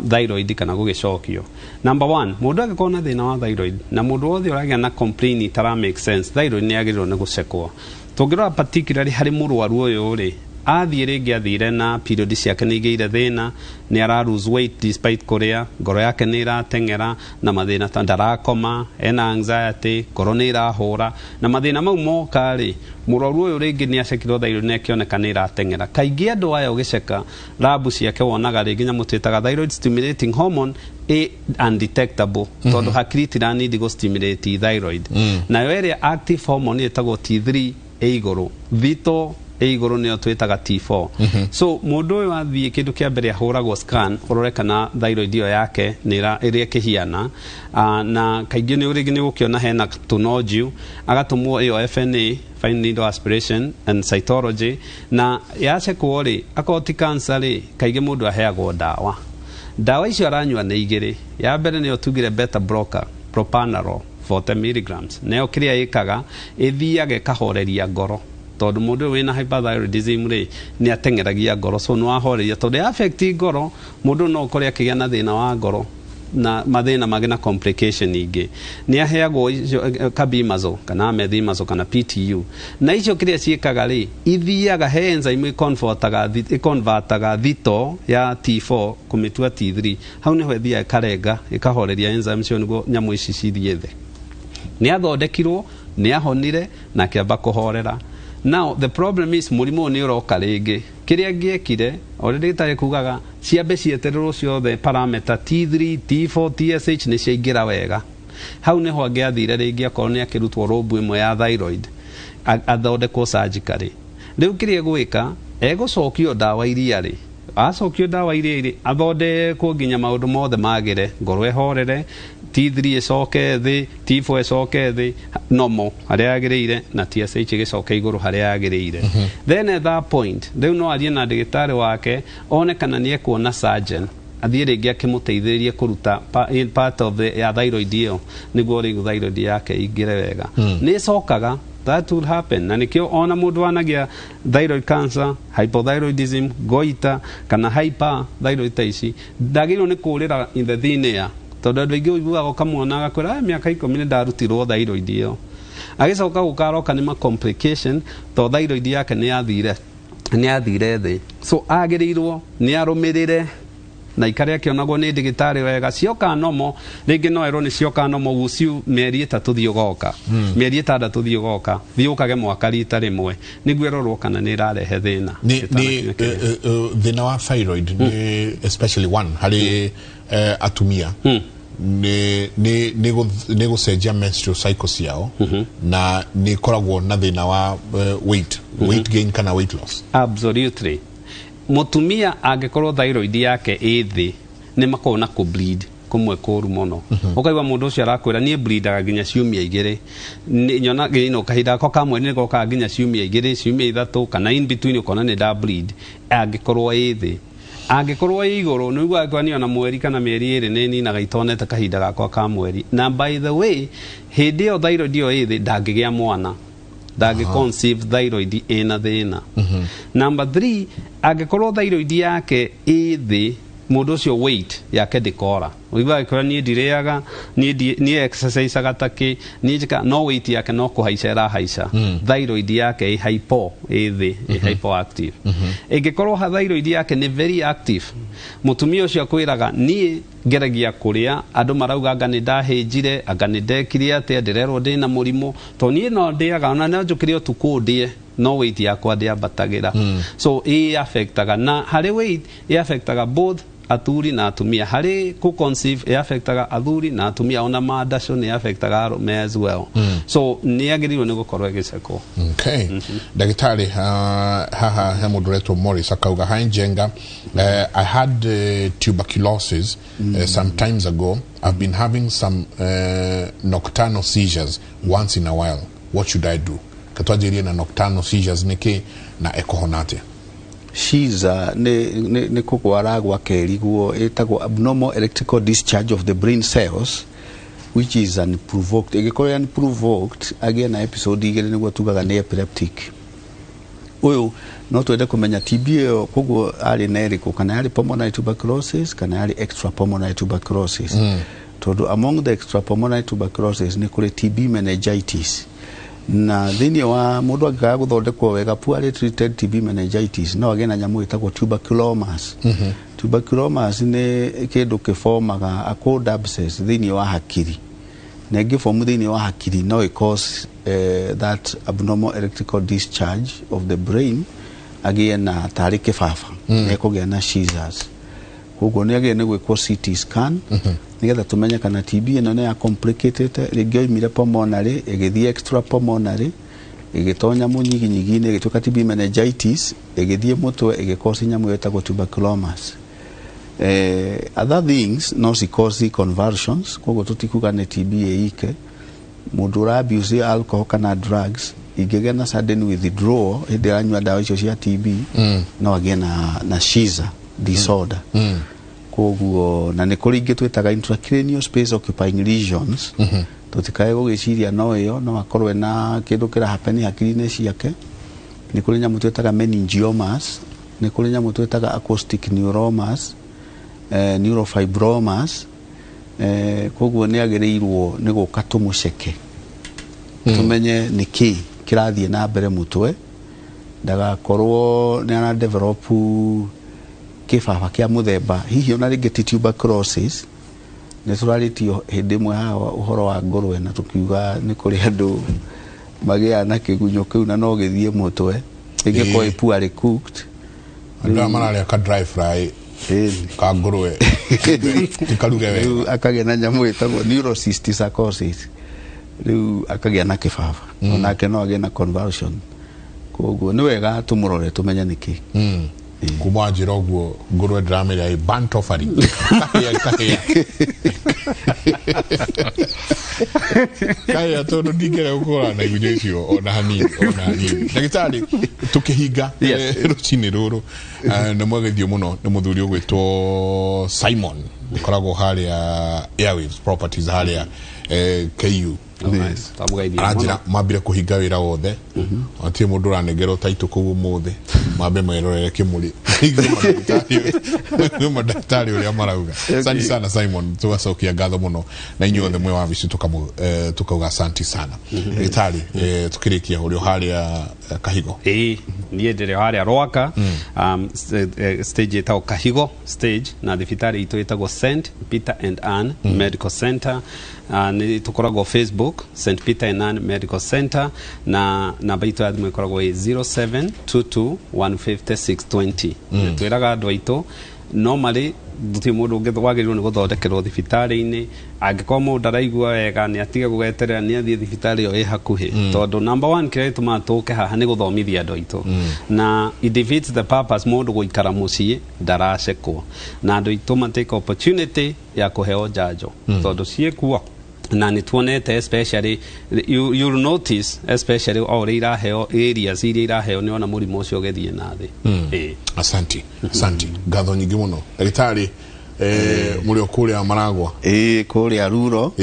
thyroid kana gugicokio. Number 1, mundu agikorwo na thina wa thyroid na mundu wothe uragia na complain itara make sense, thyroid ni agirwo ni gucekwo. Tungirora particularly hari murwaru uyu ri athie ringi athire na period ciake ni igeire thina, ni ara lose weight despite kuria, ngoro yake ni iratengera na mathina ta ndarakoma, ena anxiety, ngoro ni irahura na mathina mau moka ri murwaru uyu ringi ni acekirwo thyroid ni akioneka ni iratengera. Kaingi andu aya ugiceka labu ciake wonaga ringi nyamu twitaga thyroid stimulating hormone undetectable tondu hakiri tiranidi go stimulate thyroid na yo area active hormone etagwo T3 iguru, vito iguru ni twitaga T4. So mundu uyu athie kindu kia mbere ahuragwo scan urore kana thyroid iyo yake ni iria kihiana, na kaingi ni urigi ni gukiona hena tunodule, agatumwo iyo FNA, fine needle aspiration and cytology, na yacekwo ri akoti cancer ri kaingi mundu aheagwo dawa icio aranyua ni igiri. Ya mbere ni otugire beta blocker propranolol 40 mg, nayo kiria ikaga ithiaga ikahoreria ngoro tondu mundu wina hyperthyroidism ri ni atengeragia ngoro, so no ahoreria tondu affect ngoro, mundu no ukore akigia na thina wa ngoro na mathina magi na complication ingi ni aheagwo kabimazo kana methimazo kana PTU, na icio kiria ciikaga ri ithiaga he enzyme convertaga thito ya T4 kumitua T3, hau niho ithia ikarenga ikahoreria enzyme cio niguo nyamu ici cithie the. Ni athondekirwo, ni ahonire na kiamba kuhorera. Now the problem is murimu ni uroka ringi, kiria giekire already tare kugaga ciambe cietererwo ciothe parameter T3 T4 TSH ni ciaingira wega. Hau niho angiathire ringi akorwo ni akirutwo robu imwe ya thyroid athondekwo surgically. Riu kiria gwika egucokio dawa iria ri acokio dawa iria ri athondekwo nginya maundu mothe magire, ngoro ehorere, T3 icoke thi, T4 icoke thi normal haria yagiriire na TSH igicoke iguru haria yagiriire. Then at that point riu no arie na ndagitari wake one kana ni ekuona surgeon athie ringi akimuteithiririe kuruta part of the thyroid iyo niguo ri thyroid yake ingire wega. Ni icokaga, that will happen, na nikio ona mundu wanagia thyroid cancer, hypothyroidism, goita kana hyperthyroid ici ndagirwo ni kurira in the thin air tondu andu aingi uiguaga ukamwona agakwira miaka 10 ni ndarutirwo thyroid iyo, agicoka gukaroka ni ma complication to thyroid yake ni athire thi. So agirirwo ni arumirire na ikare akionagwo ni ndigitari wega, cioka nomo ringi no erwo ni cioka nomo guciu mieri 3 thiogoka mieri 6 thiogoka thiukage mwaka rita rimwe niguo erorwo kana ni irarehe thina ni thina wa thyroid ni especially one hari atumia ni gucenjia menstrual cycles yao na ni koragwo na thina wa weight gain kana weight loss. Absolutely. Mutumia angekorwo thyroid yake ithi ni makona ku bleed kumwe kuru muno, ukaigwa mundu ucio arakwira ni bleedaga nginya ciumia igiri, nyona gino kahinda ko kamwe ni goka nginya ciumia igiri ciumia ithatu kana in between ukona ni da bleed. Angekorwo ithi, angekorwo iguru niguo akwani ona mweri kana mieri iri ni ninaga itonete kahinda gakwa ka mweri. Na by the way hindi yo thyroid yo ithi ndangigia mwana, conceive thyroid ina thina. Number 3, angekorwo thyroid yake ithi mundu ucio weight yake ndikora, uigwa ikora ni ndiriaga ni exercise agataki ni jika no weight yake no kuhaica irahaica, thyroid yake i hypo ithi hypoactive. Ingekorwo thyroid yake ni very active, mutumia ucio akwiraga ni ngeragia kuria andu marauga anga ni ndahinjire anga ni ndekire ate ndirerwo ndina murimu to ni no ndiaga ona no njukire utuku ndie no weight yakwa ndiambatagira. So i affectaga na hari weight i affectaga both athuri na atumia, hari ku conceive i affectaga athuri na atumia, ona madasho ni affectaga arume as well. So ni agirirwo ni gukorwo giceko. Okay. Dagitari haha he mundu retwo Morris akauga hanjenga I had tuberculosis some times ago. I've been having some nocturnal seizures once in a while. What should I do? Katwajirie na nocturnal seizures niki na ekohonate. She's ne kukwara gwa keri guo etagwo abnormal electrical discharge of the brain cells which is unprovoked. Egekora unprovoked again na episode igere niguo tugaga ni epileptic. uyu no twende kumenya TB yo koguo ari neriko kana ari pulmonary tuberculosis kana ari extrapulmonary tuberculosis tondu among the extrapulmonary tuberculosis ni kuri TB meningitis na thini wa mundu agaga guthondekwo wega poorly treated TB meningitis no agena nyamu itagwo tuberculomas tuberculomas ni kindu kiformaga a cold abscess thini wa hakiri na giformu thini wa hakiri no it cause that abnormal electrical discharge of the brain again na tari kifafa nekogea na seizures koguo ni again gwikwo CT scan nigetha tumenye kana TB ino ne ya complicated rĩngĩ oimire pulmonary igithie extrapulmonary igitonya munyiginyigi-inĩ igituka TB meningitis igithie mutwe igikosi nyamu yetagwo tuberculomas other things no cause convulsions koguo tutikuga ni TB ike mundu ura abuse alcohol kana drugs igegena sudden withdrawal hĩndĩ anyua dawa icio cia TB no again na seizure disorder koguo na nĩ kũrĩ ingĩ twĩtaga intracranial space occupying lesions tutikae gũgĩciria no ĩyo no akorwe na kĩndũ kĩra happen hakiri-inĩ ciake nĩ kũrĩ nyamũ twĩtaga meningiomas nĩ kũrĩ nyamũ twĩtaga acoustic neuromas neurofibromas koguo nĩ agĩrĩirwo nĩ gũka tũmũceke tumenye nĩkĩ kĩrathiĩ na mbere mũtwe ndagakorwo nĩ ana develop kifava kia muthemba hihi ona ringi tuberculosis ne turaritio hindi mwe ha uhoro wa ngorwe na tukiuga ni kuri andu magia na kigunyo kiu na no githie mutwe ringi ko poorly cooked andu mararĩa ka dry fry ka ngorwe tikaruge wega akagĩa na nyamu itagwo neurocysticercosis riu akagĩa na kifava onake no agĩa na convulsion koguo ni wega tumurore tumenye niki kuma njira uguo ngorwe ndĩramĩrĩa ĩ burnt offering kaya tondu ndingĩrĩa gũkorana na igunyũ icio ona hanini ndagĩtarĩ tukihinga rũcinĩ rũrũ nĩ mwagethio mũno nĩ mũthuri ũgwĩtwo Simon ũkoragwo harĩa Airwaves Properties harĩa KU aranjĩra mambire kũhinga wĩra wothe atirĩ mũndũ ũranengerwo taitũ kũu ũmũthĩ mambe merorere kĩmũrĩ nĩ mandagĩtarĩ ũrĩa marauga asante sana Simon tugacokia ngatho mũno na inyuothe mwe wabici tukauga asante sana ndagĩtarĩ tukĩrĩkia ũrĩ harĩa Kahigo niĩ ndĩrĩ harĩa Rwaka stage ĩtagwo Kahigo stage na thibitarĩ itũ ĩtagwo St Peter and Anne Medical Center ni tukoragwo Facebook St Peter and Anne Medical Center na namba itũ ya thimũ ĩkoragwo 0722150620 twĩraga andũ aitũ normally nduti mũndũ wagĩrĩirwo nĩ gũthondekerwo thibitarĩ-inĩ angĩkorwo mũndũ araigua wega nĩ atige gũgeterera nĩ athiĩ thibitarĩ ĩyo ĩ hakuhĩ tondũ number 1 kĩrĩa gĩtũmaga tũke haha nĩ gũthomithia andũ aitũ na it defeats the purpose mũndũ gũikara mũciĩ ndaracekwo na andũ aitũ matake opportunity ya kũheo njanjo tondũ ciĩkuo na nĩ tuonete especially you'll notice especially all iraheo areas iria iraheo nĩ ona mũrimũ ũcio ũgĩthiĩ na thĩ asante ngatho nyingĩ mũno ndagĩtarĩ mũrĩ kũrĩa Maragwa kũrĩa Ruro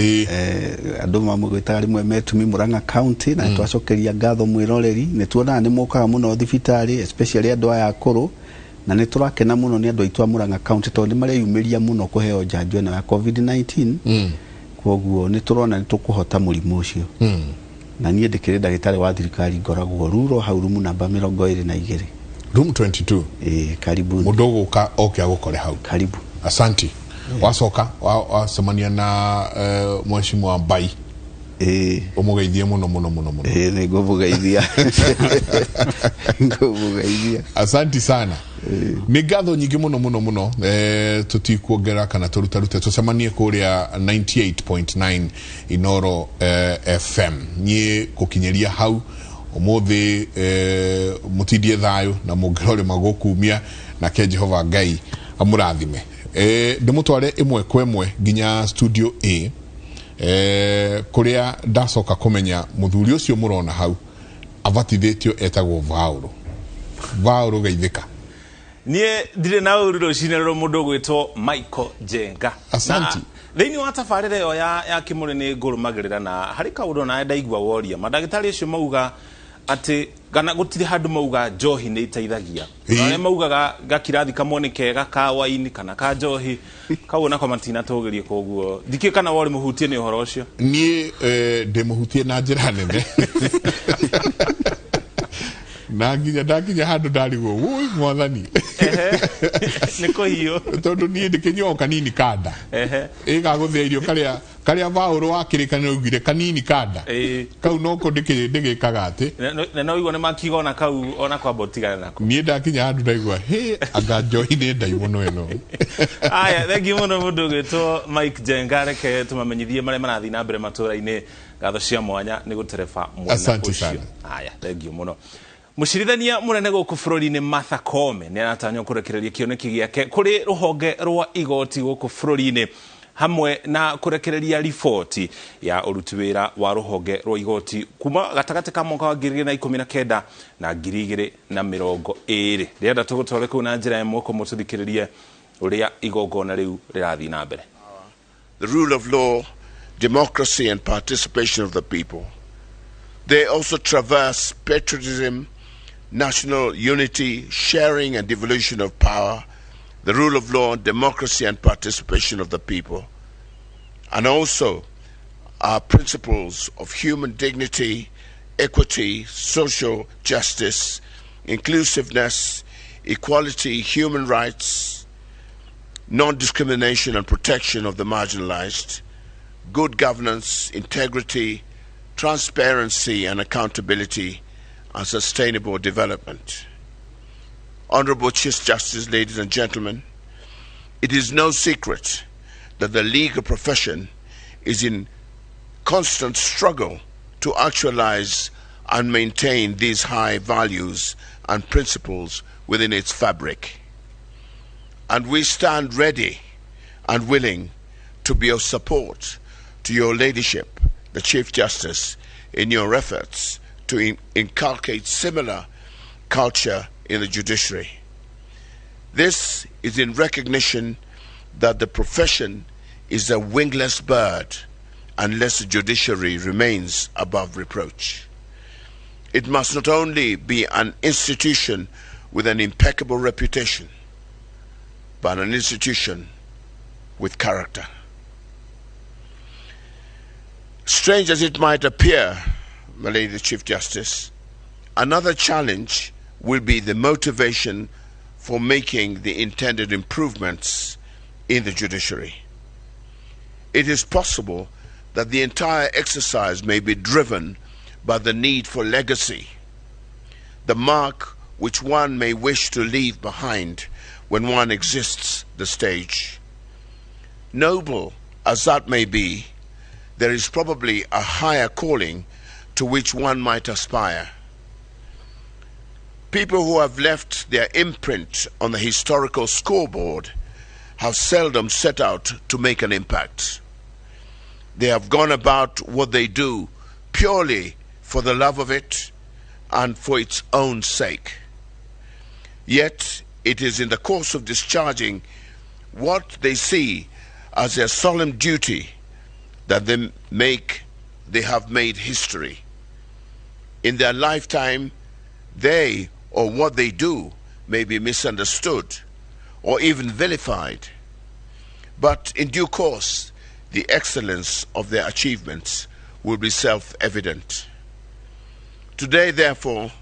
andũ mamũgwĩtaga rĩmwe metumi Murang'a County na twacokeria ngatho mwĩroreri nĩ tuonaga nĩ mũkaga mũno thibitarĩ especially andũ aya akũrũ na nĩ tũrakena mũno nĩ andũ aitũ a Murang'a County tondũ nĩ mareyumĩria mũno kũheo njanjo ĩno ya COVID-19 koguo nĩ turona nĩ tũkũhota mũrimũ ũcio na niĩ ndĩkĩrĩ ndagĩtarĩ wa thirikari ngoragwo Ruro hau rumu namba 22 room 22 karibu mũndũ ũgũka oke agũkore hau karibu asante wacoka wacemania na mheshimiwa Mbai ũmũgeithie mũno nĩ ngũmũgeithia asante sana nĩ ngatho nyingĩ mũno tutikuongera kana tũrutarute tucemanie kũrĩa 98.9 Inoro FM niĩ gũkinyĩria hau ũmũthĩ mũtindie thayũ na mũngĩrore magũkumia na ke Jehova Ngai amũrathime ndĩmũtware ĩmwe kwa ĩmwe nginya studio A kuria ndacoka kumenya muthuri ucio murona hau avatithĩtio etagwo Vaũrũ geithĩka nie ndire na ũriro cinero mundu gwitwo Michael Jenga asante thĩinĩ wa tabarĩra ĩyo ya Kimũrĩ nĩ ngũrũmagĩrĩra na harĩ kaũndũ na ndaigua woria mandagĩtarĩ acio mauga ati kana gutire handu mauga njohi ni iteithagia na maugaga gakirathi kamwe ni kega ka waini kana ka njohi kauna kwa matina tugirie koguo dike kana wori muhutie ni uhoro ucio nie de muhutie na njira nene na nginya ndakinya handu ndarigwo woi mwathani niko hiyo tondu nie ndikinyo kanini kanda iga guthia irio karia Paulo wakirikanira ugire kanini kanda kau noko ndigikaga ati na igwa ne makigona kau ona kwa botigana nako nie ndakinya handu ndaigwa anga njohi ni ndai muno eno aya thengi muno mundu gitwo Mike Jengare ke tumamenyithie mare marathi na mbere matura-ini gatho cia mwanya ni gutereba mwena ucio aya thengi muno Mushirithania munene guku bururi-ini Martha Koome ni aratanywo kurekereria kioneki giake kuri ruhonge rwa igoti guku bururi-ini hamwe na kurekereria riboti ya uruti wira wa ruhonge rwa igoti kuma gatagati ka mwaka wa 2019 na 2020 rienda tugutware ku na njira imwe ko mututhikiririe uria igongona riu rirathi na mbere. The rule of law, democracy and participation of the people. They also traverse patriotism, national unity, sharing and devolution of power, the rule of law, democracy and participation of the people, and also our principles of human dignity, equity, social justice, inclusiveness, equality, human rights, non-discrimination and protection of the marginalized, good governance, integrity, transparency and accountability, and sustainable development. Honorable Chief Justice, ladies and gentlemen, it is no secret that the legal profession is in constant struggle to actualize and maintain these high values and principles within its fabric. And we stand ready and willing to be of support to your leadership, the Chief Justice, in your efforts to inculcate similar culture in the judiciary. This is in recognition that the profession is a wingless bird unless the judiciary remains above reproach. It must not only be an institution with an impeccable reputation, but an institution with character. Strange as it might appear, my Lady Chief Justice, another challenge will be the motivation for making the intended improvements in the judiciary. It is possible that the entire exercise may be driven by the need for legacy, the mark which one may wish to leave behind when one exits the stage. Noble as that may be, there is probably a higher calling to which one might aspire. People who have left their imprint on the historical scoreboard have seldom set out to make an impact. They have gone about what they do purely for the love of it and for its own sake. Yet it is in the course of discharging what they see as their solemn duty that they have made history. In their lifetime, they or what they do may be misunderstood or even vilified. But in due course, the excellence of their achievements will be self-evident. Today, therefore,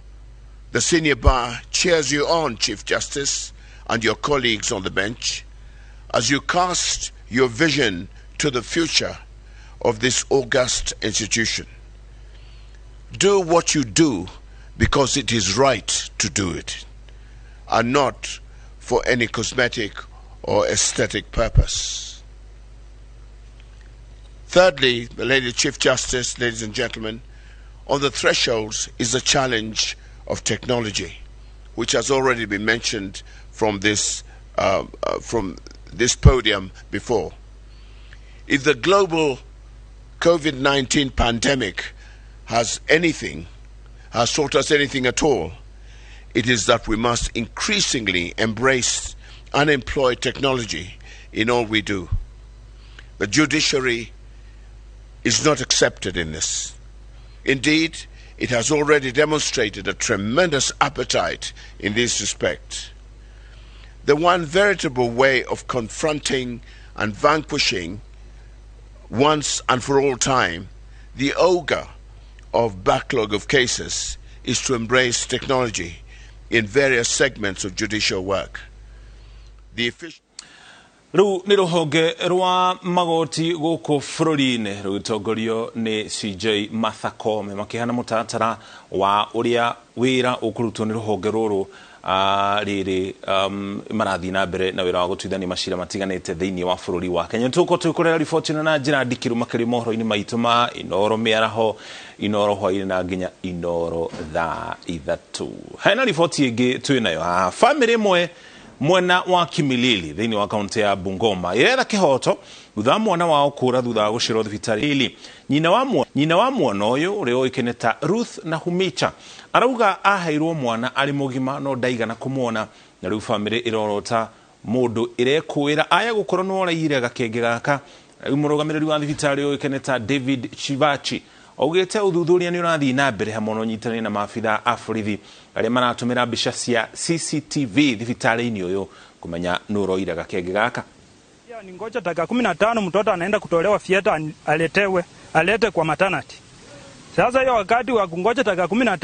the senior bar cheers you on, Chief Justice, and your colleagues on the bench, as you cast your vision to the future of this august institution. Do what you do because it is right to do it, and not for any cosmetic or aesthetic purpose. Thirdly, the Lady Chief Justice, ladies and gentlemen, on the thresholds is the challenge of technology, which has already been mentioned from this podium before. If the global COVID-19 pandemic has taught us anything at all, it is that we must increasingly embrace and employ technology in all we do. The judiciary is not accepted in this. Indeed, it has already demonstrated a tremendous appetite in this respect. The one veritable way of confronting and vanquishing once and for all time the ogre of backlog of cases is to embrace technology in various segments of judicial work. Riu ni ruhonge rwa magoti guku bururi-ini rutongorio ni CJ Martha Koome makihana mutatara wa uria wira ukurutwo ni ruhonge ruru riri marathi na mbere na wira wa gutwithania macira matiganite thiini wa bururi wa Kenya. Tuko tukurera riboti na njira ndikiru makiri mohoro-ini maitu ma Inoro miaraho, Inoro hwaini na nginya Inoro thaa ithatu. Hena riboti ingi twinayo family imwe mwena wa Kimilili thiini wa kaunti ya Bungoma yetha kihoto thutha mwana wao kura thutha wa gucirwo thibitari. Nyina wa mwana uyu uria oikene ta Ruth na Humicha arauga aheirwo mwana ari mugima no ndaigana kumwona, na riu family irorota mundu irekuira aya gukorwo no raire gakenge gaka. Murugamiriri wa thibitari oikene ta David Chivachi augite uthuthuria ni urathi na mbere hamwe no nyitane na maafitha a borithi aria maratumira mbica cia CCTV thibitari-ini uyu kumenya nuroira gakenge gaka. Ni ngoja dakika 15 mtoto anaenda kutolewa fieta alete kwa maternity. Sasa hiyo wakati wa kungoja dakika 15